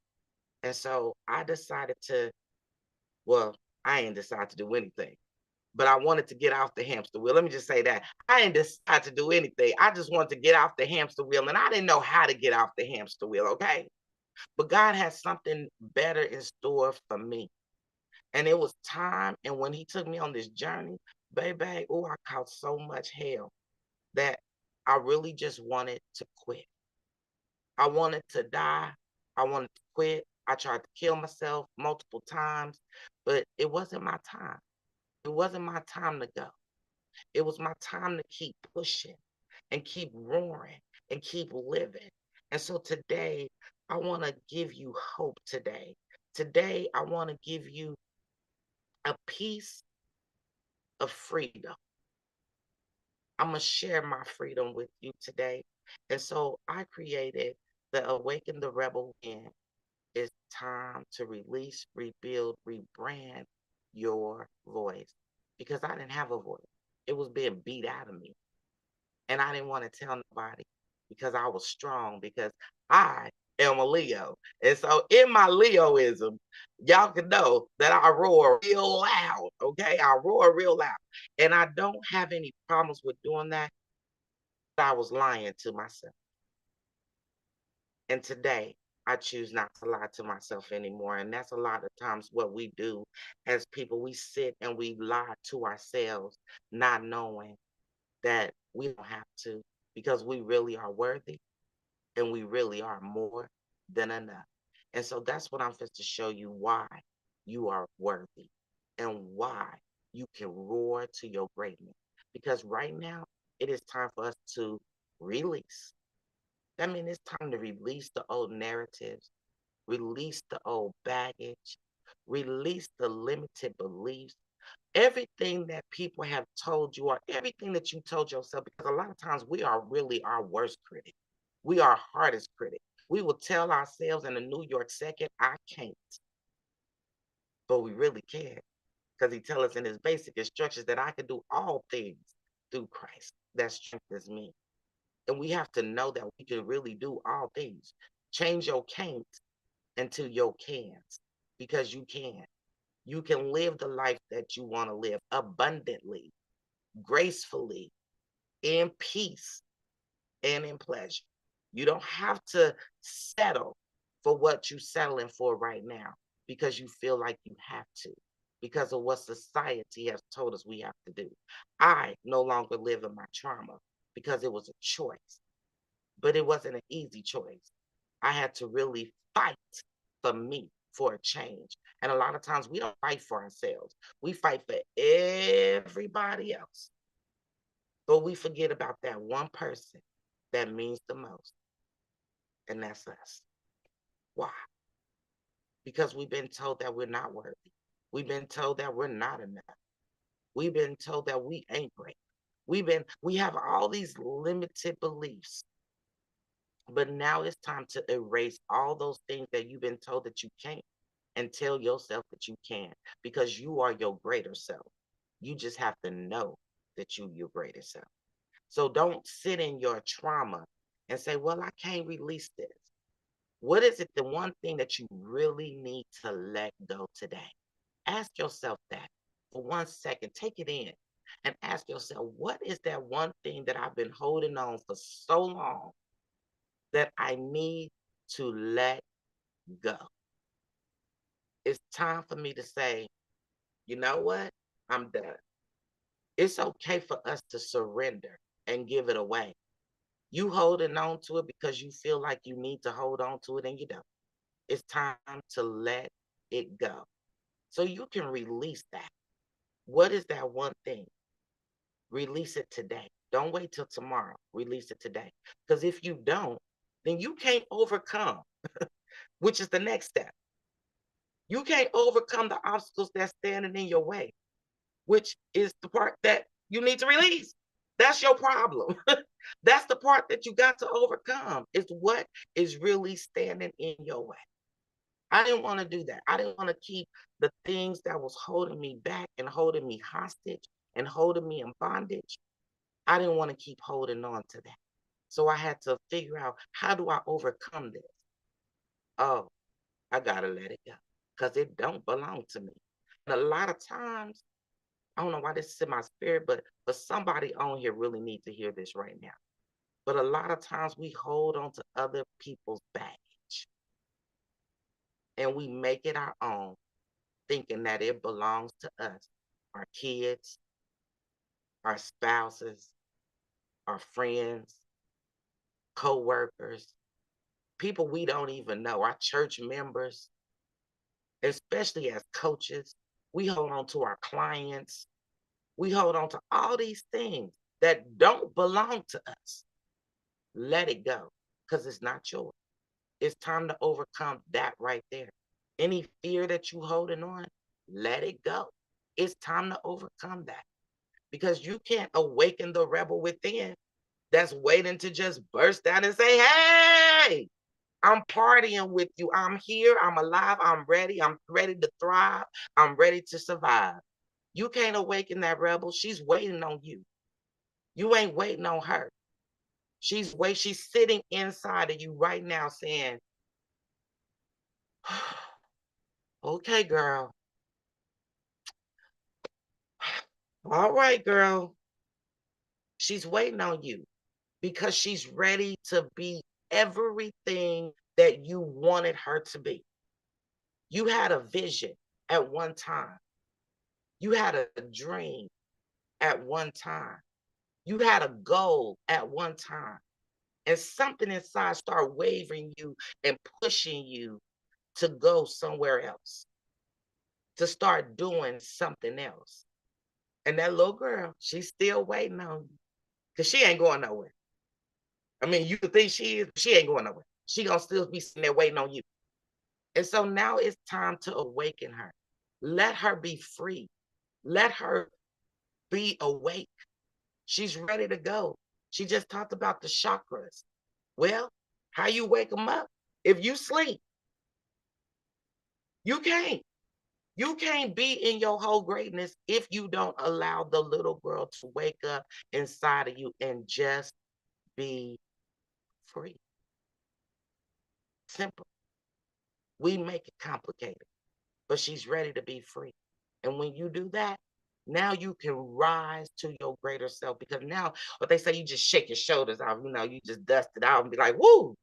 And so I decided to, well, I ain't decided to do anything, but I wanted to get off the hamster wheel. Let me just say that. I didn't decide to do anything. I just wanted to get off the hamster wheel, and I didn't know how to get off the hamster wheel, okay? But God had something better in store for me. And it was time, and when he took me on this journey, baby, oh, I caught so much hell that I really just wanted to quit. I wanted to die. I wanted to quit. I tried to kill myself multiple times, but it wasn't my time. It wasn't my time to go. It was my time to keep pushing and keep roaring and keep living. And so today, I want to give you hope today. Today, I want to give you a piece of freedom. I'm going to share my freedom with you today. And so I created the Awaken the Rebel Win. It's time to release, rebuild, rebrand your voice, because I didn't have a voice. It was being beat out of me. And I didn't want to tell nobody because I was strong, because I am a Leo. And so in my Leoism, y'all can know that I roar real loud, okay? I roar real loud. And I don't have any problems with doing that. But I was lying to myself. And today, I choose not to lie to myself anymore. And that's a lot of times what we do as people. We sit and we lie to ourselves, not knowing that we don't have to, because we really are worthy and we really are more than enough. And so that's what I'm supposed to show you, why you are worthy and why you can roar to your greatness. Because right now, it is time for us to release. That means it's time to release the old narratives, release the old baggage, release the limited beliefs, everything that people have told you, or everything that you told yourself, because a lot of times we are really our worst critic. We are our hardest critic. We will tell ourselves in the New York second, I can't. But we really can, because he tells us in his basic instructions that I can do all things through Christ that strengthens me. And we have to know that we can really do all things. Change your can't into your cans, because you can. You can live the life that you want to live abundantly, gracefully, in peace, and in pleasure. You don't have to settle for what you're settling for right now because you feel like you have to, because of what society has told us we have to do. I no longer live in my trauma because it was a choice, but it wasn't an easy choice. I had to really fight for me, for a change. And a lot of times we don't fight for ourselves. We fight for everybody else. But we forget about that one person that means the most. And that's us. Why? Because we've been told that we're not worthy. We've been told that we're not enough. We've been told that we ain't great. We have all these limited beliefs. But now it's time to erase all those things that you've been told that you can't, and tell yourself that you can, because you are your greater self. You just have to know that you're your greater self. So don't sit in your trauma and say, well, I can't release this. What is it, the one thing that you really need to let go today? Ask yourself that for 1 second. Take it in and ask yourself, what is that one thing that I've been holding on for so long that I need to let go? It's time for me to say, you know what? I'm done. It's okay for us to surrender and give it away. You holding on to it because you feel like you need to hold on to it, and you don't. It's time to let it go so you can release that. What is that one thing? Release it today. Don't wait till tomorrow. Release it today. Because if you don't, then you can't overcome, which is the next step. You can't overcome the obstacles that's standing in your way, which is the part that you need to release. That's your problem. That's the part that you got to overcome. It's what is really standing in your way. I didn't want to do that. I didn't want to keep the things that was holding me back and holding me hostage and holding me in bondage. I didn't want to keep holding on to that. So I had to figure out, how do I overcome this? Oh, I gotta let it go because it don't belong to me. And a lot of times, I don't know why this is in my spirit, but somebody on here really needs to hear this right now. But a lot of times we hold on to other people's baggage and we make it our own, thinking that it belongs to us, our kids, our spouses, our friends, co-workers, people we don't even know, our church members, especially as coaches. We hold on to our clients. We hold on to all these things that don't belong to us. Let it go because it's not yours. It's time to overcome that right there. Any fear that you holding on, let it go. It's time to overcome that because you can't awaken the rebel within that's waiting to just burst out and say, hey, I'm partying with you. I'm here. I'm alive. I'm ready. I'm ready to thrive. I'm ready to survive. You can't awaken that rebel. She's waiting on you. You ain't waiting on her. She's sitting inside of you right now saying, okay, girl. All right, girl. She's waiting on you because she's ready to be everything that you wanted her to be. You had a vision at one time. You had a dream at one time. You had a goal at one time. And something inside started wavering you and pushing you to go somewhere else, to start doing something else. And that little girl, she's still waiting on you because she ain't going nowhere. I mean, you think she is, but she ain't going nowhere. She gonna still be sitting there waiting on you. And so now it's time to awaken her. Let her be free. Let her be awake. She's ready to go. She just talked about the chakras. Well, how you wake them up? If you sleep, you can't. You can't be in your whole greatness if you don't allow the little girl to wake up inside of you and just be free. Simple. We make it complicated, but she's ready to be free. And when you do that, now you can rise to your greater self because now what they say, you just shake your shoulders off, you just dust it out and be like, woo.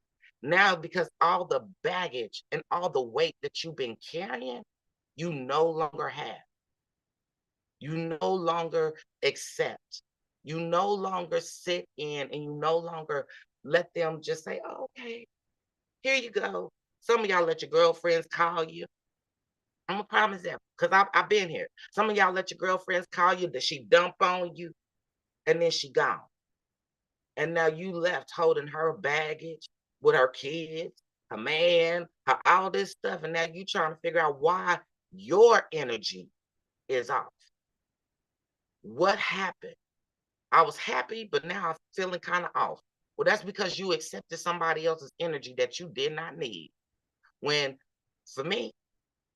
Now, because all the baggage and all the weight that you've been carrying, you no longer have. You no longer accept. You no longer sit in and you no longer let them just say, oh, okay, here you go. Some of y'all let your girlfriends call you. I'm a prime example because I've been here. Some of y'all let your girlfriends call you that she dump on you and then she gone. And now you left holding her baggage with her kids, her man, all this stuff. And now you trying to figure out why your energy is off. What happened? I was happy, but now I'm feeling kind of off. Well, that's because you accepted somebody else's energy that you did not need. When, for me,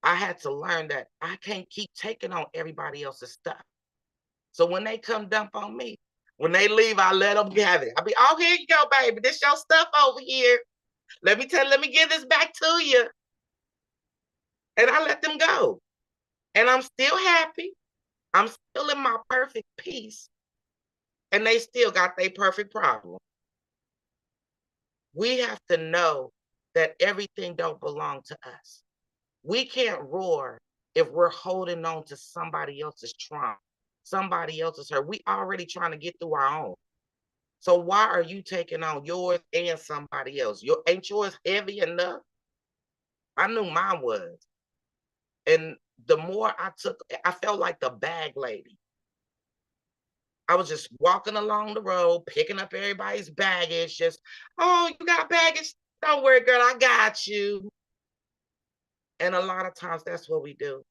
I had to learn that I can't keep taking on everybody else's stuff. So when they come dump on me, when they leave, I let them have it. I'll be, oh, here you go, baby. This your stuff over here. Let me give this back to you. And I let them go. And I'm still happy. I'm still in my perfect peace. And they still got their perfect problem. We have to know that everything don't belong to us. We can't roar if we're holding on to somebody else's trauma, somebody else's hurt. We already trying to get through our own. So why are you taking on yours and somebody else? Ain't yours heavy enough? I knew mine was. And the more I felt like the bag lady. I was just walking along the road, picking up everybody's baggage, just, oh, you got baggage? Don't worry, girl, I got you. And a lot of times that's what we do.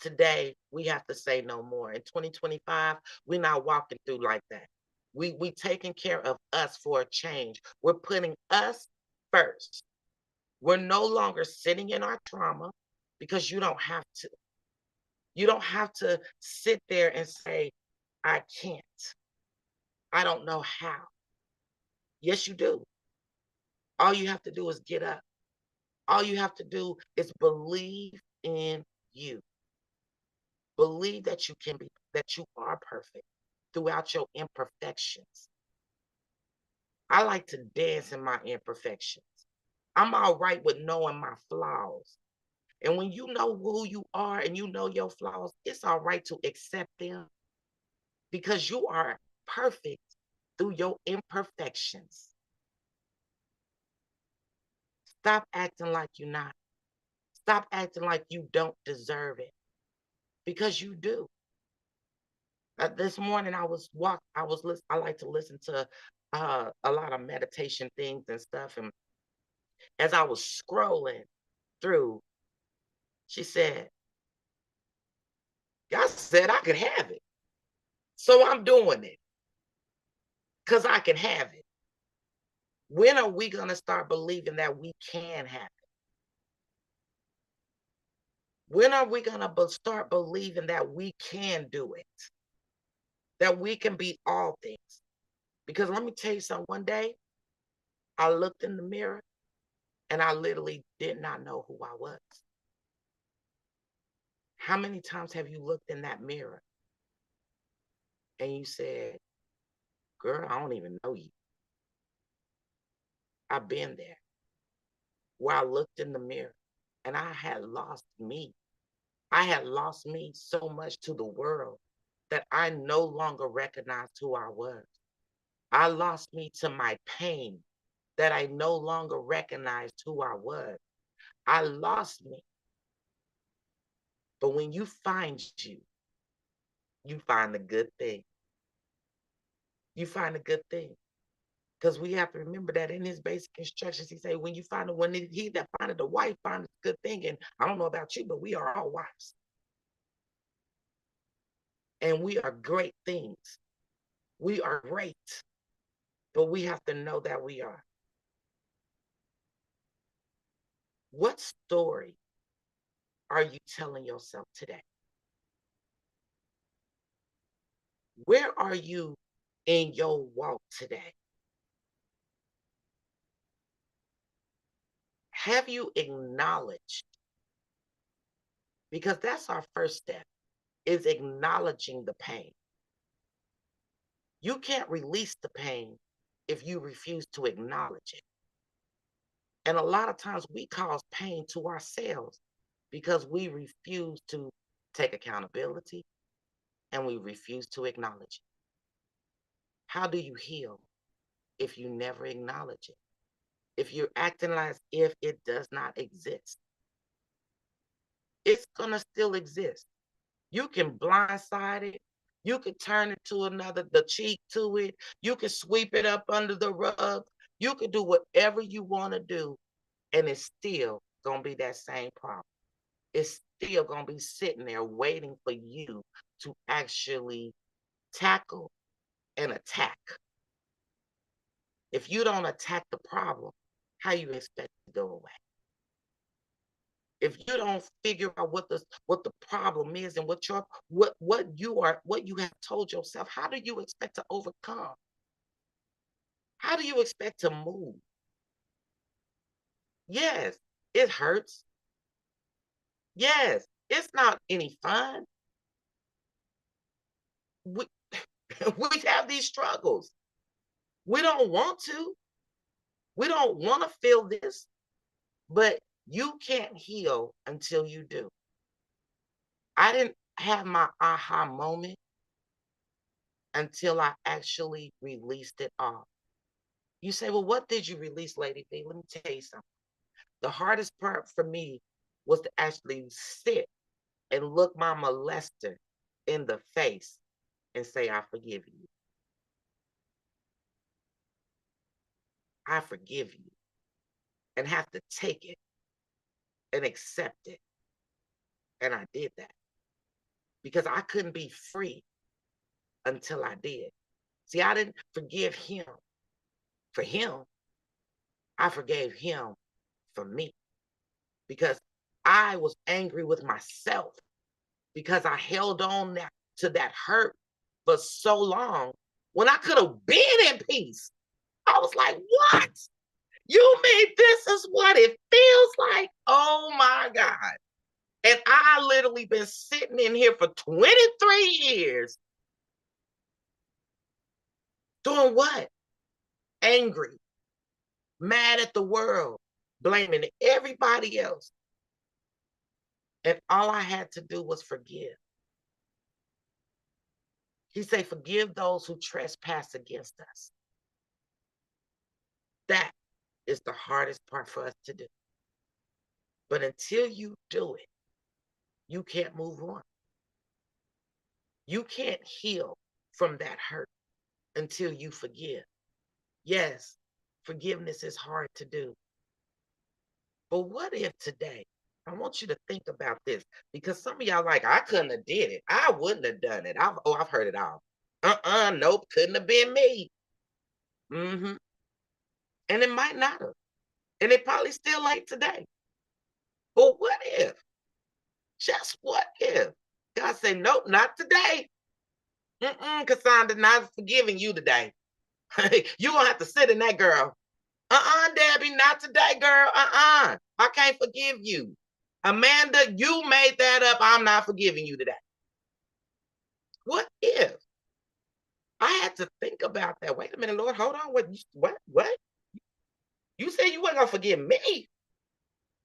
Today, we have to say no more. In 2025, we're not walking through like that. We taking care of us for a change. We're putting us first. We're no longer sitting in our trauma because you don't have to. You don't have to sit there and say, I can't. I don't know how. Yes, you do. All you have to do is get up. All you have to do is believe in you. Believe that you can be, that you are perfect throughout your imperfections. I like to dance in my imperfections. I'm all right with knowing my flaws. And when you know who you are and you know your flaws, it's all right to accept them because you are perfect through your imperfections. Stop acting like you're not. Stop acting like you don't deserve it because you do. This morning I like to listen to a lot of meditation things and stuff. And as I was scrolling through, she said, God said I could have it. So I'm doing it because I can have it. When are we going to start believing that we can have it? When are we going to start believing that we can do it? That we can be all things? Because let me tell you something, one day I looked in the mirror and I literally did not know who I was. How many times have you looked in that mirror and you said, girl, I don't even know you? I've been there where I looked in the mirror and I had lost me. I had lost me so much to the world that I no longer recognized who I was. I lost me to my pain that I no longer recognized who I was. I lost me. But when you find you find a good thing. You find a good thing. Because we have to remember that in his basic instructions, he said, when you find it, when he that findeth a wife findeth a good thing. And I don't know about you, but we are all wives. And we are great things. We are great. But we have to know that we are. What story are you telling yourself today? Where are you in your walk today? Have you acknowledged? Because that's our first step, is acknowledging the pain. You can't release the pain if you refuse to acknowledge it. And a lot of times we cause pain to ourselves because we refuse to take accountability and we refuse to acknowledge it. How do you heal if you never acknowledge it? If you're acting as if it does not exist, it's going to still exist. You can blindside it. You can turn it to the cheek to it. You can sweep it up under the rug. You can do whatever you want to do, and it's still going to be that same problem. It's still going to be sitting there waiting for you to actually tackle and attack. If you don't attack the problem, how you expect it to go away? If you don't figure out what the problem is and what you have told yourself, how do you expect to overcome? How do you expect to move? Yes, it hurts. Yes, it's not any fun. We we have these struggles. We don't want to. We don't want to feel this, but you can't heal until you do. I didn't have my aha moment until I actually released it all. You say, well, what did you release, Lady B? Let me tell you something. The hardest part for me was to actually sit and look my molester in the face and say, I forgive you. I forgive you. And have to take it and accept it. And I did that because I couldn't be free until I did. See, I didn't forgive him for him. I forgave him for me because I was angry with myself because I held on to that hurt for so long when I could have been in peace. I was like, what? You mean this is what it feels like? Oh my God. And I literally been sitting in here for 23 years. Doing what? Angry, mad at the world, blaming everybody else. And all I had to do was forgive. He said, forgive those who trespass against us. That is the hardest part for us to do. But until you do it, you can't move on. You can't heal from that hurt until you forgive. Yes, forgiveness is hard to do. But what if today, I want you to think about this, because some of y'all like, I couldn't have did it. I wouldn't have done it. I've heard it all. Nope, couldn't have been me. Mm-hmm. And it might not have. And it probably still ain't today. But what if? Just what if? God said, nope, not today. Cassandra, not forgiving you today. You're going to have to sit in that, girl. Debbie, not today, girl. I can't forgive you. Amanda, you made that up. I'm not forgiving you today. What if? I had to think about that. Wait a minute, Lord, hold on. What? You said you weren't going to forgive me.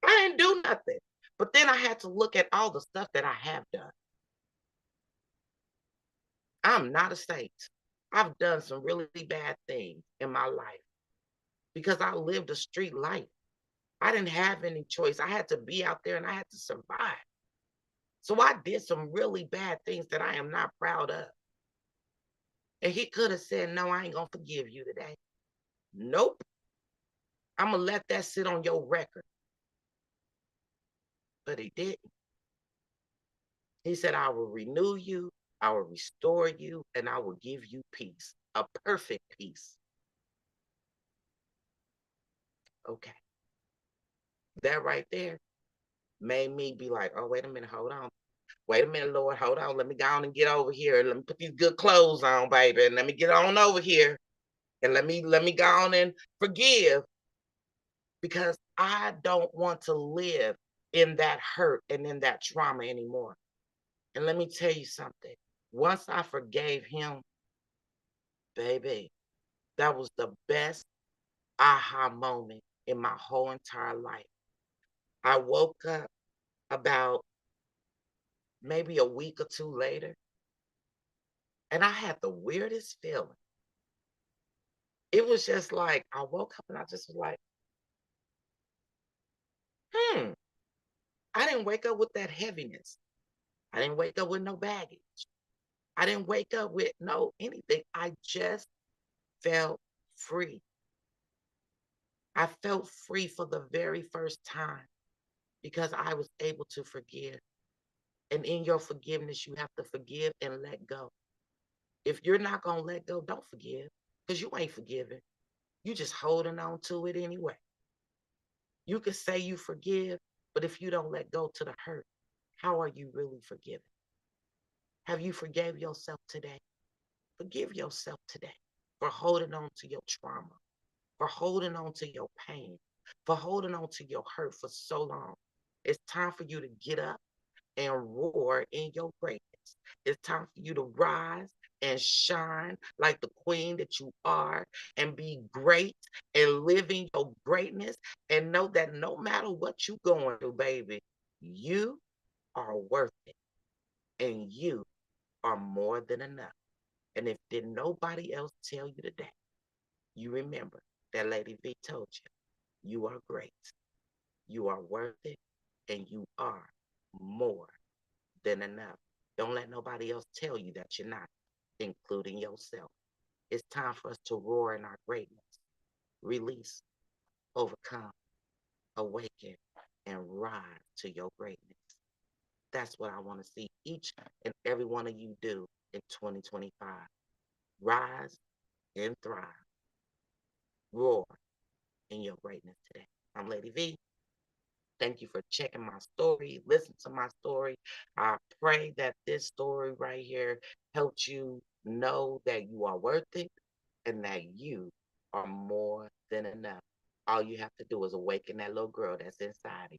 I didn't do nothing. But then I had to look at all the stuff that I have done. I'm not a saint. I've done some really bad things in my life because I lived a street life. I didn't have any choice. I had to be out there and I had to survive. So I did some really bad things that I am not proud of. And he could have said, no, I ain't going to forgive you today. Nope. I'm going to let that sit on your record. But he didn't. He said, I will renew you, I will restore you, and I will give you peace, a perfect peace. Okay. That right there made me be like, oh, wait a minute, hold on. Wait a minute, Lord, hold on. Let me go on and get over here. Let me put these good clothes on, baby, and let me get on over here. And let me go on and forgive. Because I don't want to live in that hurt and in that trauma anymore. And let me tell you something. Once I forgave him, baby, that was the best aha moment in my whole entire life. I woke up about maybe a week or two later, and I had the weirdest feeling. It was just like, I woke up and I just was like, I didn't wake up with that heaviness. I didn't wake up with no baggage. I didn't wake up with no anything. I just felt free. I felt free for the very first time because I was able to forgive. And in your forgiveness, you have to forgive and let go. If you're not going to let go, don't forgive because you ain't forgiving. You just holding on to it anyway. You can say you forgive, but if you don't let go to the hurt, how are you really forgiving? Have you forgave yourself today? Forgive yourself today for holding on to your trauma, for holding on to your pain, for holding on to your hurt for so long. It's time for you to get up and roar in your greatness. It's time for you to rise and shine like the queen that you are and be great and live in your greatness and know that no matter what you're going through, baby, you are worth it and you are more than enough. And if did nobody else tell you today, you remember that Lady V told you, you are great, you are worth it, and you are more than enough. Don't let nobody else tell you that you're not, including yourself. It's time for us to roar in our greatness, release, overcome, awaken, and rise to your greatness. That's what I want to see each and every one of you do in 2025. Rise and thrive. Roar in your greatness today. I'm Lady V, Thank you for checking my story. Listen to my story. I pray that this story right here helps you know that you are worth it and that you are more than enough. All you have to do is awaken that little girl that's inside of you,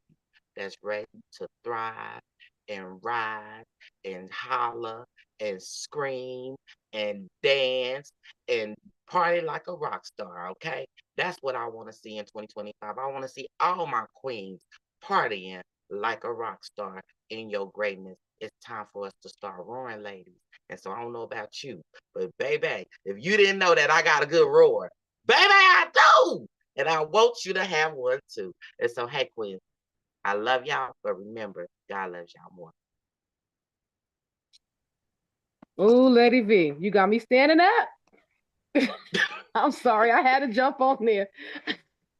that's ready to thrive and ride and holler and scream and dance and party like a rock star, okay? That's what I want to see in 2025. I want to see all my queens partying like a rock star in your greatness. It's time for us to start roaring, ladies. And so I don't know about you, but baby, if you didn't know that I got a good roar, baby, I do. And I want you to have one too. And so, hey, queens, I love y'all, but remember, God loves y'all more. Ooh, Lady V, you got me standing up. I'm sorry, I had to jump on there.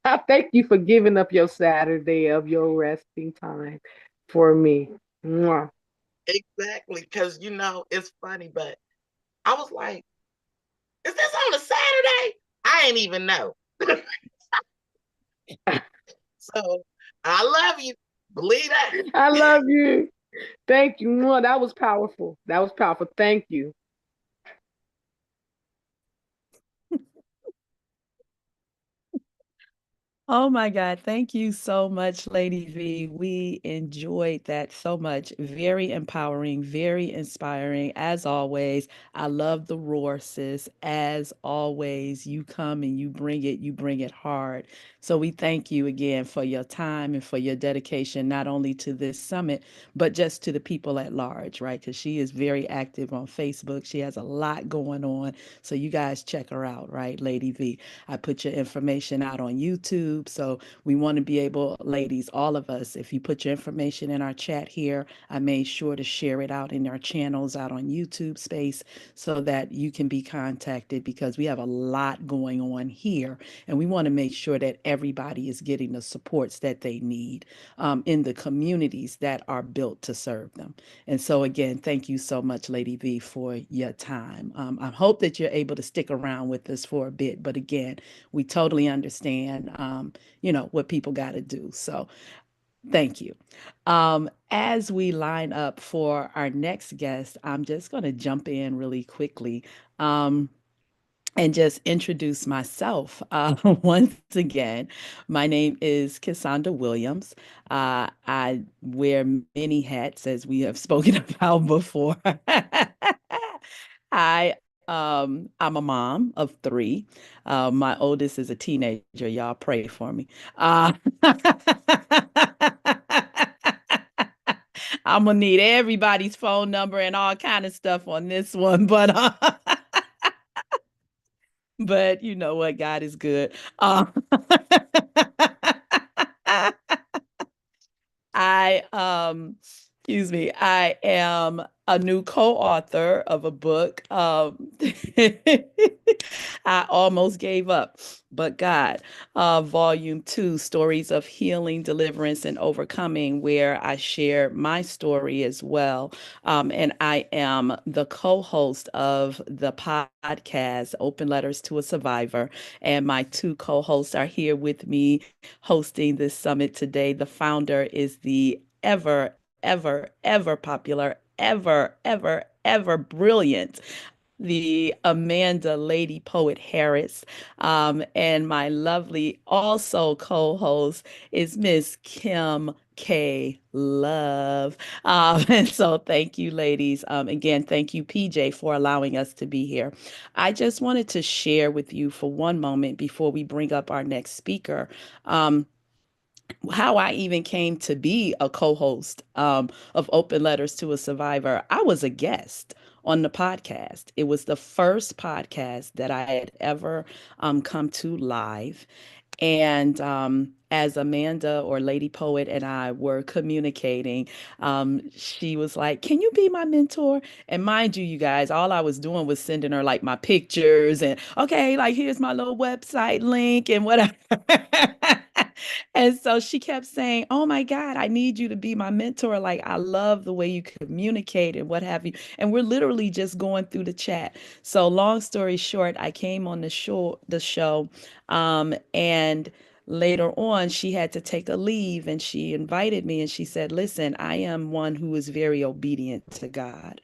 I thank you for giving up your Saturday of your resting time for me. Mwah. Exactly, because it's funny, but I was like, is this on a Saturday? I ain't even know. So I love you. Believe that. I love you. Thank you. Mwah. That was powerful. That was powerful. Thank you. Oh my God. Thank you so much, Lady V. We enjoyed that so much. Very empowering, very inspiring. As always, I love the roar, sis. As always, you come and you bring it hard. So we thank you again for your time and for your dedication, not only to this summit, but just to the people at large, right? Because she is very active on Facebook. She has a lot going on. So you guys check her out, right, Lady V? I put your information out on YouTube. So we want to be able, ladies, all of us, if you put your information in our chat here, I made sure to share it out in our channels out on YouTube space so that you can be contacted because we have a lot going on here. And we want to make sure that everybody is getting the supports that they need in the communities that are built to serve them. And so, again, thank you so much, Lady V, for your time. I hope that you're able to stick around with us for a bit. But again, we totally understand, what people got to do. So thank you. As we line up for our next guest, I'm just going to jump in really quickly. And just introduce myself once again. My name is Cassandra Williams. I wear many hats, as we have spoken about before. I'm a mom of three. My oldest is a teenager. Y'all pray for me. I'm gonna need everybody's phone number and all kind of stuff on this one, but you know what? God is good. I excuse me, I am a new co-author of a book. I almost gave up, but God, volume 2, Stories of Healing, Deliverance, and Overcoming, where I share my story as well. And I am the co-host of the podcast, Open Letters to a Survivor. And my two co-hosts are here with me hosting this summit today. The founder is the ever popular, ever brilliant, the Amanda Lady Poet Harris. And my lovely also co-host is Miss Kim K. Love. And so thank you, ladies. Again, thank you, PJ, for allowing us to be here. I just wanted to share with you for one moment before we bring up our next speaker. How I even came to be a co-host of Open Letters to a Survivor. I was a guest on the podcast. It was the first podcast that I had ever come to live. And as Amanda or Lady Poet and I were communicating, she was like, "Can you be my mentor?" And mind you, you guys, all I was doing was sending her like my pictures and, okay, like here's my little website link and whatever. And so she kept saying, "Oh my God, I need you to be my mentor. Like, I love the way you communicate and what have you." And we're literally just going through the chat. So long story short, I came on the show, and later on, she had to take a leave and she invited me and she said, listen, I am one who is very obedient to God.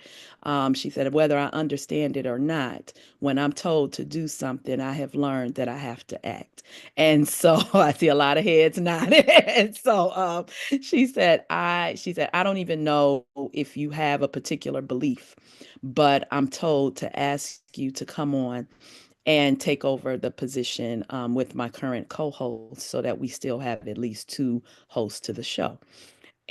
She said, whether I understand it or not, when I'm told to do something, I have learned that I have to act. And so I see a lot of heads nodding. And so she said, I don't even know if you have a particular belief, but I'm told to ask you to come on and take over the position with my current co-host so that we still have at least two hosts to the show.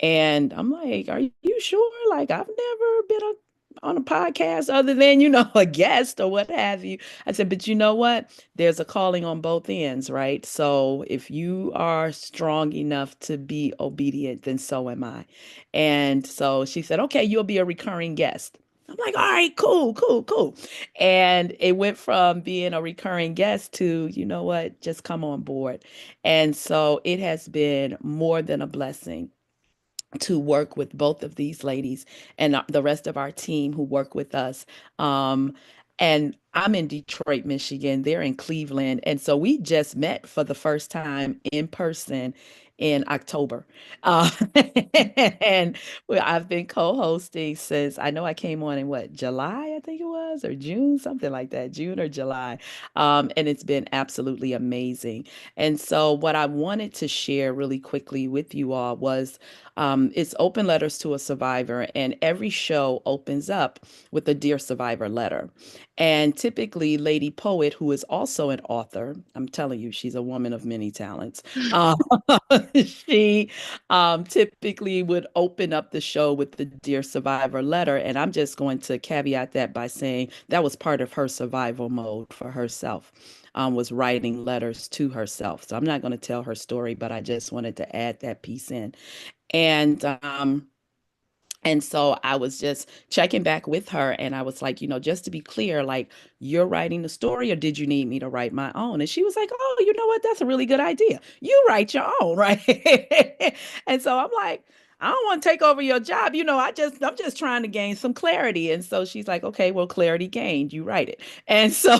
And I'm like, are you sure? Like, I've never been on a podcast other than, a guest or what have you. I said, but you know what? There's a calling on both ends, right? So if you are strong enough to be obedient, then so am I. And so she said, okay, you'll be a recurring guest. I'm like, all right, cool, cool, cool. And it went from being a recurring guest to, you know what, just come on board. And so it has been more than a blessing to work with both of these ladies and the rest of our team who work with us. Um, and I'm in Detroit, Michigan. They're in Cleveland. And so we just met for the first time in person in October. Uh, and I've been co-hosting since I know I came on in what, July, I think it was, or June, something like that, June or July. And it's been absolutely amazing. And so what I wanted to share really quickly with you all was it's Open Letters to a Survivor, and every show opens up with a Dear Survivor letter. And typically, Lady Poet, who is also an author, I'm telling you, she's a woman of many talents. Uh, she typically would open up the show with the Dear Survivor letter. And I'm just going to caveat that by saying that was part of her survival mode for herself. Was writing letters to herself. So I'm not going to tell her story, but I just wanted to add that piece in. And and so I was just checking back with her and I was like, just to be clear, like, you're writing the story or did you need me to write my own? And she was like, oh, you know what? That's a really good idea. You write your own, right? And so I'm like, I don't want to take over your job. I'm just trying to gain some clarity. And so she's like, okay, well, clarity gained. You write it. And so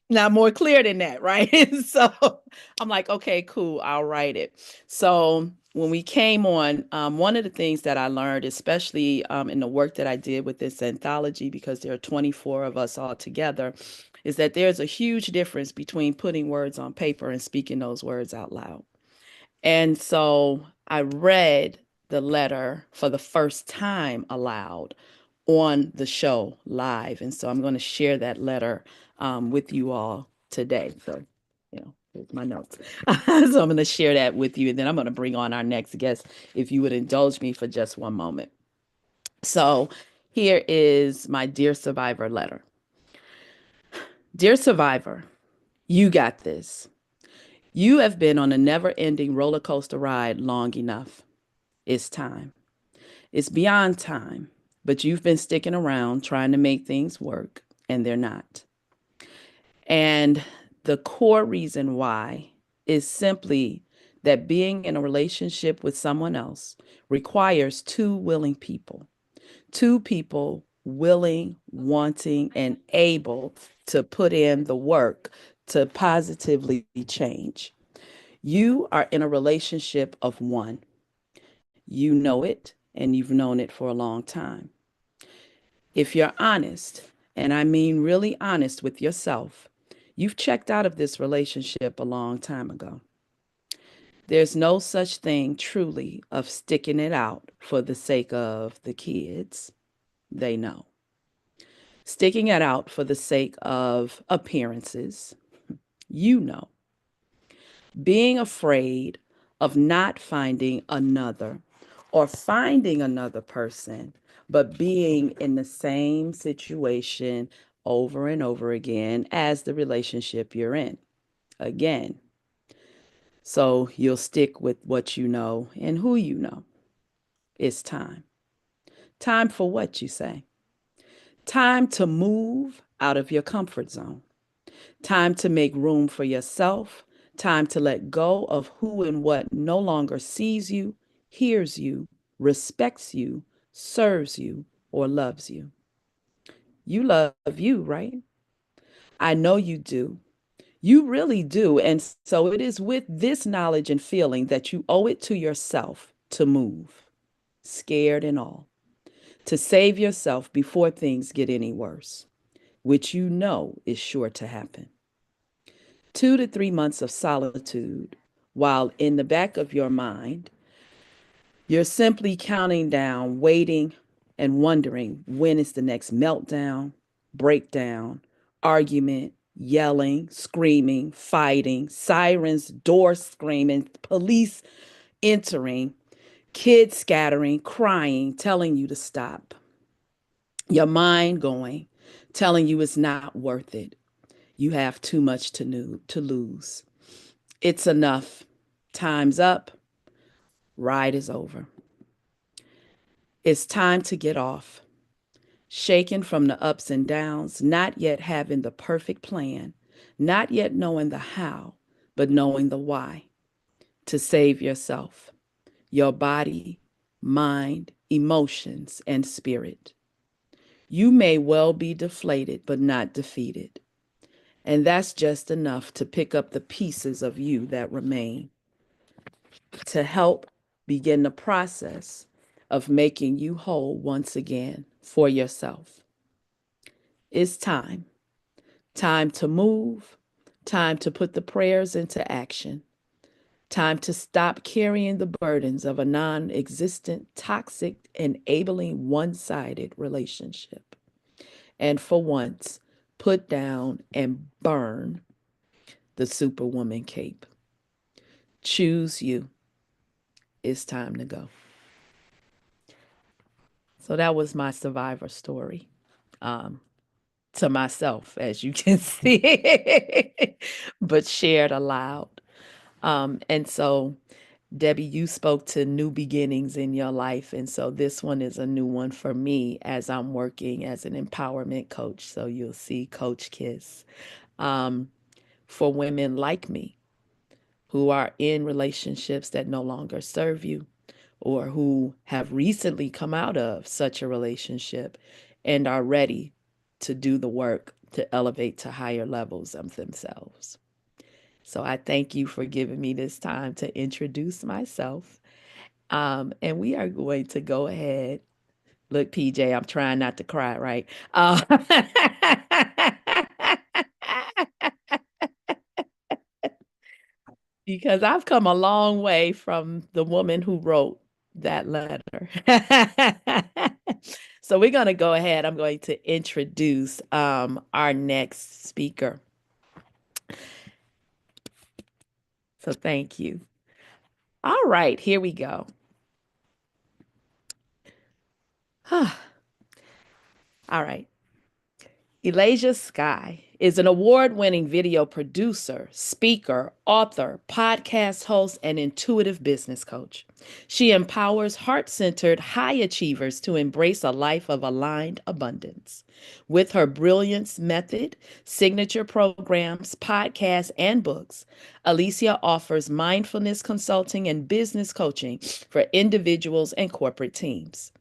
not more clear than that, right? So I'm like, okay, cool, I'll write it. So when we came on, one of the things that I learned, especially in the work that I did with this anthology, because there are 24 of us all together, is that there's a huge difference between putting words on paper and speaking those words out loud. And so I read the letter for the first time aloud on the show live. And so I'm going to share that letter with you all today. So, here's my notes. So I'm going to share that with you. And then I'm going to bring on our next guest, if you would indulge me for just one moment. So here is my Dear Survivor letter. Dear Survivor, you got this. You have been on a never-ending roller coaster ride long enough. It's time. It's beyond time, but you've been sticking around trying to make things work, and they're not. And the core reason why is simply that being in a relationship with someone else requires two people willing, wanting, and able to put in the work to positively change. You are in a relationship of one. You know it, and you've known it for a long time. If you're honest, and I mean really honest with yourself, you've checked out of this relationship a long time ago. There's no such thing truly of sticking it out for the sake of the kids. They know. Sticking it out for the sake of appearances. You know. Being afraid of not finding another or finding another person, but being in the same situation over and over again as the relationship you're in. Again. So you'll stick with what you know and who you know. It's time. Time for what, you say? Time to move out of your comfort zone. Time to make room for yourself. Time to let go of who and what no longer sees you, hears you, respects you, serves you, or loves you. You love you, right? I know you do. You really do. And so it is with this knowledge and feeling that you owe it to yourself to move, scared and all, to save yourself before things get any worse, which you know is sure to happen. 2 to 3 months of solitude, while in the back of your mind, you're simply counting down, waiting, and wondering when is the next meltdown, breakdown, argument, yelling, screaming, fighting, sirens, doors screaming, police entering, kids scattering, crying, telling you to stop. Your mind going, telling you it's not worth it. You have too much to lose. It's enough. Time's up. Ride is over. It's time to get off. Shaken from the ups and downs, not yet having the perfect plan, not yet knowing the how, but knowing the why. To save yourself, your body, mind, emotions, and spirit. You may well be deflated, but not defeated. And that's just enough to pick up the pieces of you that remain, to help begin the process of making you whole once again for yourself. It's time. Time to move. Time to put the prayers into action. Time to stop carrying the burdens of a non existent, toxic, enabling, one sided relationship. And for once, put down and burn the Superwoman cape. Choose you. It's time to go. So that was my survivor story. To myself, as you can see, but shared aloud. And so, Debbie, you spoke to new beginnings in your life. And so this one is a new one for me as I'm working as an empowerment coach. So you'll see Coach Kiss, for women like me who are in relationships that no longer serve you, or who have recently come out of such a relationship and are ready to do the work to elevate to higher levels of themselves. So I thank you for giving me this time to introduce myself. And we are going to go ahead. Look, PJ, I'm trying not to cry, right? Because I've come a long way from the woman who wrote that letter. So we're going to go ahead. I'm going to introduce our next speaker. So thank you. All right, here we go. All right. Elijah Sky is an award-winning video producer, speaker, author, podcast host, and intuitive business coach. She empowers heart-centered high achievers to embrace a life of aligned abundance. With her Brilliance Method, signature programs, podcasts, and books, Alicia offers mindfulness consulting and business coaching for individuals and corporate teams.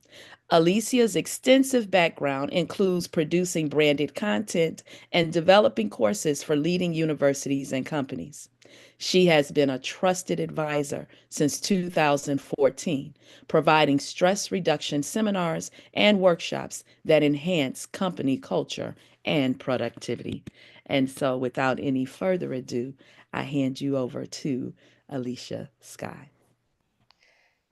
Alicia's extensive background includes producing branded content and developing courses for leading universities and companies. She has been a trusted advisor since 2014, providing stress reduction seminars and workshops that enhance company culture and productivity. And so, without any further ado, I hand you over to Alicia Sky.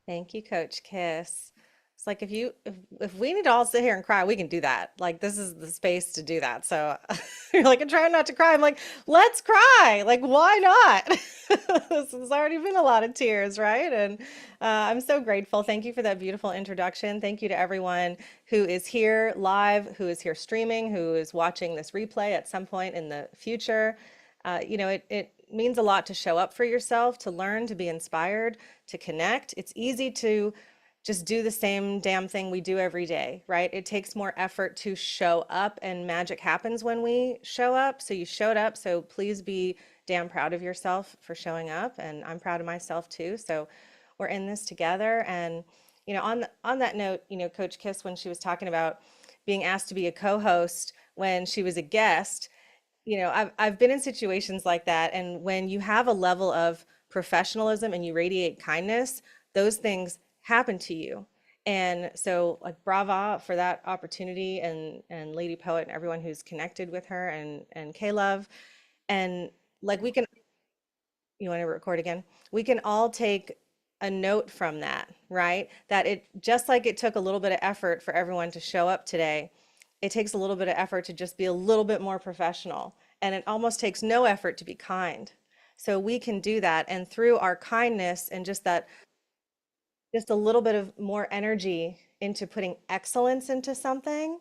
Thank you, Coach Kiss. It's like if we need to all sit here and cry, we can do that. Like this is the space to do that. So you're like, I'm trying not to cry. I'm like, let's cry. Like, why not? This has already been a lot of tears, right? And I'm so grateful. Thank you for that beautiful introduction. Thank you to everyone who is here live, who is here streaming, who is watching this replay at some point in the future. It means a lot to show up for yourself, to learn, to be inspired, to connect. It's easy to just do the same damn thing we do every day, right? It takes more effort to show up, and magic happens when we show up. So you showed up. So please be damn proud of yourself for showing up. And I'm proud of myself too. So we're in this together. And, on that note, Coach Kiss, when she was talking about being asked to be a co-host when she was a guest, I've been in situations like that, and when you have a level of professionalism and you radiate kindness, those things happen to you. And so, like, brava for that opportunity, and Lady Poet and everyone who's connected with her, and K-Love. And like, we can, you want to record again? We can all take a note from that, right? That it, just like it took a little bit of effort for everyone to show up today, it takes a little bit of effort to just be a little bit more professional. And it almost takes no effort to be kind. So we can do that. And through our kindness and just that, just a little bit of more energy into putting excellence into something,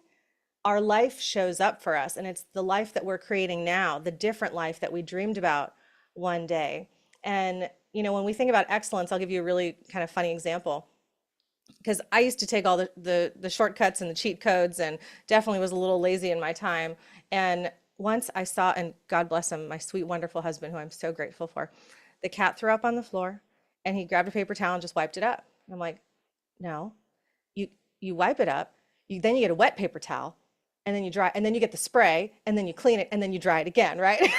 our life shows up for us. And it's the life that we're creating now, the different life that we dreamed about one day. And, when we think about excellence, I'll give you a really kind of funny example, because I used to take all the shortcuts and the cheat codes, and definitely was a little lazy in my time. And once I saw, and God bless him, my sweet, wonderful husband, who I'm so grateful for, the cat threw up on the floor, and he grabbed a paper towel and just wiped it up. I'm like, no, you wipe it up, then you get a wet paper towel, and then you dry, and then you get the spray, and then you clean it, and then you dry it again, right?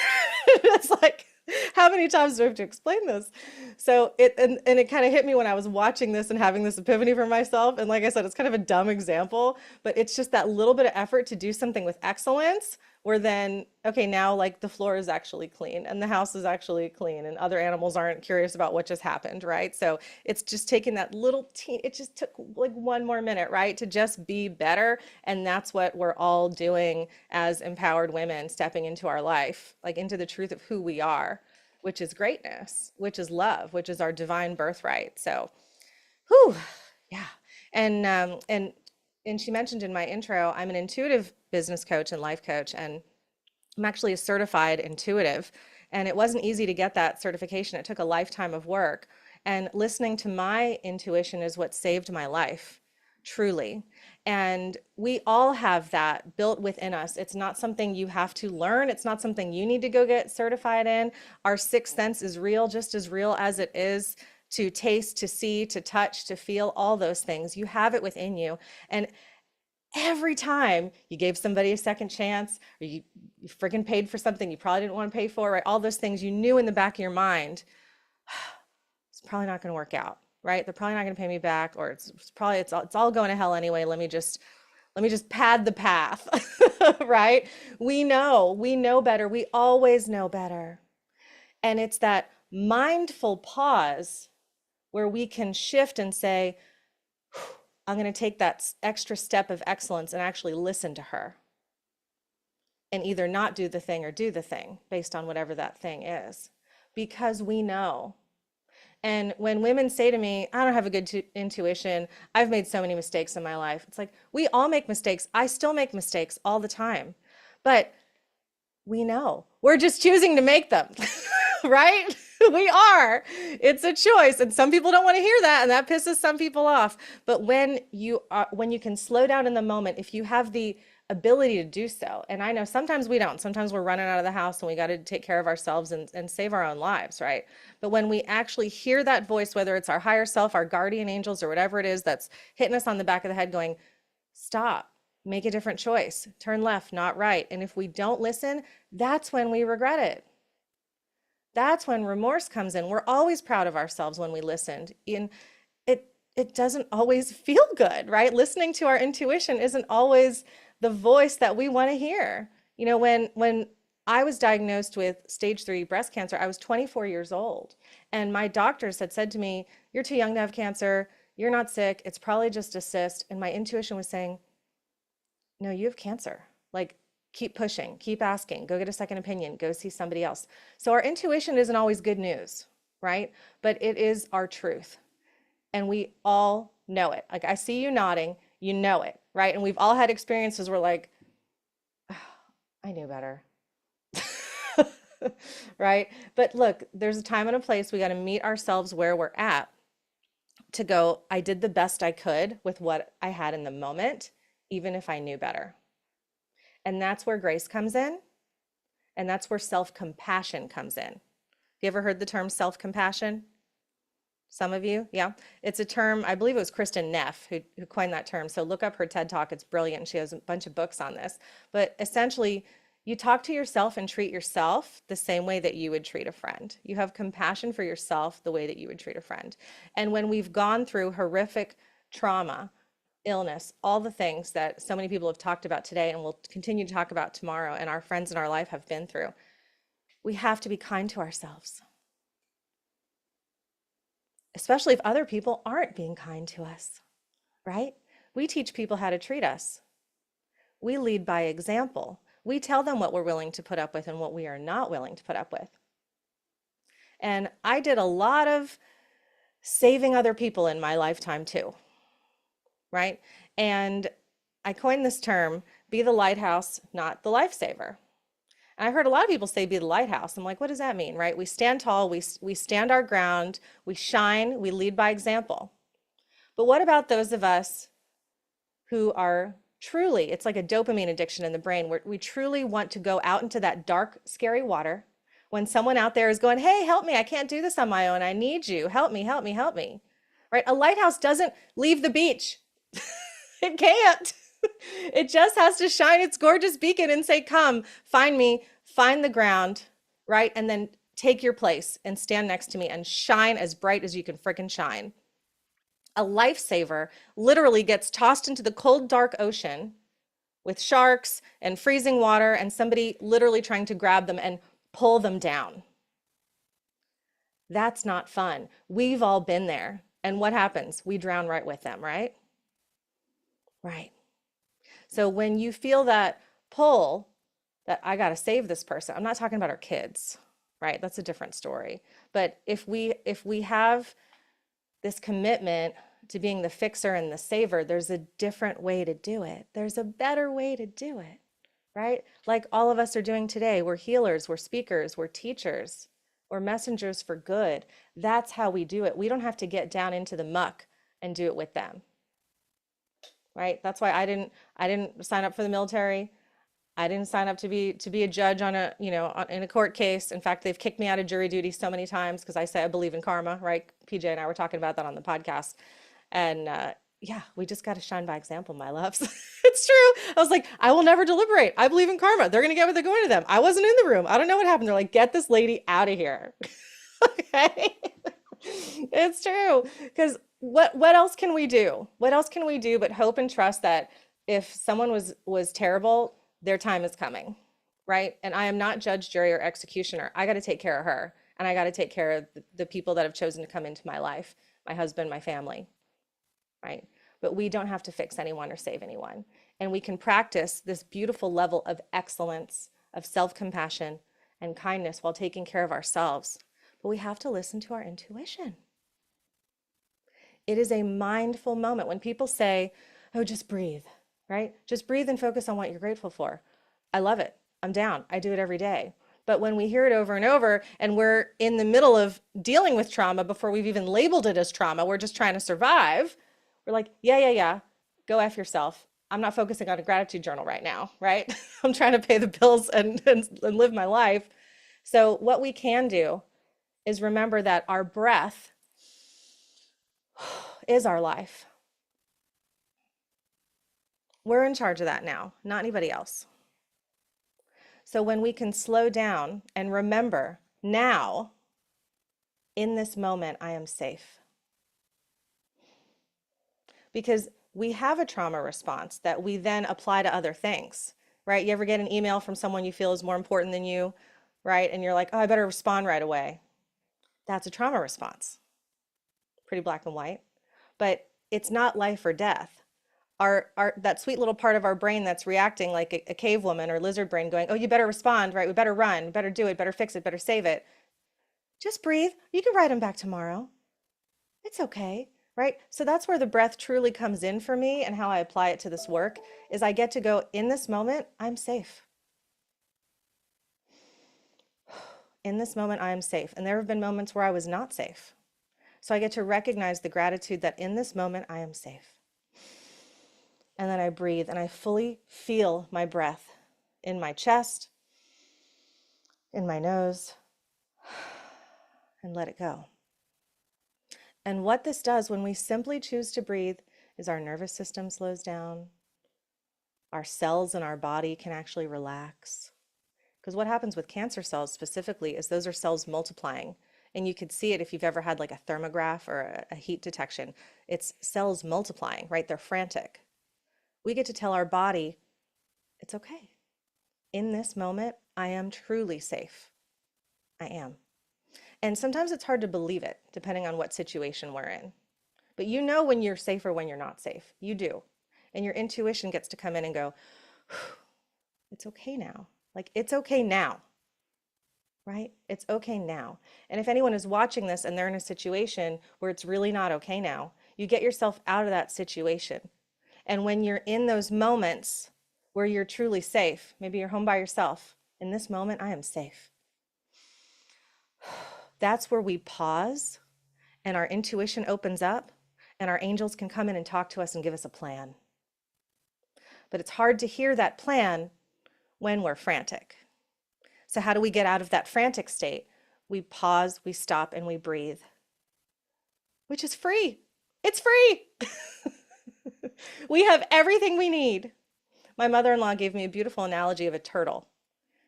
It's like, how many times do I have to explain this? So and it kind of hit me when I was watching this and having this epiphany for myself. And like I said, it's kind of a dumb example, but it's just that little bit of effort to do something with excellence, where then, okay, now like the floor is actually clean and the house is actually clean and other animals aren't curious about what just happened, right? So it's just taking that it just took like one more minute, right, to just be better. And that's what we're all doing as empowered women, stepping into our life, like into the truth of who we are, which is greatness, which is love, which is our divine birthright. So, whew, yeah. And she mentioned in my intro, I'm an intuitive business coach and life coach, and I'm actually a certified intuitive. And it wasn't easy to get that certification. It took a lifetime of work. And listening to my intuition is what saved my life, truly. And we all have that built within us. It's not something you have to learn. It's not something you need to go get certified in. Our sixth sense is real, just as real as it is to taste, to see, to touch, to feel, all those things. You have it within you. And every time you gave somebody a second chance, or you freaking paid for something you probably didn't want to pay for, right? All those things you knew in the back of your mind, it's probably not going to work out, right? They're probably not going to pay me back, or it's all going to hell anyway. Let me just pad the path, right? We know better. We always know better. And it's that mindful pause where we can shift and say, I'm going to take that extra step of excellence and actually listen to her, and either not do the thing or do the thing based on whatever that thing is, because we know. And when women say to me, I don't have a good intuition, I've made so many mistakes in my life. It's like, we all make mistakes. I still make mistakes all the time, but we know. We're just choosing to make them, right? We are. It's a choice. And some people don't want to hear that, and that pisses some people off. But when you can slow down in the moment, if you have the ability to do so, and I know sometimes we don't. Sometimes we're running out of the house and we got to take care of ourselves and save our own lives, right? But when we actually hear that voice, whether it's our higher self, our guardian angels, or whatever it is that's hitting us on the back of the head going, stop, make a different choice, turn left, not right. And if we don't listen, that's when we regret it. That's when remorse comes in. We're always proud of ourselves when we listened. And it doesn't always feel good, right? Listening to our intuition isn't always the voice that we want to hear. When I was diagnosed with stage 3 breast cancer, I was 24 years old. And my doctors had said to me, you're too young to have cancer. You're not sick. It's probably just a cyst. And my intuition was saying, no, you have cancer. Like, keep pushing, keep asking, go get a second opinion, go see somebody else. So our intuition isn't always good news, right? But it is our truth. And we all know it. Like, I see you nodding, you know it, right? And we've all had experiences where like, oh, I knew better. Right? But look, there's a time and a place. We got to meet ourselves where we're at to go, I did the best I could with what I had in the moment, even if I knew better. And that's where grace comes in. And that's where self-compassion comes in. You ever heard the term self-compassion? Some of you, yeah. It's a term, I believe it was Kristen Neff who coined that term. So look up her TED Talk, it's brilliant. She has a bunch of books on this. But essentially, You talk to yourself and treat yourself the same way that you would treat a friend. You have compassion for yourself the way that you would treat a friend. And when we've gone through horrific trauma, illness, all the things that so many people have talked about today and will continue to talk about tomorrow, and our friends in our life have been through, we have to be kind to ourselves, especially if other people aren't being kind to us, right? We teach people how to treat us. We lead by example. We tell them what we're willing to put up with and what we are not willing to put up with. And I did a lot of saving other people in my lifetime too, right? And I coined this term, be the lighthouse, not the lifesaver. And I heard a lot of people say be the lighthouse. I'm like, what does that mean, right? We stand tall, we stand our ground, we shine, we lead by example. But what about those of us who are truly, it's like a dopamine addiction in the brain, where we truly want to go out into that dark, scary water when someone out there is going, hey, help me, I can't do this on my own, I need you, help me, help me, help me, right? A lighthouse doesn't leave the beach. It can't. It just has to shine its gorgeous beacon and say, come, find me, find the ground, right? And then take your place and stand next to me and shine as bright as you can frickin' shine. A lifesaver literally gets tossed into the cold, dark ocean with sharks and freezing water and somebody literally trying to grab them and pull them down. That's not fun. We've all been there. And what happens? We drown right with them, right? Right. So when you feel that pull, that I got to save this person, I'm not talking about our kids, right? That's a different story. But if we have this commitment to being the fixer and the saver, there's a different way to do it. There's a better way to do it, right? Like all of us are doing today. We're healers, we're speakers, we're teachers, we're messengers for good. That's how we do it. We don't have to get down into the muck and do it with them, right? That's why I didn't sign up for the military. I didn't sign up to be a judge on a, in a court case. In fact, they've kicked me out of jury duty so many times because I say I believe in karma, right? PJ and I were talking about that on the podcast. And yeah, we just got to shine by example, my loves. It's true. I was like, I will never deliberate. I believe in karma. They're going to get what they're going to them. I wasn't in the room. I don't know what happened. They're like, get this lady out of here. Okay. It's true. Because what else can we do? What else can we do but hope and trust that if someone was terrible, their time is coming, right? And I am not judge, jury, or executioner. I got to take care of her. And I got to take care of the people that have chosen to come into my life, my husband, my family, right? But we don't have to fix anyone or save anyone. And we can practice this beautiful level of excellence, of self-compassion and kindness while taking care of ourselves. But we have to listen to our intuition. It is a mindful moment. When people say, oh, just breathe, right? Just breathe and focus on what you're grateful for. I love it. I'm down. I do it every day. But when we hear it over and over and we're in the middle of dealing with trauma before we've even labeled it as trauma, we're just trying to survive. We're like, yeah, go F yourself. I'm not focusing on a gratitude journal right now, right? I'm trying to pay the bills and live my life. So what we can do is remember that our breath is our life. We're in charge of that now, not anybody else. So when we can slow down and remember, now, in this moment, I am safe. Because we have a trauma response that we then apply to other things, right? You ever get an email from someone you feel is more important than you, right? And you're like, oh, I better respond right away. That's a trauma response. Pretty black and white. But it's not life or death. That sweet little part of our brain that's reacting like a cave woman or lizard brain going, oh, you better respond, right? We better run, we better do it, better fix it, better save it. Just breathe. You can write them back tomorrow. It's okay, right? So that's where the breath truly comes in for me, and how I apply it to this work is I get to go, in this moment, I'm safe. In this moment, I am safe. And there have been moments where I was not safe. So I get to recognize the gratitude that in this moment, I am safe. And then I breathe and I fully feel my breath in my chest, in my nose, and let it go. And what this does when we simply choose to breathe is our nervous system slows down. Our cells in our body can actually relax. Because what happens with cancer cells specifically is those are cells multiplying. And you could see it if you've ever had like a thermograph or a heat detection. It's cells multiplying, right? They're frantic. We get to tell our body, it's okay. In this moment, I am truly safe. I am. And sometimes it's hard to believe it, depending on what situation we're in. But you know when you're safe or when you're not safe. You do. And your intuition gets to come in and go, it's okay now. Like, it's okay now. Right? It's okay now. And if anyone is watching this and they're in a situation where it's really not okay now, you get yourself out of that situation. And when you're in those moments where you're truly safe, maybe you're home by yourself, in this moment, I am safe. That's where we pause and our intuition opens up and our angels can come in and talk to us and give us a plan. But it's hard to hear that plan when we're frantic. So how do we get out of that frantic state? We pause, we stop, and we breathe, which is free. It's free. We have everything we need. My mother-in-law gave me a beautiful analogy of a turtle.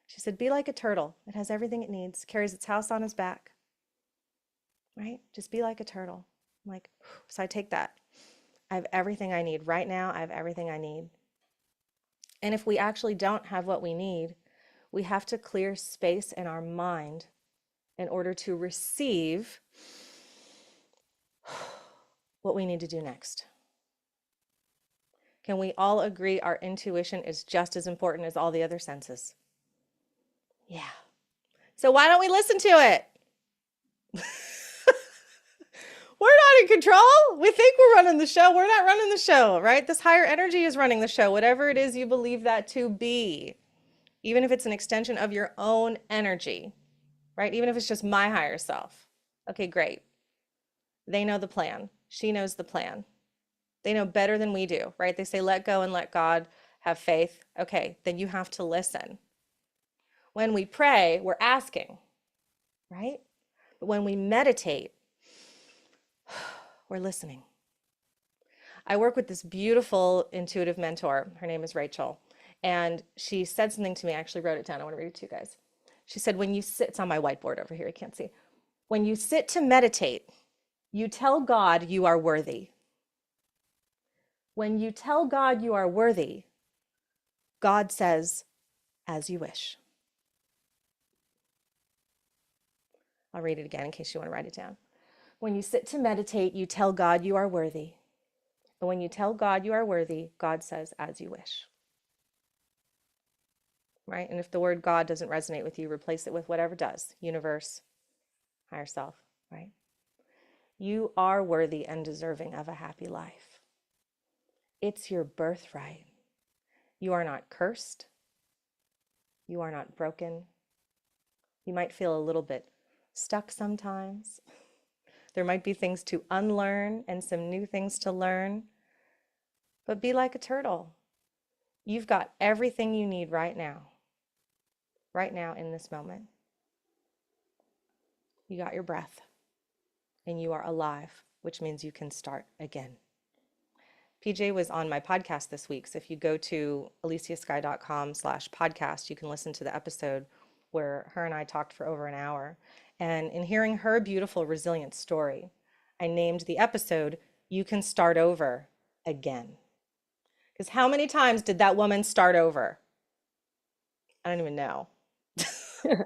She said, be like a turtle. It has everything it needs, carries its house on its back, right? Just be like a turtle. I'm like, so I take that. I have everything I need right now. I have everything I need. And if we actually don't have what we need, we have to clear space in our mind in order to receive what we need to do next. Can we all agree our intuition is just as important as all the other senses? Yeah. So why don't we listen to it? We're not in control. We think we're running the show. We're not running the show, right? This higher energy is running the show, whatever it is you believe that to be, even if it's an extension of your own energy, right? Even if it's just my higher self. Okay, great. They know the plan. She knows the plan. They know better than we do, right? They say, let go and let God, have faith. Okay, then you have to listen. When we pray, we're asking, right? But when we meditate, we're listening. I work with this beautiful intuitive mentor. Her name is Rachel. And she said something to me. I actually wrote it down. I want to read it to you guys. She said, when you sit, it's on my whiteboard over here. I can't see. When you sit to meditate, you tell God you are worthy. When you tell God you are worthy, God says, as you wish. I'll read it again in case you want to write it down. When you sit to meditate, you tell God you are worthy. And when you tell God you are worthy, God says, as you wish. Right? And if the word God doesn't resonate with you, replace it with whatever does. Universe, higher self, right? You are worthy and deserving of a happy life. It's your birthright. You are not cursed. You are not broken. You might feel a little bit stuck sometimes. There might be things to unlearn and some new things to learn. But be like a turtle. You've got everything you need right now in this moment. You got your breath and you are alive, which means you can start again. PJ was on my podcast this week. So if you go to aliciasky.com/podcast, you can listen to the episode where her and I talked for over an hour. And in hearing her beautiful, resilient story, I named the episode, You Can Start Over Again. Because how many times did that woman start over? I don't even know.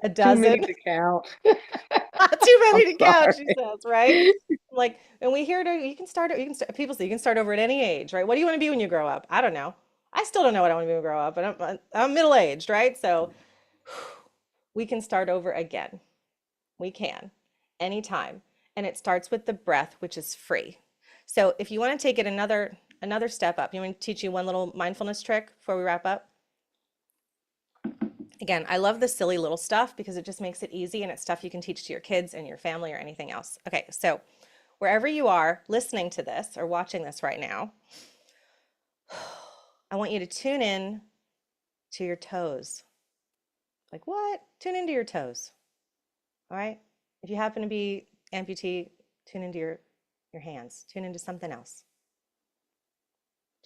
A dozen? Too many to count. Too many to count, she Sorry. says, right? Like, and we hear it, you can start, people say you can start over at any age, right? What do you want to be when you grow up? I don't know. I still don't know what I want to be when I grow up, but I'm middle-aged, right? So we can start over again. We can, anytime. And it starts with the breath, which is free. So if you want to take it another step up, you want me to teach you one little mindfulness trick before we wrap up? Again, I love the silly little stuff because it just makes it easy and it's stuff you can teach to your kids and your family or anything else. Okay, so wherever you are listening to this or watching this right now, I want you to tune in to your toes. Like what? Tune into your toes. All right? If you happen to be amputee, tune into your hands. Tune into something else.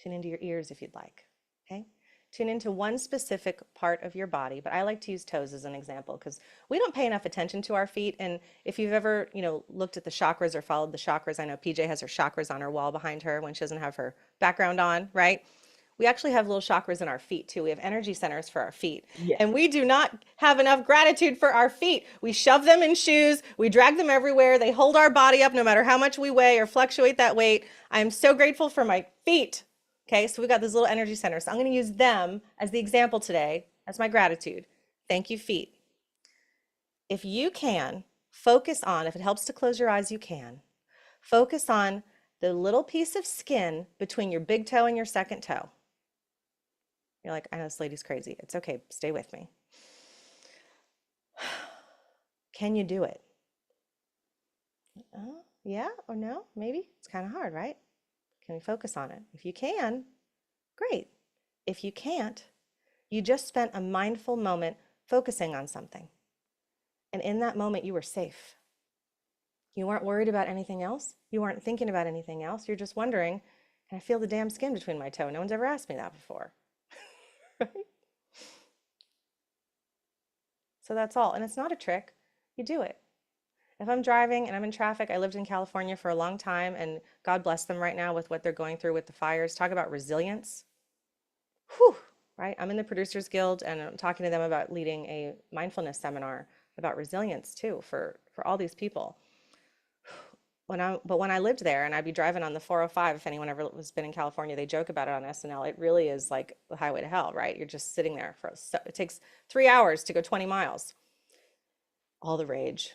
Tune into your ears if you'd like. Okay? Tune into one specific part of your body, but I like to use toes as an example because we don't pay enough attention to our feet. And if you've ever, looked at the chakras or followed the chakras, I know PJ has her chakras on her wall behind her when she doesn't have her background on, right? We actually have little chakras in our feet too. We have energy centers for our feet. Yes. And we do not have enough gratitude for our feet. We shove them in shoes, we drag them everywhere. They hold our body up no matter how much we weigh or fluctuate that weight. I'm so grateful for my feet. Okay, so we've got these little energy centers. So I'm going to use them as the example today as my gratitude. Thank you, feet. If you can, focus on, if it helps to close your eyes, you can. Focus on the little piece of skin between your big toe and your second toe. You're like, I know this lady's crazy. It's okay. Stay with me. Can you do it? Yeah or no? Maybe. It's kind of hard, right? Can we focus on it? If you can, great. If you can't, you just spent a mindful moment focusing on something. And in that moment, you were safe. You weren't worried about anything else. You weren't thinking about anything else. You're just wondering, can I feel the damn skin between my toe? No one's ever asked me that before. Right? So that's all. And it's not a trick. You do it. If I'm driving and I'm in traffic, I lived in California for a long time, and God bless them right now with what they're going through with the fires. Talk about resilience. Whew, right? I'm in the Producers Guild, and I'm talking to them about leading a mindfulness seminar about resilience too for all these people. But when I lived there and I'd be driving on the 405, if anyone ever has been in California, they joke about it on SNL. It really is like the highway to hell, right? You're just sitting there it takes 3 hours to go 20 miles. All the rage,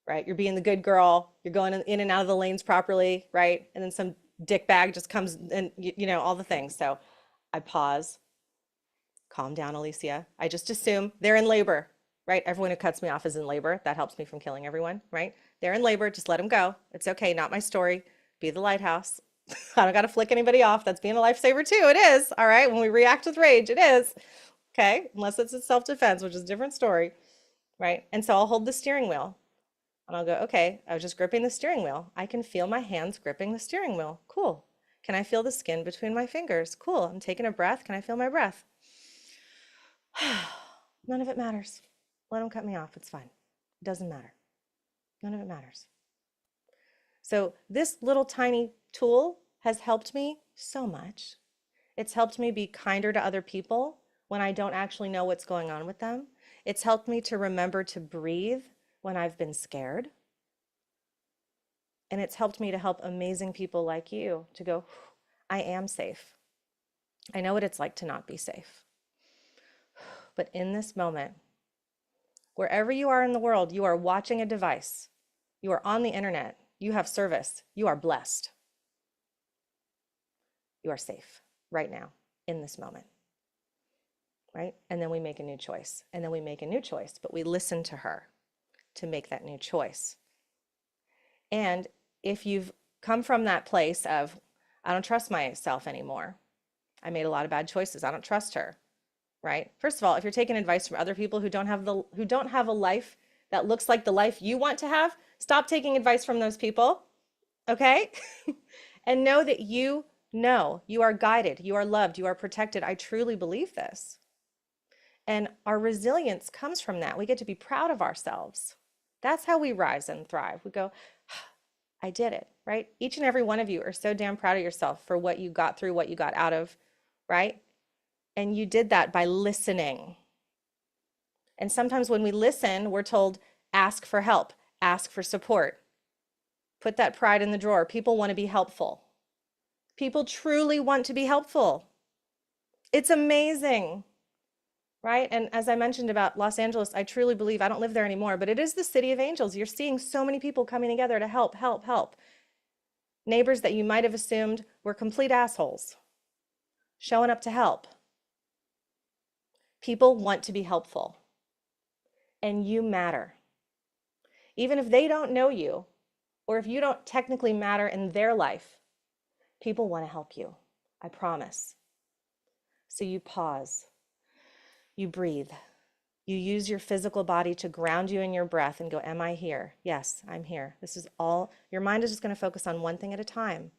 right? You're being the good girl. You're going in and out of the lanes properly, right? And then some dick bag just comes and, all the things. So I pause, calm down, Alicia. I just assume they're in labor, right? Everyone who cuts me off is in labor. That helps me from killing everyone, right? They're in labor. Just let them go. It's okay. Not my story. Be the lighthouse. I don't got to flick anybody off. That's being a lifesaver too. It is. All right. When we react with rage, it is. Okay. Unless it's a self-defense, which is a different story, right? And so I'll hold the steering wheel and I'll go, okay, I was just gripping the steering wheel. I can feel my hands gripping the steering wheel. Cool. Can I feel the skin between my fingers? Cool. I'm taking a breath. Can I feel my breath? None of it matters. Let them cut me off. It's fine. It doesn't matter. None of it matters. So this little tiny tool has helped me so much. It's helped me be kinder to other people when I don't actually know what's going on with them. It's helped me to remember to breathe when I've been scared. And it's helped me to help amazing people like you to go, I am safe. I know what it's like to not be safe. But in this moment, wherever you are in the world, you are watching a device, you are on the internet, you have service, you are blessed. You are safe right now in this moment, right? And then we make a new choice, and then we make a new choice, but we listen to her to make that new choice. And if you've come from that place of, I don't trust myself anymore, I made a lot of bad choices, I don't trust her, right? First of all, if you're taking advice from other people who don't have a life that looks like the life you want to have, stop taking advice from those people, okay? And know that you are guided, you are loved, you are protected. I truly believe this. And our resilience comes from that. We get to be proud of ourselves. That's how we rise and thrive. We go, I did it, right? Each and every one of you are so damn proud of yourself for what you got through, what you got out of, right? And you did that by listening. And sometimes when we listen, we're told, ask for help, ask for support. Put that pride in the drawer. People want to be helpful. People truly want to be helpful. It's amazing, right? And as I mentioned about Los Angeles, I truly believe, I don't live there anymore, but it is the city of angels. You're seeing so many people coming together to help. Neighbors that you might have assumed were complete assholes, showing up to help. People want to be helpful, and you matter. Even if they don't know you, or if you don't technically matter in their life, people want to help you. I promise. So you pause, you breathe, you use your physical body to ground you in your breath and go, am I here? Yes, I'm here. This is all. Your mind is just going to focus on one thing at a time.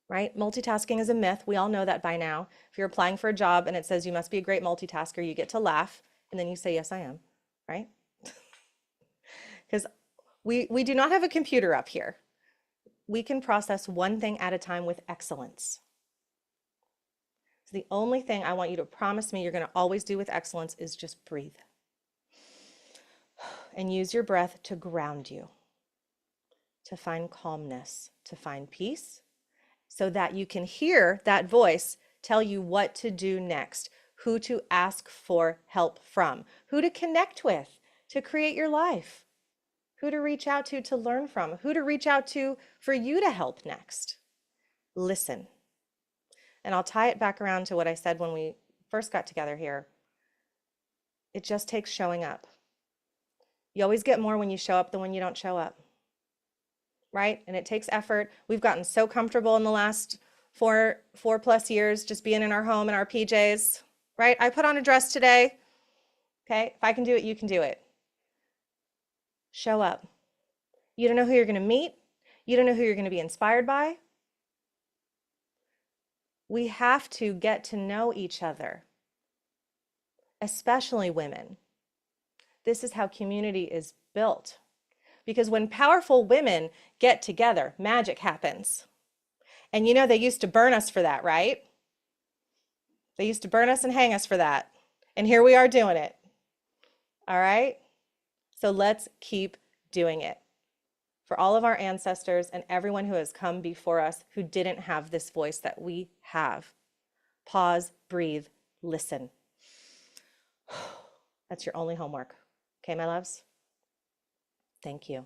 right? Multitasking is a myth. We all know that by now. If you're applying for a job and it says you must be a great multitasker, you get to laugh and then you say, yes, I am, right? Because we do not have a computer up here. We can process one thing at a time with excellence. So the only thing I want you to promise me you're going to always do with excellence is just breathe. And use your breath to ground you, to find calmness, to find peace, so that you can hear that voice tell you what to do next, who to ask for help from, who to connect with to create your life, who to reach out to learn from, who to reach out to for you to help next. Listen. And I'll tie it back around to what I said when we first got together here. It just takes showing up. You always get more when you show up than when you don't show up, right? And it takes effort. We've gotten so comfortable in the last four plus years just being in our home in our PJs, right? I put on a dress today. Okay, if I can do it, you can do it. Show up. You don't know who you're going to meet. You don't know who you're going to be inspired by. We have to get to know each other, especially women. This is how community is built. Because when powerful women get together, magic happens. And you know, they used to burn us for that, right? They used to burn us and hang us for that. And here we are doing it. All right? So let's keep doing it. For all of our ancestors and everyone who has come before us who didn't have this voice that we have. Pause, breathe, listen. That's your only homework. Okay, my loves? Thank you.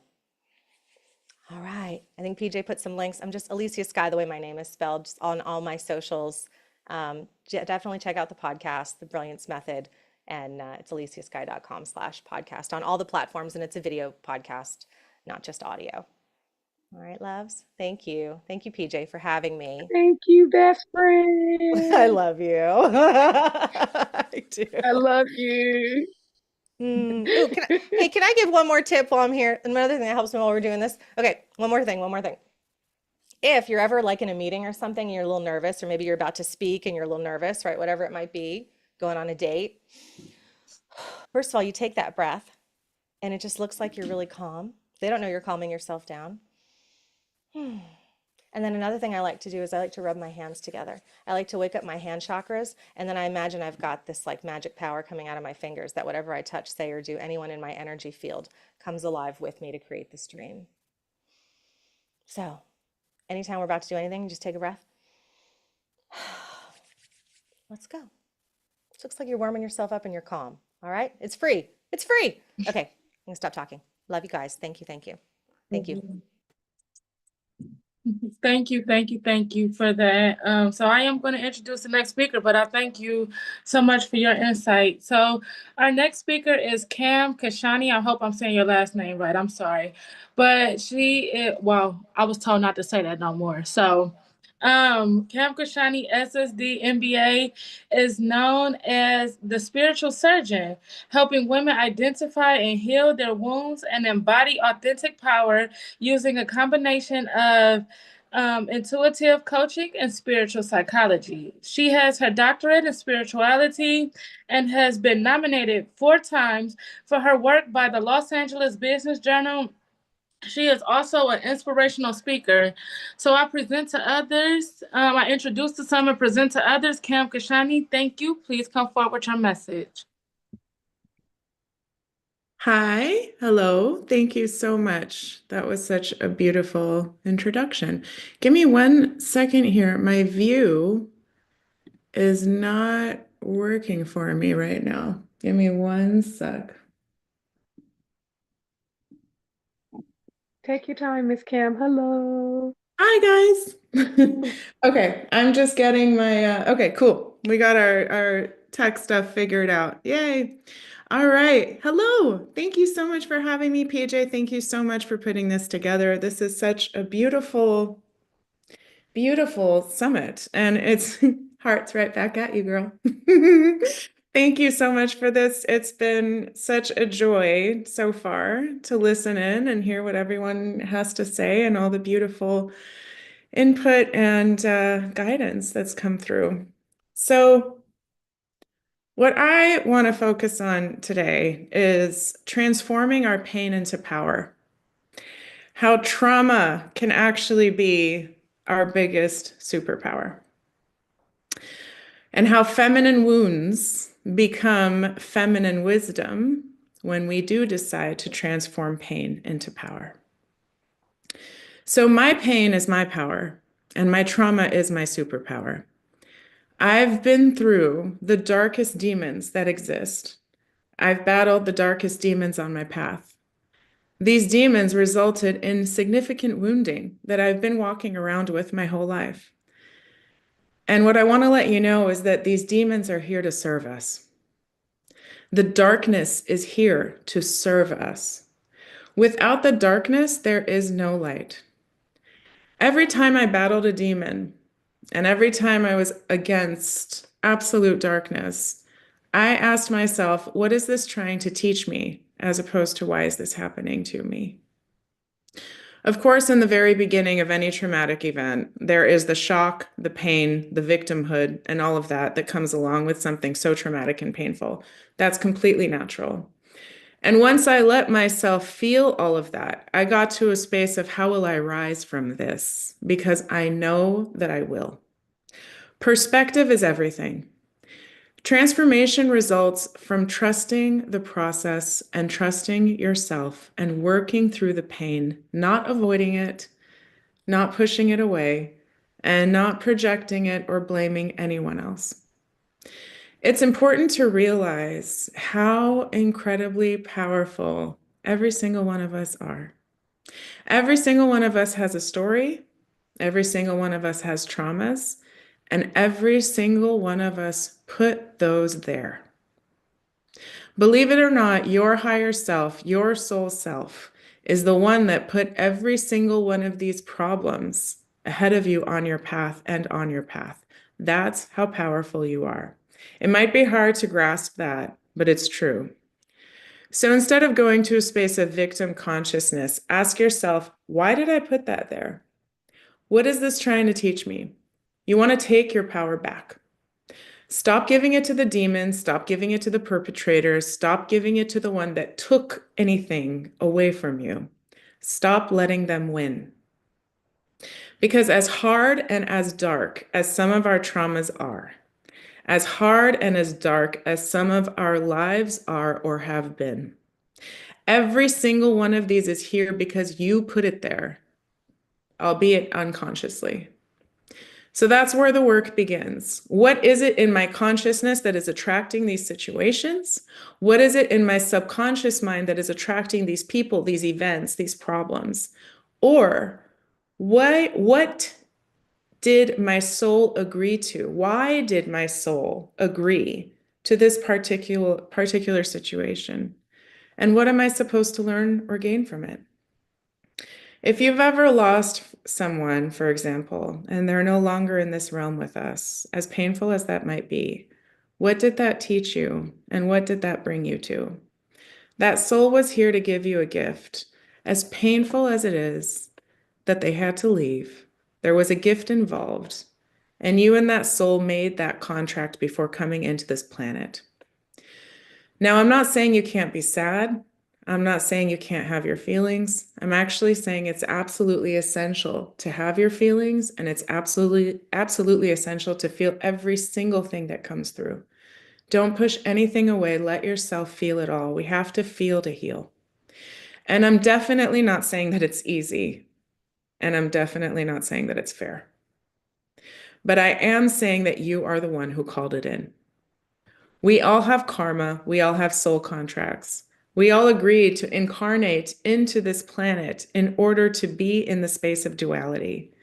All right. I think PJ put some links. I'm just Alicia Sky, the way my name is spelled, just on all my socials. Definitely check out the podcast, The Brilliance Method, and it's aliciasky.com/podcast on all the platforms, and it's a video podcast, not just audio. All right, loves. Thank you. Thank you, PJ, for having me. Thank you, best friend. I love you. I do. I love you. Ooh, can I give one more tip while I'm here? Another thing that helps me while we're doing this. Okay, one more thing. If you're ever like in a meeting or something and you're a little nervous, or maybe you're about to speak and you're a little nervous, right? Whatever it might be, going on a date. First of all, you take that breath and it just looks like you're really calm. They don't know you're calming yourself down. And then another thing I like to do is I like to rub my hands together. I like to wake up my hand chakras, and then I imagine I've got this like magic power coming out of my fingers that whatever I touch, say, or do, anyone in my energy field comes alive with me to create this dream. So anytime we're about to do anything, just take a breath. Let's go. It looks like you're warming yourself up and you're calm. All right? It's free. It's free. Okay, I'm gonna stop talking. Love you guys. Thank you. Thank you. Thank you. Thank you for that. So I am going to introduce the next speaker, but I thank you so much for your insight. So our next speaker is Cam Kashani. I hope I'm saying your last name right. I'm sorry. But well, I was told not to say that no more. So Cam Kashani, SSD MBA, is known as the spiritual surgeon, helping women identify and heal their wounds and embody authentic power using a combination of intuitive coaching and spiritual psychology. She has her doctorate in spirituality and has been nominated 4 times for her work by the Los Angeles Business Journal. She is also an inspirational speaker. So I present to others, I introduce to some and present to others, Cam Kashani. Thank you. Please come forward with your message. Hi, hello. Thank you so much. That was such a beautiful introduction. Give me 1 second here. My view is not working for me right now. Give me 1 sec. Take your time, Miss Cam. Hello. Hi, guys. Okay, I'm just getting my, okay, cool. We got our tech stuff figured out. Yay. All right. Hello. Thank you so much for having me, PJ. Thank you so much for putting this together. This is such a beautiful, beautiful summit. And it's hearts right back at you, girl. Thank you so much for this. It's been such a joy so far to listen in and hear what everyone has to say and all the beautiful input and guidance that's come through. So what I want to focus on today is transforming our pain into power. How trauma can actually be our biggest superpower. And how feminine wounds become feminine wisdom when we do decide to transform pain into power. So my pain is my power, and my trauma is my superpower. I've been through the darkest demons that exist. I've battled the darkest demons on my path. These demons resulted in significant wounding that I've been walking around with my whole life. And what I want to let you know is that these demons are here to serve us. The darkness is here to serve us. Without the darkness, there is no light. Every time I battled a demon, and every time I was against absolute darkness, I asked myself, what is this trying to teach me, as opposed to why is this happening to me? Of course, in the very beginning of any traumatic event, there is the shock, the pain, the victimhood, and all of that that comes along with something so traumatic and painful. That's completely natural. And once I let myself feel all of that, I got to a space of how will I rise from this? Because I know that I will. Perspective is everything. Transformation results from trusting the process and trusting yourself and working through the pain, not avoiding it, not pushing it away, and not projecting it or blaming anyone else. It's important to realize how incredibly powerful every single one of us are. Every single one of us has a story. Every single one of us has traumas. And every single one of us put those there. Believe it or not, your higher self, your soul self, is the one that put every single one of these problems ahead of you on your path and on your path. That's how powerful you are. It might be hard to grasp that, but it's true. So instead of going to a space of victim consciousness, ask yourself, why did I put that there? What is this trying to teach me? You want to take your power back. Stop giving it to the demons. Stop giving it to the perpetrators. Stop giving it to the one that took anything away from you. Stop letting them win. Because as hard and as dark as some of our traumas are, as hard and as dark as some of our lives are or have been, every single one of these is here because you put it there, albeit unconsciously. So that's where the work begins. What is it in my consciousness that is attracting these situations? What is it in my subconscious mind that is attracting these people, these events, these problems? Or what did my soul agree to? Why did my soul agree to this particular situation? And what am I supposed to learn or gain from it? If you've ever lost someone, for example, and they're no longer in this realm with us, as painful as that might be, what did that teach you? And what did that bring you to? That soul was here to give you a gift. As painful as it is that they had to leave, there was a gift involved. And you and that soul made that contract before coming into this planet. Now, I'm not saying you can't be sad. I'm not saying you can't have your feelings. I'm actually saying it's absolutely essential to have your feelings, and it's absolutely essential to feel every single thing that comes through. Don't push anything away. Let yourself feel it all. We have to feel to heal. And I'm definitely not saying that it's easy, and I'm definitely not saying that it's fair. But I am saying that you are the one who called it in. We all have karma. We all have soul contracts. We all agreed to incarnate into this planet in order to be in the space of duality.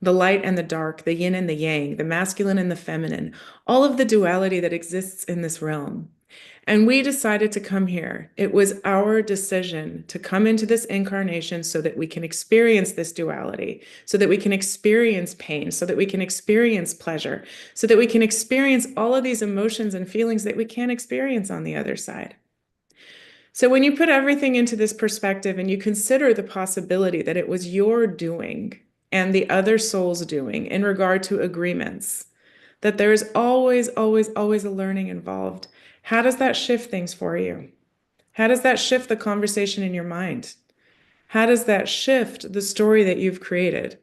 The light and the dark, the yin and the yang, the masculine and the feminine, all of the duality that exists in this realm. And we decided to come here. It was our decision to come into this incarnation so that we can experience this duality, so that we can experience pain, so that we can experience pleasure, so that we can experience all of these emotions and feelings that we can't experience on the other side. So when you put everything into this perspective and you consider the possibility that it was your doing and the other soul's doing in regard to agreements, that there is always, always, always a learning involved. How does that shift things for you? How does that shift the conversation in your mind? How does that shift the story that you've created?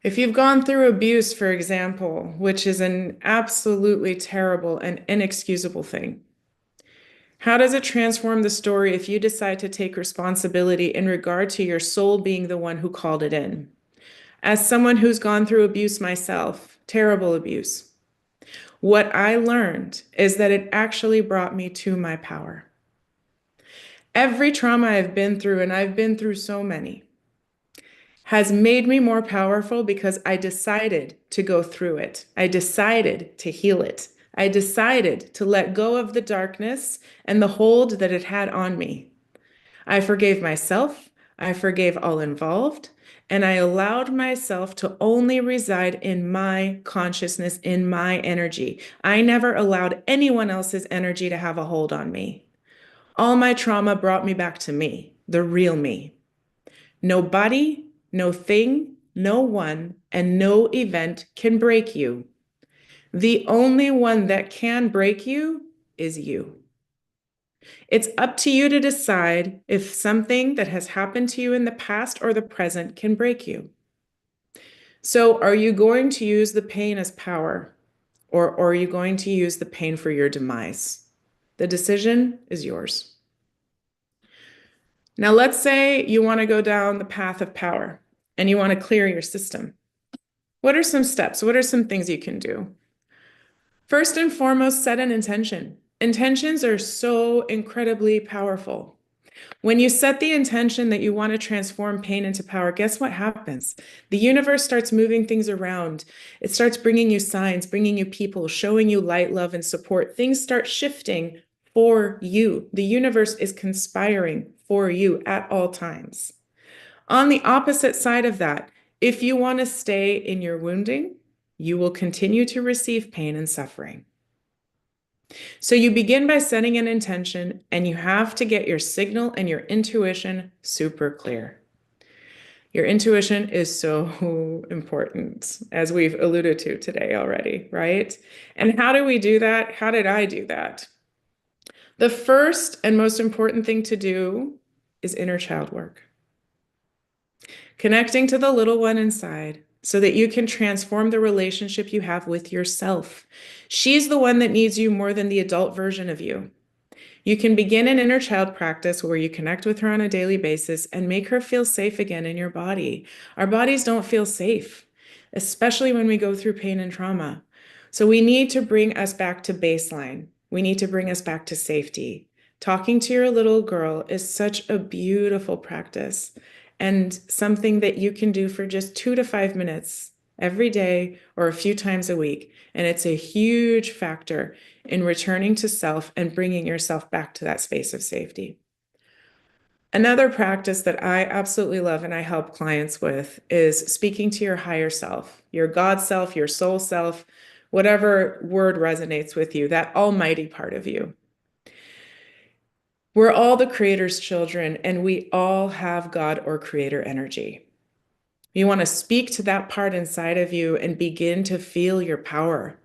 If you've gone through abuse, for example, which is an absolutely terrible and inexcusable thing, how does it transform the story if you decide to take responsibility in regard to your soul being the one who called it in? As someone who's gone through abuse myself, terrible abuse, what I learned is that it actually brought me to my power. Every trauma I've been through, and I've been through so many, has made me more powerful because I decided to go through it. I decided to heal it. I decided to let go of the darkness and the hold that it had on me. I forgave myself. I forgave all involved. And I allowed myself to only reside in my consciousness, in my energy. I never allowed anyone else's energy to have a hold on me. All my trauma brought me back to me, the real me. Nobody, no thing, no one, and no event can break you. The only one that can break you is you. It's up to you to decide if something that has happened to you in the past or the present can break you. So, are you going to use the pain as power, or are you going to use the pain for your demise? The decision is yours. Now, let's say you want to go down the path of power and you want to clear your system. What are some steps? What are some things you can do? First and foremost, set an intention. Intentions are so incredibly powerful. When you set the intention that you want to transform pain into power, guess what happens? The universe starts moving things around. It starts bringing you signs, bringing you people, showing you light, love, and support. Things start shifting for you. The universe is conspiring for you at all times. On the opposite side of that, if you want to stay in your wounding, you will continue to receive pain and suffering. So you begin by setting an intention, and you have to get your signal and your intuition super clear. Your intuition is so important, as we've alluded to today already, right? And how do we do that? How did I do that? The first and most important thing to do is inner child work. Connecting to the little one inside so that you can transform the relationship you have with yourself. She's the one that needs you more than the adult version of you. You can begin an inner child practice where you connect with her on a daily basis and make her feel safe again in your body. Our bodies don't feel safe, especially when we go through pain and trauma. So we need to bring us back to baseline. We need to bring us back to safety. Talking to your little girl is such a beautiful practice, and something that you can do for just 2 to 5 minutes every day or a few times a week. And it's a huge factor in returning to self and bringing yourself back to that space of safety. Another practice that I absolutely love and I help clients with is speaking to your higher self, your God self, your soul self, whatever word resonates with you, that almighty part of you. We're all the Creator's children, and we all have God or Creator energy. You want to speak to that part inside of you and begin to feel your power.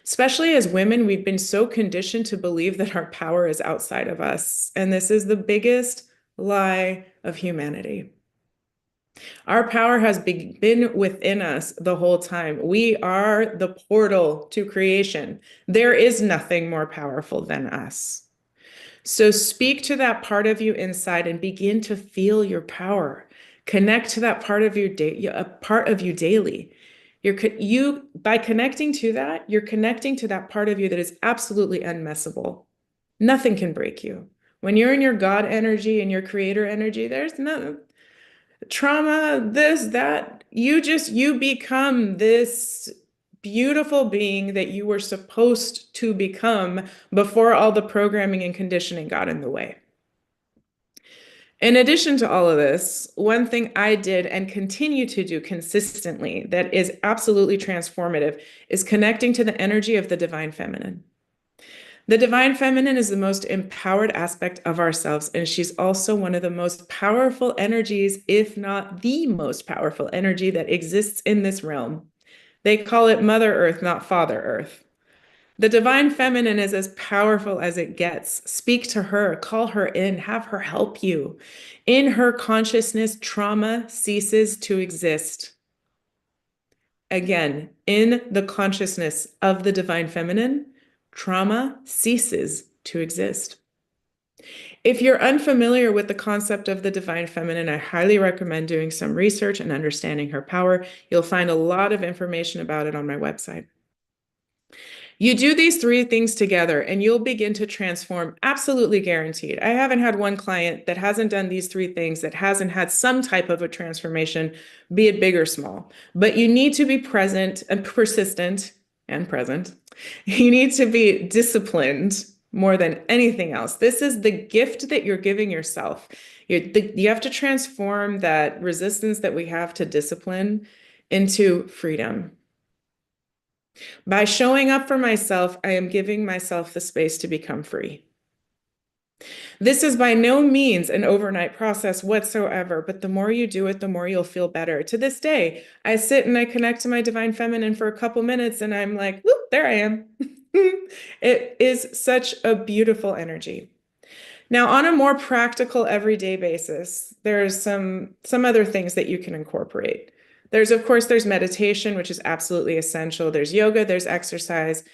Especially as women, we've been so conditioned to believe that our power is outside of us. And this is the biggest lie of humanity. Our power has been within us the whole time. We are the portal to creation. There is nothing more powerful than us. So speak to that part of you inside and begin to feel your power. Connect to that part of you daily. By connecting to that, you're connecting to that part of you that is absolutely unmessable. Nothing can break you. When you're in your God energy and your Creator energy, there's no trauma, this, that. You become this beautiful being that you were supposed to become before all the programming and conditioning got in the way. In addition to all of this, one thing I did and continue to do consistently that is absolutely transformative is connecting to the energy of the divine feminine. The divine feminine is the most empowered aspect of ourselves, and she's also one of the most powerful energies, if not the most powerful energy that exists in this realm. They call it Mother Earth, not Father Earth. The divine feminine is as powerful as it gets. Speak to her, call her in, have her help you. In her consciousness, trauma ceases to exist. Again, in the consciousness of the divine feminine, trauma ceases to exist. If you're unfamiliar with the concept of the divine feminine, I highly recommend doing some research and understanding her power. You'll find a lot of information about it on my website. You do these three things together and you'll begin to transform, absolutely guaranteed. I haven't had one client that hasn't done these three things, that hasn't had some type of a transformation, be it big or small. But you need to be present and persistent and present. You need to be disciplined more than anything else. This is the gift that you're giving yourself. You have to transform that resistance that we have to discipline into freedom. By showing up for myself, I am giving myself the space to become free. This is by no means an overnight process whatsoever, but the more you do it, the more you'll feel better. To this day, I sit and I connect to my divine feminine for a couple minutes and I'm like, whoop, there I am. It is such a beautiful energy. Now, on a more practical everyday basis, there's some other things that you can incorporate. Of course, there's meditation, which is absolutely essential. There's yoga, there's exercise,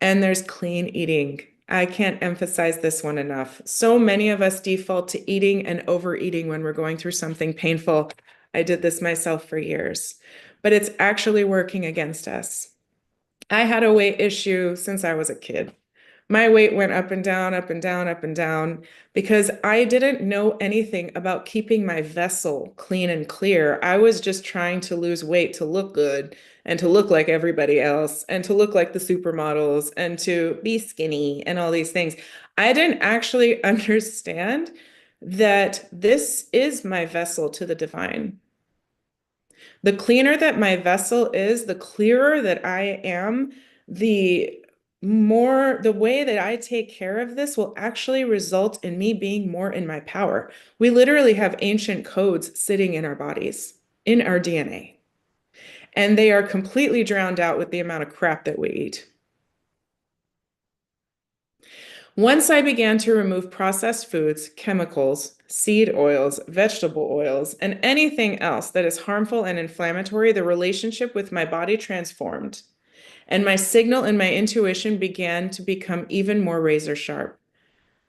and there's clean eating. I can't emphasize this one enough. So many of us default to eating and overeating when we're going through something painful. I did this myself for years, but it's actually working against us. I had a weight issue since I was a kid. My weight went up and down, up and down, up and down, because I didn't know anything about keeping my vessel clean and clear. I was just trying to lose weight to look good and to look like everybody else and to look like the supermodels and to be skinny and all these things. I didn't actually understand that this is my vessel to the divine. The cleaner that my vessel is, the clearer that I am, the way that I take care of this will actually result in me being more in my power. We literally have ancient codes sitting in our bodies, in our DNA, and they are completely drowned out with the amount of crap that we eat. Once I began to remove processed foods, chemicals, seed oils, vegetable oils, and anything else that is harmful and inflammatory, the relationship with my body transformed. And my signal and my intuition began to become even more razor sharp,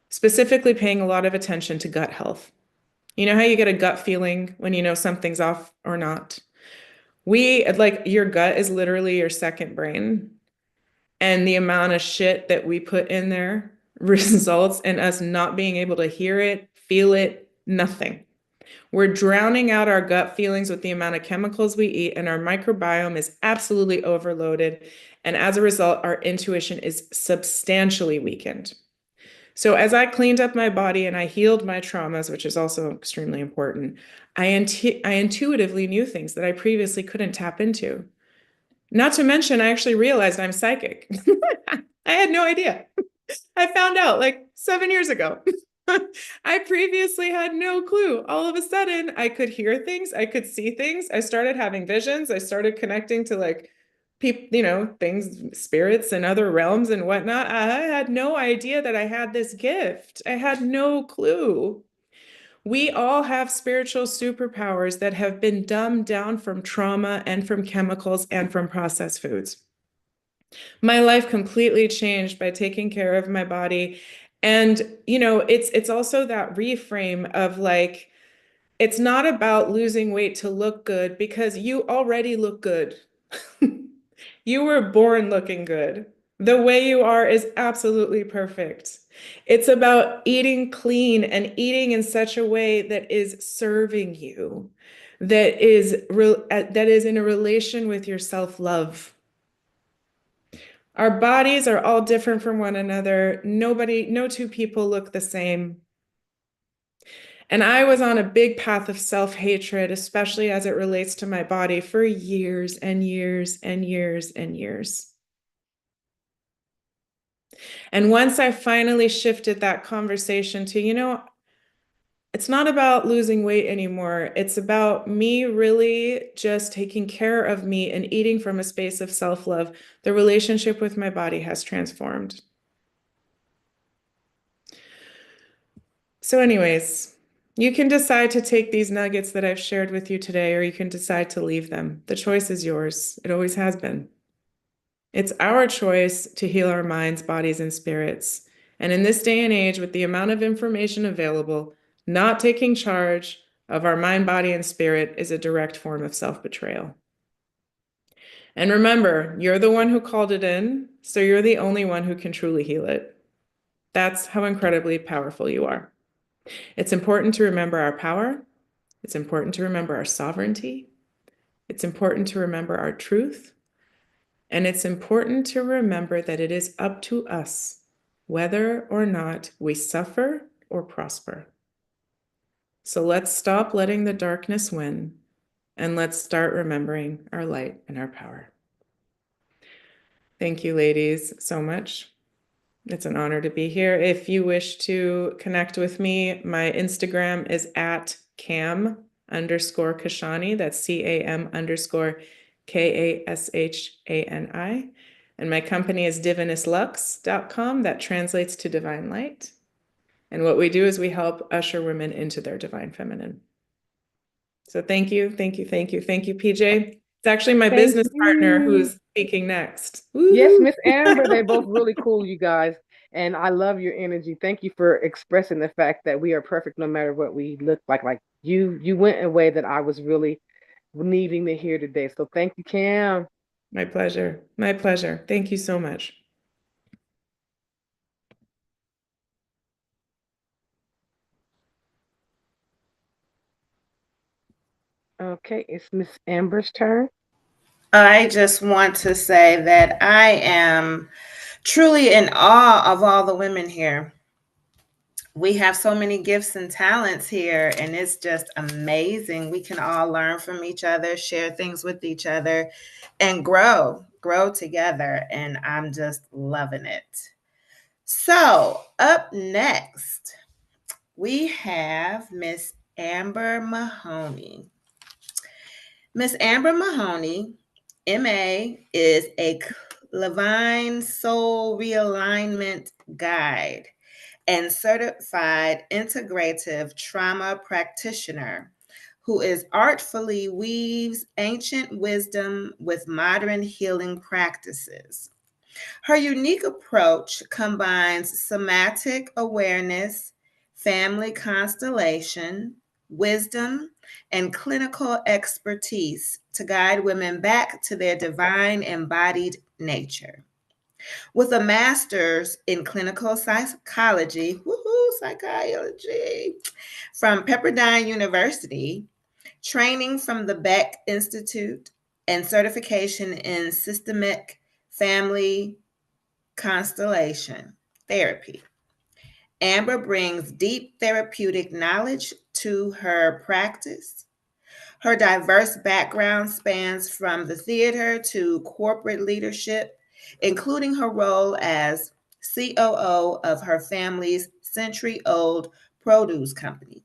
specifically paying a lot of attention to gut health. You know how you get a gut feeling when you know something's off or not? Your gut is literally your second brain. And the amount of shit that we put in there results in us not being able to hear it, feel it, nothing. We're drowning out our gut feelings with the amount of chemicals we eat, and our microbiome is absolutely overloaded. And as a result, our intuition is substantially weakened. So as I cleaned up my body and I healed my traumas, which is also extremely important, I intuitively knew things that I previously couldn't tap into. Not to mention, I actually realized I'm psychic. I had no idea. I found out like 7 years ago. I previously had no clue. All of a sudden, I could hear things, I could see things. I started having visions. I started connecting to like people, things, spirits and other realms and whatnot. I had no idea that I had this gift. I had no clue. We all have spiritual superpowers that have been dumbed down from trauma and from chemicals and from processed foods. My life completely changed by taking care of my body. And, it's also that reframe of like, it's not about losing weight to look good because you already look good. You were born looking good. The way you are is absolutely perfect. It's about eating clean and eating in such a way that is serving you, that is in a relation with your self-love. Our bodies are all different from one another. No two people look the same. And I was on a big path of self-hatred, especially as it relates to my body, for years and years and years and years. And once I finally shifted that conversation to, it's not about losing weight anymore. It's about me really just taking care of me and eating from a space of self-love. The relationship with my body has transformed. So anyways, you can decide to take these nuggets that I've shared with you today, or you can decide to leave them. The choice is yours. It always has been. It's our choice to heal our minds, bodies, and spirits. And in this day and age, with the amount of information available, not taking charge of our mind, body, and spirit is a direct form of self-betrayal. And remember, you're the one who called it in, so you're the only one who can truly heal it. That's how incredibly powerful you are. It's important to remember our power. It's important to remember our sovereignty. It's important to remember our truth. And it's important to remember that it is up to us whether or not we suffer or prosper. So let's stop letting the darkness win, and let's start remembering our light and our power. Thank you, ladies, so much. It's an honor to be here. If you wish to connect with me, my Instagram is at @cam_Kashani. That's CAM_KASHANI. And my company is divinislux.com. That translates to divine light. And what we do is we help usher women into their divine feminine. So thank you, thank you, thank you, thank you, PJ. It's actually my Thank business partner you. who's speaking next. Yes, Woo! Miss Amber, they both really cool, you guys. And I love your energy. Thank you for expressing the fact that we are perfect no matter what we look like. Like you went in a way that I was really needing to hear today. So thank you, Cam. My pleasure. My pleasure. Thank you so much. Okay, it's Miss Amber's turn. I just want to say that I am truly in awe of all the women here. We have so many gifts and talents here, and it's just amazing. We can all learn from each other, share things with each other, and grow together. And I'm just loving it. So, up next, we have Miss Amber Mahoney. Miss Amber Mahoney, MA, is a Levine Soul Realignment Guide and certified integrative trauma practitioner who is artfully weaves ancient wisdom with modern healing practices. Her unique approach combines somatic awareness, family constellation, wisdom, and clinical expertise to guide women back to their divine embodied nature. With a master's in clinical psychology, psychology, from Pepperdine University, training from the Beck Institute, and certification in systemic family constellation therapy. Amber brings deep therapeutic knowledge to her practice. Her diverse background spans from the theater to corporate leadership, including her role as COO of her family's century-old produce company.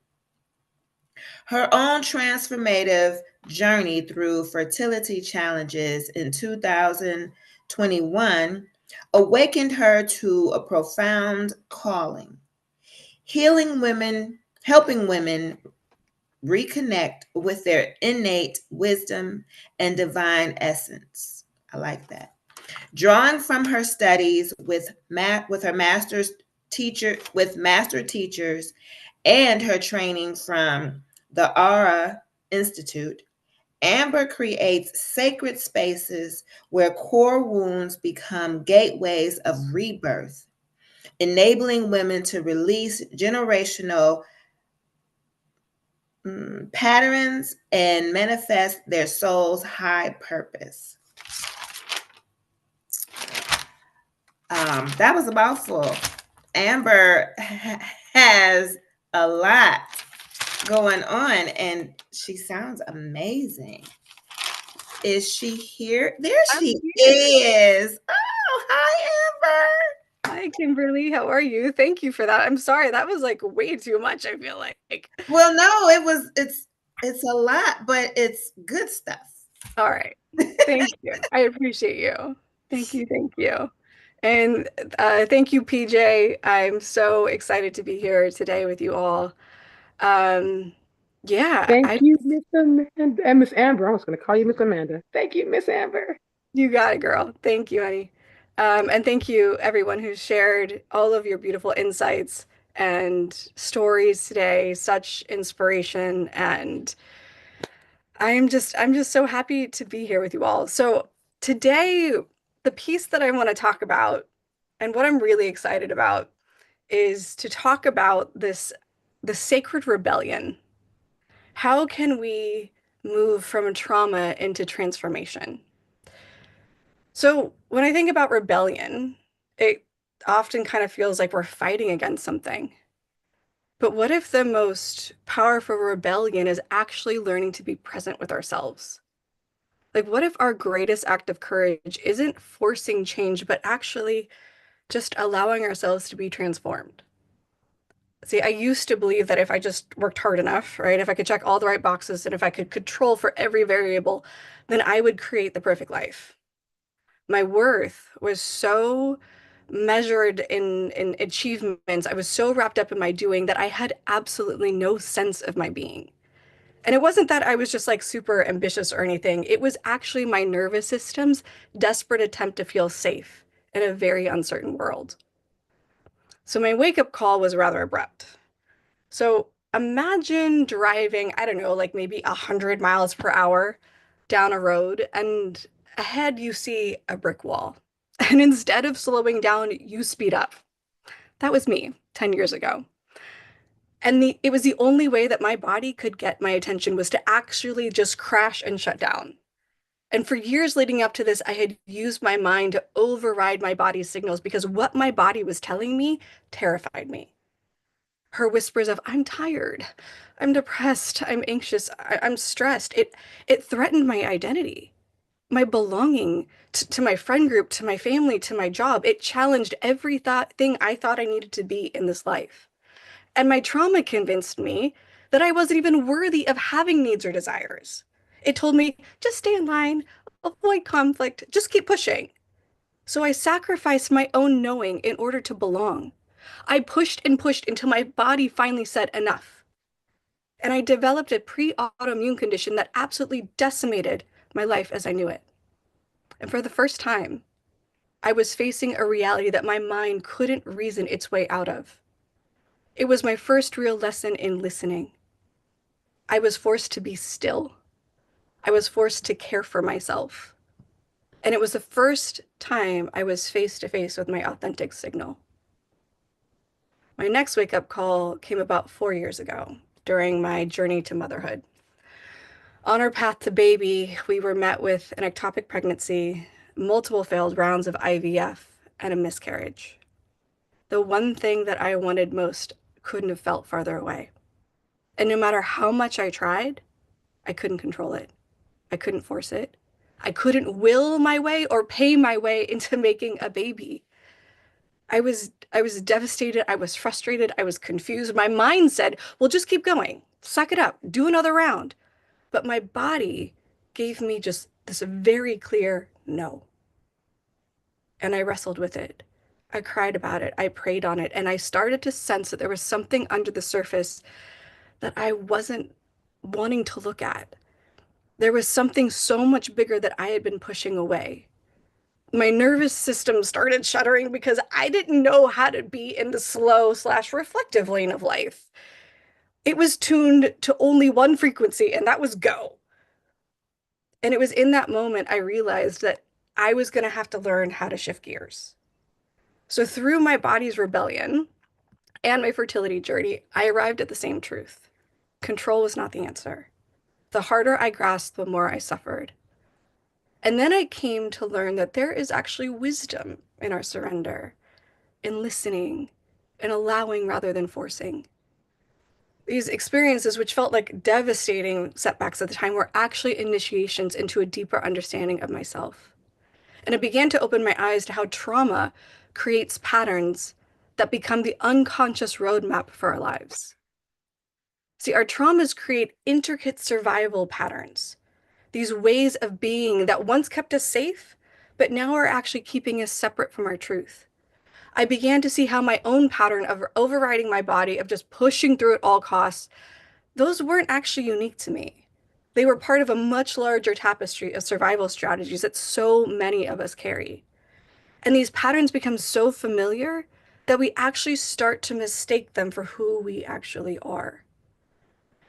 Her own transformative journey through fertility challenges in 2021 awakened her to a profound calling, helping women reconnect with their innate wisdom and divine essence. I like that. Drawing from her studies with her master teachers and her training from the Aura Institute, Amber creates sacred spaces where core wounds become gateways of rebirth, enabling women to release generational patterns and manifest their soul's high purpose. That was a mouthful. Amber has a lot going on, and she sounds amazing. Is she here? There she is. Oh, hi, Amber. Hi, Kimberly. How are you? Thank you for that. I'm sorry. That was like way too much, I feel like. Well, no, it's a lot, but it's good stuff. All right. Thank you. I appreciate you. Thank you. Thank you. And thank you, PJ. I'm so excited to be here today with you all. Yeah, Thank you, Miss Amanda. And Miss Amber. I was going to call you Miss Amanda. Thank you, Miss Amber. You got it, girl. Thank you, honey. And thank you, everyone who shared all of your beautiful insights and stories today. Such inspiration, and I'm just so happy to be here with you all. So today, the piece that I want to talk about, and what I'm really excited about, is to talk about the sacred rebellion. How can we move from trauma into transformation? So when I think about rebellion, it often kind of feels like we're fighting against something. But what if the most powerful rebellion is actually learning to be present with ourselves? Like, what if our greatest act of courage isn't forcing change, but actually just allowing ourselves to be transformed? See, I used to believe that if I just worked hard enough, right, if I could check all the right boxes and if I could control for every variable, then I would create the perfect life. My worth was so measured in achievements. I was so wrapped up in my doing that I had absolutely no sense of my being. And it wasn't that I was just like super ambitious or anything. It was actually my nervous system's desperate attempt to feel safe in a very uncertain world. So my wake-up call was rather abrupt. So imagine driving, I don't know, like maybe 100 miles per hour down a road, and ahead you see a brick wall. And instead of slowing down, you speed up. That was me 10 years ago. And it was the only way that my body could get my attention was to actually just crash and shut down. And for years leading up to this, I had used my mind to override my body's signals because what my body was telling me terrified me. Her whispers of, I'm tired, I'm depressed, I'm anxious, I'm stressed. It threatened my identity, my belonging to my friend group, to my family, to my job. It challenged every thing I thought I needed to be in this life. And my trauma convinced me that I wasn't even worthy of having needs or desires. It told me, just stay in line, avoid conflict, just keep pushing. So I sacrificed my own knowing in order to belong. I pushed and pushed until my body finally said enough. And I developed a pre-autoimmune condition that absolutely decimated my life as I knew it. And for the first time, I was facing a reality that my mind couldn't reason its way out of. It was my first real lesson in listening. I was forced to be still. I was forced to care for myself. And it was the first time I was face to face with my authentic signal. My next wake-up call came about 4 years ago during my journey to motherhood. On our path to baby, we were met with an ectopic pregnancy, multiple failed rounds of IVF, and a miscarriage. The one thing that I wanted most couldn't have felt farther away. And no matter how much I tried, I couldn't control it. I couldn't force it. I couldn't will my way or pay my way into making a baby. I was devastated. I was frustrated. I was confused. My mind said, well, just keep going. Suck it up. Do another round. But my body gave me just this very clear no. And I wrestled with it. I cried about it. I prayed on it. And I started to sense that there was something under the surface that I wasn't wanting to look at. There was something so much bigger that I had been pushing away. My nervous system started shuddering because I didn't know how to be in the slow/reflective lane of life. It was tuned to only one frequency, and that was go. And it was in that moment I realized that I was going to have to learn how to shift gears. So through my body's rebellion and my fertility journey, I arrived at the same truth. Control was not the answer. The harder I grasped, the more I suffered. And then I came to learn that there is actually wisdom in our surrender, in listening, in allowing rather than forcing. These experiences, which felt like devastating setbacks at the time, were actually initiations into a deeper understanding of myself. And it began to open my eyes to how trauma creates patterns that become the unconscious roadmap for our lives. See, our traumas create intricate survival patterns, these ways of being that once kept us safe, but now are actually keeping us separate from our truth. I began to see how my own pattern of overriding my body, of just pushing through at all costs, those weren't actually unique to me. They were part of a much larger tapestry of survival strategies that so many of us carry. And these patterns become so familiar that we actually start to mistake them for who we actually are.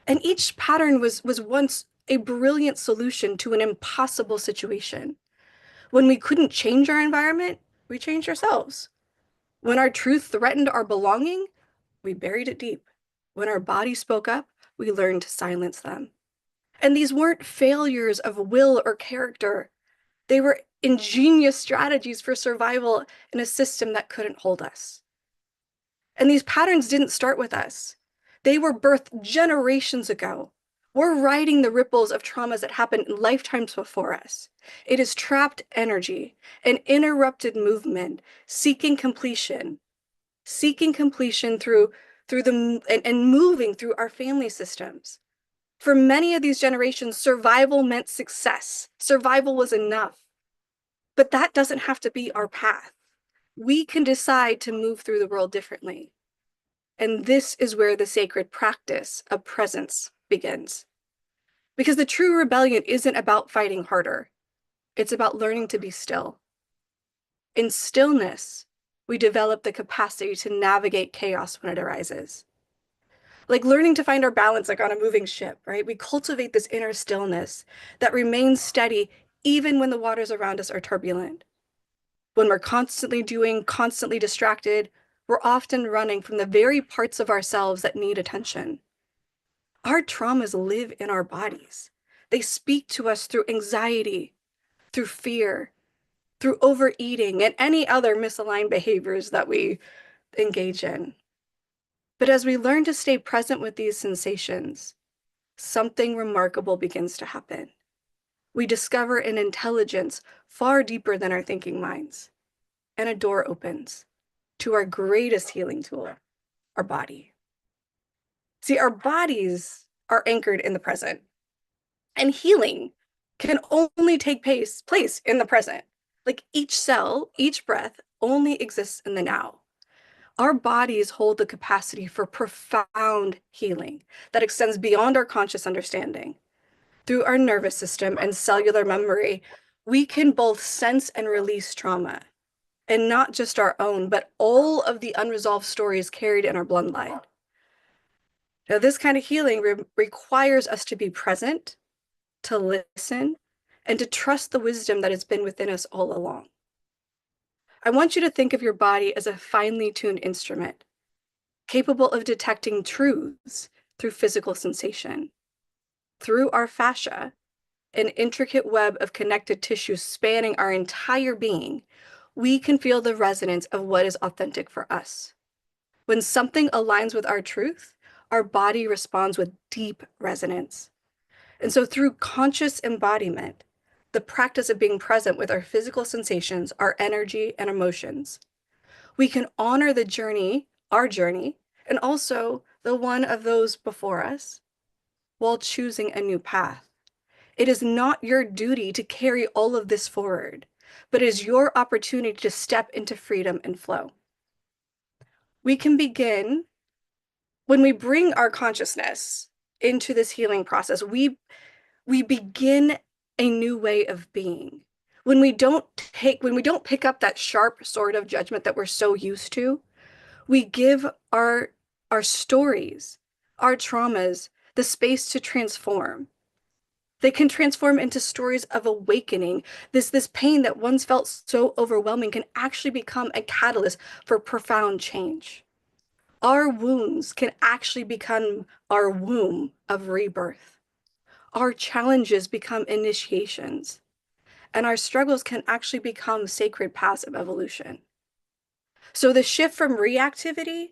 And each pattern was once a brilliant solution to an impossible situation. When we couldn't change our environment, we changed ourselves. When our truth threatened our belonging, we buried it deep. When our body spoke up, we learned to silence them. And these weren't failures of will or character. They were ingenious strategies for survival in a system that couldn't hold us. And these patterns didn't start with us. They were birthed generations ago. We're riding the ripples of traumas that happened in lifetimes before us. It is trapped energy, an interrupted movement, seeking completion through the and moving through our family systems. For many of these generations, survival meant success. Survival was enough. But that doesn't have to be our path. We can decide to move through the world differently. And this is where the sacred practice of presence begins. Because the true rebellion isn't about fighting harder. It's about learning to be still. In stillness, we develop the capacity to navigate chaos when it arises. Like learning to find our balance, like on a moving ship, right? We cultivate this inner stillness that remains steady even when the waters around us are turbulent. When we're constantly doing, constantly distracted, we're often running from the very parts of ourselves that need attention. Our traumas live in our bodies. They speak to us through anxiety, through fear, through overeating, and any other misaligned behaviors that we engage in. But as we learn to stay present with these sensations, something remarkable begins to happen. We discover an intelligence far deeper than our thinking minds, and a door opens to our greatest healing tool, our body. See, our bodies are anchored in the present, and healing can only take place in the present. Like each cell, each breath only exists in the now. Our bodies hold the capacity for profound healing that extends beyond our conscious understanding. Through our nervous system and cellular memory, we can both sense and release trauma, and not just our own, but all of the unresolved stories carried in our bloodline. Now, this kind of healing requires us to be present, to listen, and to trust the wisdom that has been within us all along. I want you to think of your body as a finely tuned instrument, capable of detecting truths through physical sensation. Through our fascia, an intricate web of connected tissues spanning our entire being, we can feel the resonance of what is authentic for us. When something aligns with our truth, our body responds with deep resonance. And so through conscious embodiment, the practice of being present with our physical sensations, our energy and emotions, we can honor the journey, our journey, and also the one of those before us, while choosing a new path. It is not your duty to carry all of this forward, but it is your opportunity to step into freedom and flow. We can begin when we bring our consciousness into this healing process. We begin a new way of being. When we don't pick up that sharp sword of judgment that we're so used to, we give our stories, our traumas, the space to transform. They can transform into stories of awakening. This pain that once felt so overwhelming can actually become a catalyst for profound change. Our wounds can actually become our womb of rebirth. Our challenges become initiations, and our struggles can actually become sacred paths of evolution. So the shift from reactivity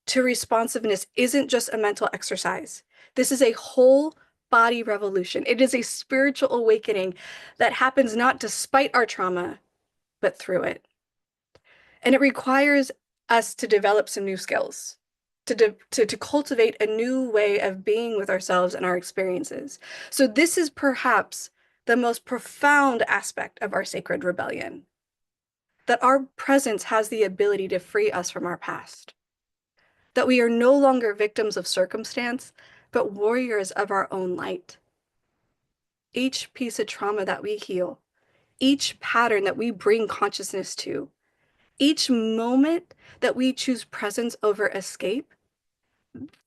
to responsiveness isn't just a mental exercise. This is a whole body revolution. It is a spiritual awakening that happens not despite our trauma, but through it. And it requires us to develop some new skills, to cultivate a new way of being with ourselves and our experiences. So this is perhaps the most profound aspect of our sacred rebellion, that our presence has the ability to free us from our past, that we are no longer victims of circumstance, but warriors of our own light. Each piece of trauma that we heal, each pattern that we bring consciousness to, each moment that we choose presence over escape,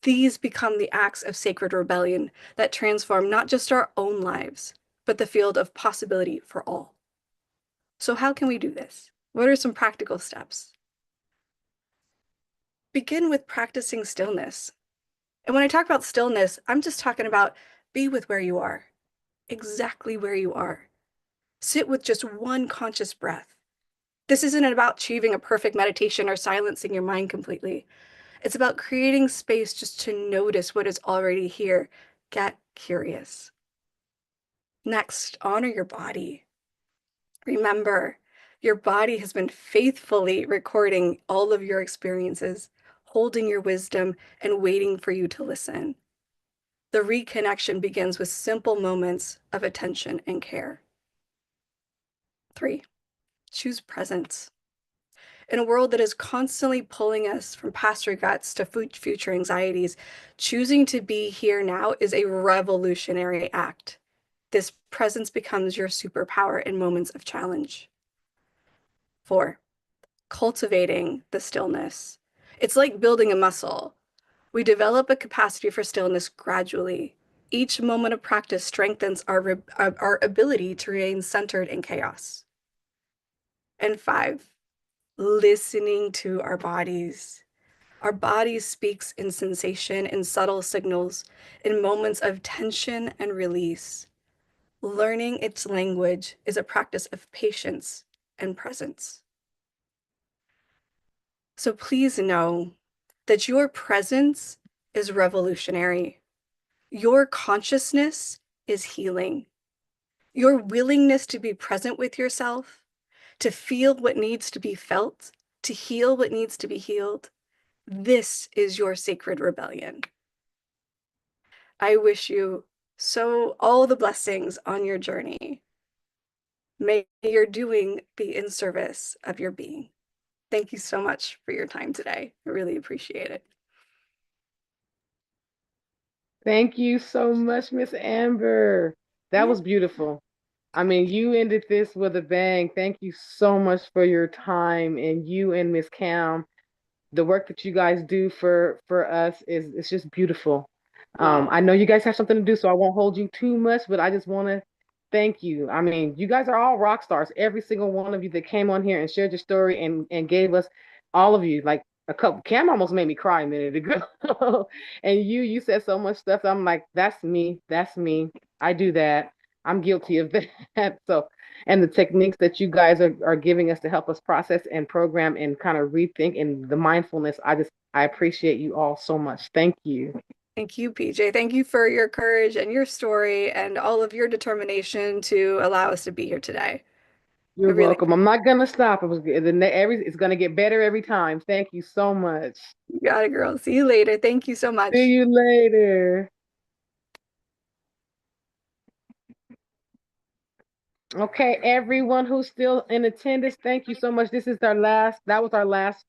these become the acts of sacred rebellion that transform not just our own lives, but the field of possibility for all. So how can we do this? What are some practical steps? Begin with practicing stillness. And when I talk about stillness, I'm just talking about be with where you are, exactly where you are. Sit with just one conscious breath. This isn't about achieving a perfect meditation or silencing your mind completely. It's about creating space just to notice what is already here. Get curious. Next, honor your body. Remember, your body has been faithfully recording all of your experiences, holding your wisdom, and waiting for you to listen. The reconnection begins with simple moments of attention and care. 3, choose presence. In a world that is constantly pulling us from past regrets to future anxieties, choosing to be here now is a revolutionary act. This presence becomes your superpower in moments of challenge. 4, cultivating the stillness. It's like building a muscle. We develop a capacity for stillness gradually. Each moment of practice strengthens our ability to remain centered in chaos. And 5, listening to our bodies. Our body speaks in sensation, in subtle signals, in moments of tension and release. Learning its language is a practice of patience and presence. So please know that your presence is revolutionary. Your consciousness is healing. Your willingness to be present with yourself, to feel what needs to be felt, to heal what needs to be healed, this is your sacred rebellion. I wish you all the blessings on your journey. May your doing be in service of your being. Thank you so much for your time today. I really appreciate it. Thank you so much, Miss Amber. That was beautiful. I mean, you ended this with a bang. Thank you so much for your time, and you and Miss Cam, the work that you guys do for us is it's just beautiful. I know you guys have something to do, so I won't hold you too much, but I just want to thank you. I mean, you guys are all rock stars. Every single one of you that came on here and shared your story and gave us all of you like a couple. Cam almost made me cry a minute ago, and you said so much stuff. I'm like, that's me. That's me. I do that. I'm guilty of that. So, and the techniques that you guys are giving us to help us process and program and kind of rethink and the mindfulness, I appreciate you all so much. Thank you. Thank you, PJ. Thank you for your courage and your story and all of your determination to allow us to be here today. You're welcome. I'm not gonna stop. It's gonna get better every time. Thank you so much. You got it, girl. See you later. Thank you so much. See you later. Okay, everyone who's still in attendance, thank you so much. That was our last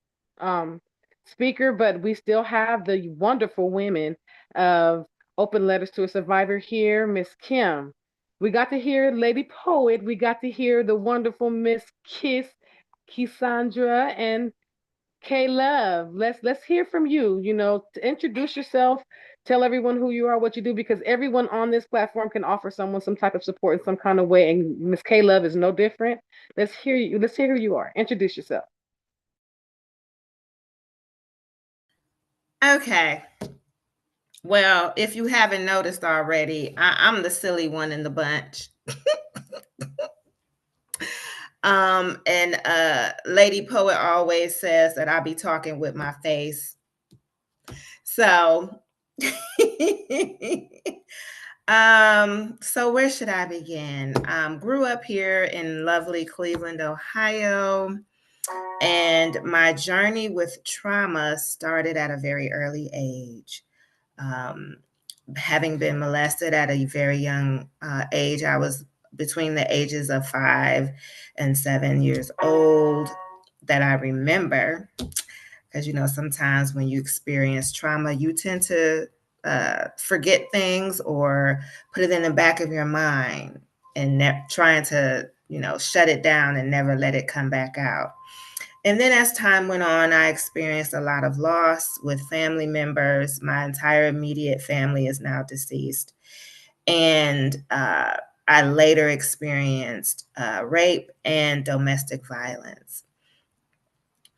speaker, but we still have the wonderful women of Open Letters to a Survivor here, Miss Kim. We got to hear Lady Poet. We got to hear the wonderful Miss Cassandra, and K-Love. Let's hear from you. To introduce yourself, tell everyone who you are, what you do, because everyone on this platform can offer someone some type of support in some kind of way, and Miss K-Love is no different. Let's hear you. Let's hear who you are. Introduce yourself. Okay. Well, if you haven't noticed already, I'm the silly one in the bunch. And Lady Poet always says that I be talking with my face. So, so where should I begin? Grew up here in lovely Cleveland, Ohio. And my journey with trauma started at a very early age. Having been molested at a very young age, I was between the ages of 5 and 7 years old that I remember. Because, sometimes when you experience trauma, you tend to forget things or put it in the back of your mind and trying to, shut it down and never let it come back out. And then as time went on, I experienced a lot of loss with family members. My entire immediate family is now deceased. And I later experienced rape and domestic violence.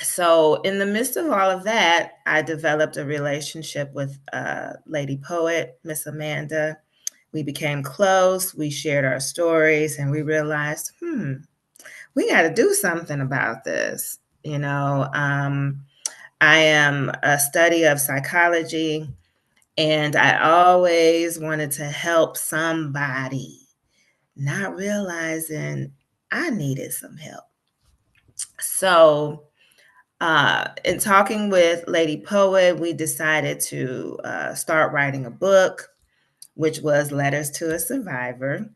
So in the midst of all of that, I developed a relationship with Lady Poet, Miss Amanda. We became close. We shared our stories, and we realized, we got to do something about this. I am a study of psychology, and I always wanted to help somebody, not realizing I needed some help. So, in talking with Lady Poet, we decided to start writing a book, which was Letters to a Survivor.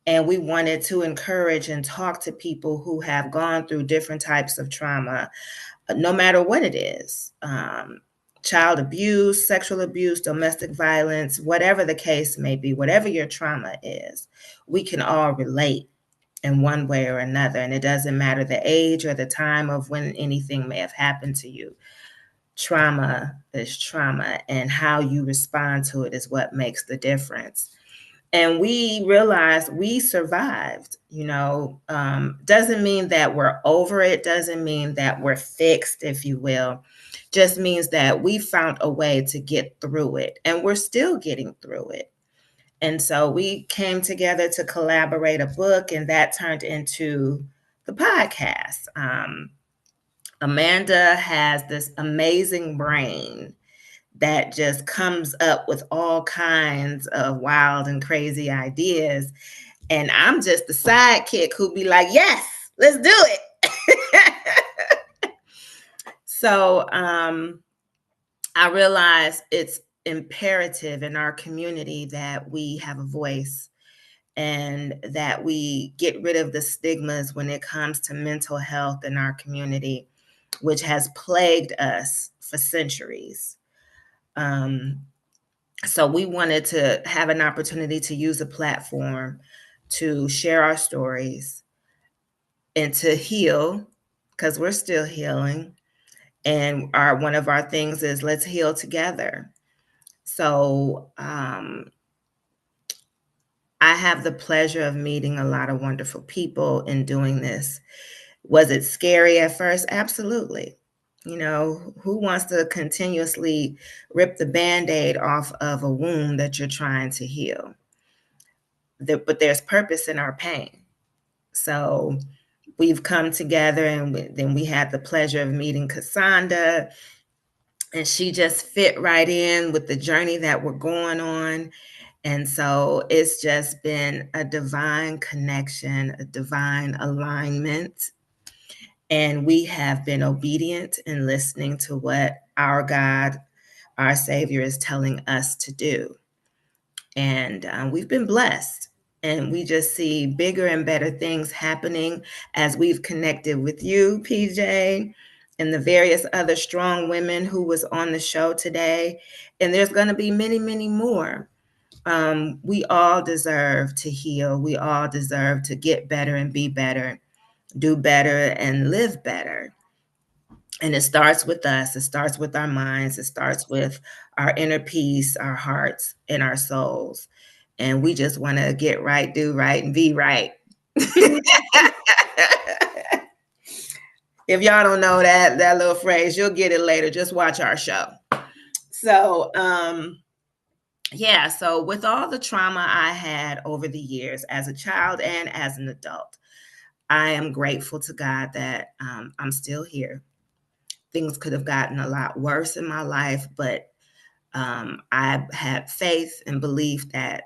And we wanted to encourage and talk to people who have gone through different types of trauma, no matter what it is. Child abuse, sexual abuse, domestic violence, whatever the case may be, whatever your trauma is, we can all relate in one way or another. And it doesn't matter the age or the time of when anything may have happened to you. Trauma is trauma, and how you respond to it is what makes the difference. And we realized we survived. Doesn't mean that we're over it, doesn't mean that we're fixed, if you will. Just means that we found a way to get through it, and we're still getting through it. And so we came together to collaborate a book, and that turned into the podcast. Amanda has this amazing brain that just comes up with all kinds of wild and crazy ideas. And I'm just the sidekick who be like, yes, let's do it. So I realize it's imperative in our community that we have a voice and that we get rid of the stigmas when it comes to mental health in our community, which has plagued us for centuries. So we wanted to have an opportunity to use a platform to share our stories and to heal, because we're still healing. And one of our things is let's heal together. So I have the pleasure of meeting a lot of wonderful people in doing this. Was it scary at first? Absolutely. Who wants to continuously rip the Band-Aid off of a wound that you're trying to heal? But there's purpose in our pain. So we've come together, and then we had the pleasure of meeting Cassandra, and she just fit right in with the journey that we're going on. And so it's just been a divine connection, a divine alignment. And we have been obedient in listening to what our God, our Savior, is telling us to do. And we've been blessed. And we just see bigger and better things happening as we've connected with you, PJ, and the various other strong women who was on the show today. And there's going to be many, many more. We all deserve to heal. We all deserve to get better and be better, do better and live better. And it starts with us. It starts with our minds. It starts with our inner peace, our hearts, and our souls. And we just want to get right, do right, and be right. If y'all don't know that little phrase, you'll get it later. Just watch our show. So, so with all the trauma I had over the years as a child and as an adult, I am grateful to God that I'm still here. Things could have gotten a lot worse in my life, but I had faith and belief that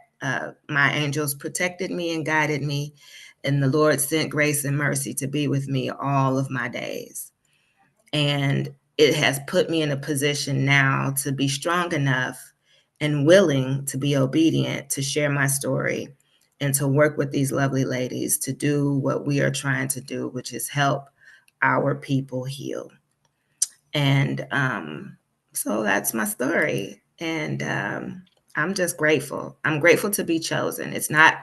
my angels protected me and guided me, And the Lord sent grace and mercy to be with me all of my days. And it has put me in a position now to be strong enough and willing to be obedient, to share my story and to work with these lovely ladies to do what we are trying to do, which is help our people heal. And so that's my story. And I'm just grateful. I'm grateful to be chosen. It's not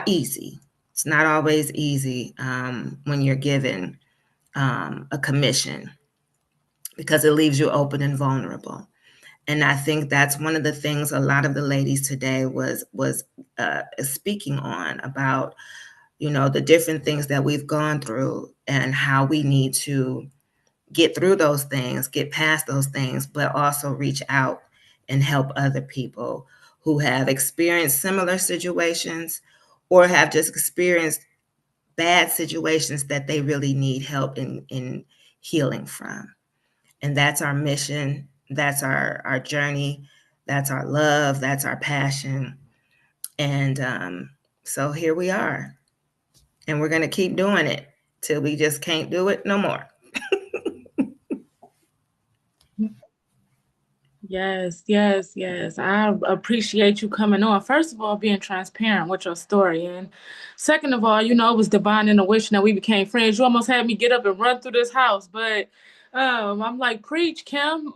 easy. It's not always easy when you're given a commission, because it leaves you open and vulnerable. And I think that's one of the things a lot of the ladies today was speaking on, about, you know, the different things that we've gone through and how we need to get through those things, get past those things, but also reach out and help other people who have experienced similar situations or have just experienced bad situations that they really need help in healing from. And that's our mission. That's our journey. That's our love. That's our passion. And so here we are. And we're going to keep doing it till we just can't do it no more. Yes, yes, yes. I appreciate you coming on. First of all, being transparent with your story. And second of all, you know, it was divine intuition that we became friends. You almost had me get up and run through this house. But I'm like, preach, Kim.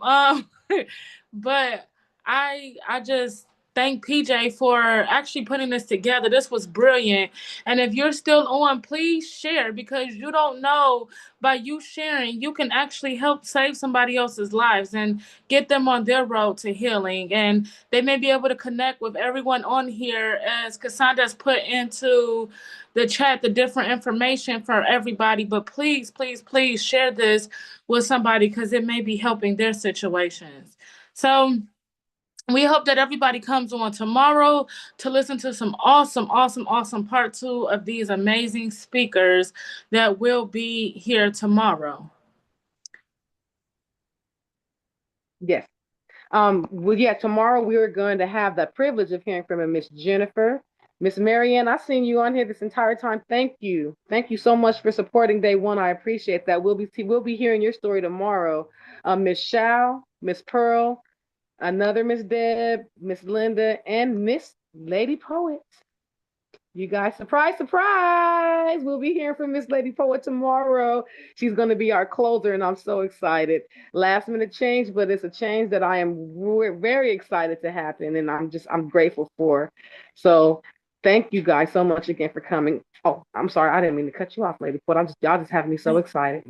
But I just thank PJ for actually putting this together. This was brilliant. And if you're still on, please share, because you don't know, by you sharing, you can actually help save somebody else's lives and get them on their road to healing. And they may be able to connect with everyone on here, as Cassandra's put into the chat, the different information for everybody. But please, please, please share this with somebody, because it may be helping their situations. So we hope that everybody comes on tomorrow to listen to some awesome, awesome, awesome part 2 of these amazing speakers that will be here tomorrow. Yes. Well, yeah, tomorrow we are going to have the privilege of hearing from Miss Jennifer. Miss Marianne, I've seen you on here this entire time. Thank you. Thank you so much for supporting day one. I appreciate that. We'll be hearing your story tomorrow. Miss Shao, Miss Pearl, another Miss Deb, Miss Linda, and Miss Lady Poet. You guys, surprise, surprise! We'll be hearing from Miss Lady Poet tomorrow. She's going to be our closer, and I'm so excited. Last minute change, but it's a change that I am very excited to happen, and I'm grateful for. So thank you guys so much again for coming. Oh, I'm sorry, I didn't mean to cut you off, Lady Poet. Y'all just have me so excited.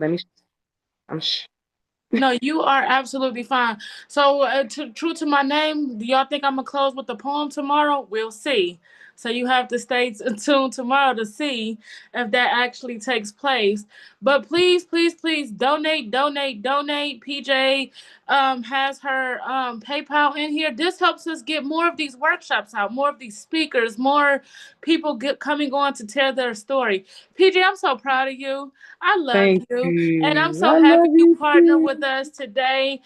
No, you are absolutely fine. So, true to my name, do y'all think I'm gonna close with the poem tomorrow? We'll see. So you have to stay tuned tomorrow to see if that actually takes place. But please, please, please donate, donate, donate. PJ has her PayPal in here. This helps us get more of these workshops out, more of these speakers, more people coming on to tell their story. PJ, I'm so proud of you. I love Thank you. And I'm you. so I happy love you you partnered too. with us today.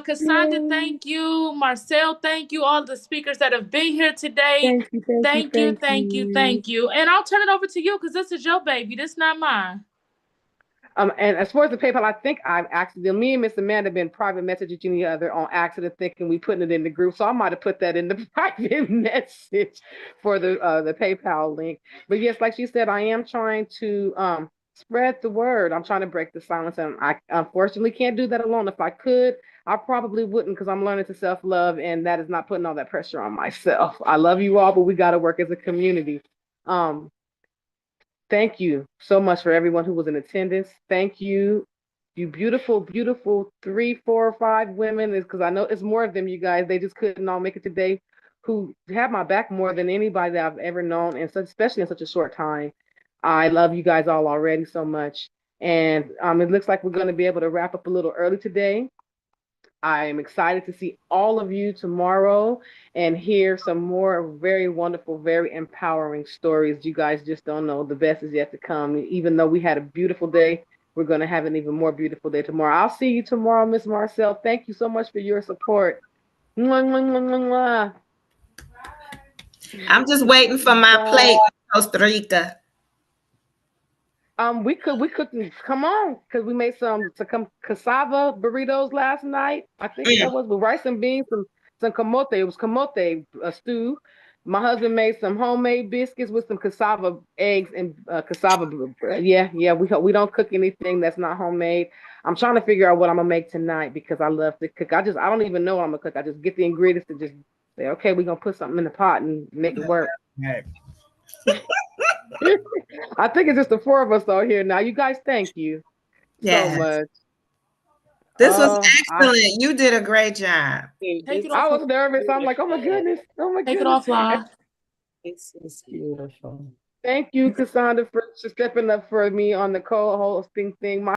Cassandra, Yay. thank you. Marcel, thank you. All the speakers that have been here today. Thank you, thank you, Thank you, thank thank you, you. thank you. And I'll turn it over to you, because this is your baby. This is not mine. And as far as the PayPal, I think I've actually, me and Miss Amanda have been private messaging each other on accident, thinking we putting it in the group. So I might have put that in the private message for the PayPal link. But yes, like she said, I am trying to spread the word. I'm trying to break the silence, and I unfortunately can't do that alone. If I could, I probably wouldn't, because I'm learning to self-love, and that is not putting all that pressure on myself. I love you all, but we got to work as a community. Thank you so much for everyone who was in attendance. Thank you, you beautiful, beautiful 3, 4, 5 women. Because I know it's more of them, you guys. They just couldn't all make it today. Who have my back more than anybody that I've ever known, and especially in such a short time. I love you guys all already so much. And it looks like we're going to be able to wrap up a little early today. I am excited to see all of you tomorrow and hear some more very wonderful, very empowering stories. You guys just don't know. The best is yet to come. Even though we had a beautiful day, we're going to have an even more beautiful day tomorrow. I'll see you tomorrow, Miss Marcel. Thank you so much for your support. Mwah, mwah, mwah, mwah, I'm just waiting for my mwah. plate, Costa Rica. We cooked. Come on, because we made some cassava burritos last night. I think that was with rice and beans, some camote. It was camote stew. My husband made some homemade biscuits with some cassava eggs and cassava. Yeah. We don't cook anything that's not homemade. I'm trying to figure out what I'm gonna make tonight because I love to cook. I don't even know what I'm gonna cook. I just get the ingredients to just say, okay, we're gonna put something in the pot and make it work. Right. I think it's just the four of us out here now. You guys, thank you so much. This was excellent. You did a great job. I was nervous. I'm like, oh my goodness. Oh my goodness. Take it off, La. It's beautiful. Thank you, Cassandra, for stepping up for me on the co-hosting thing.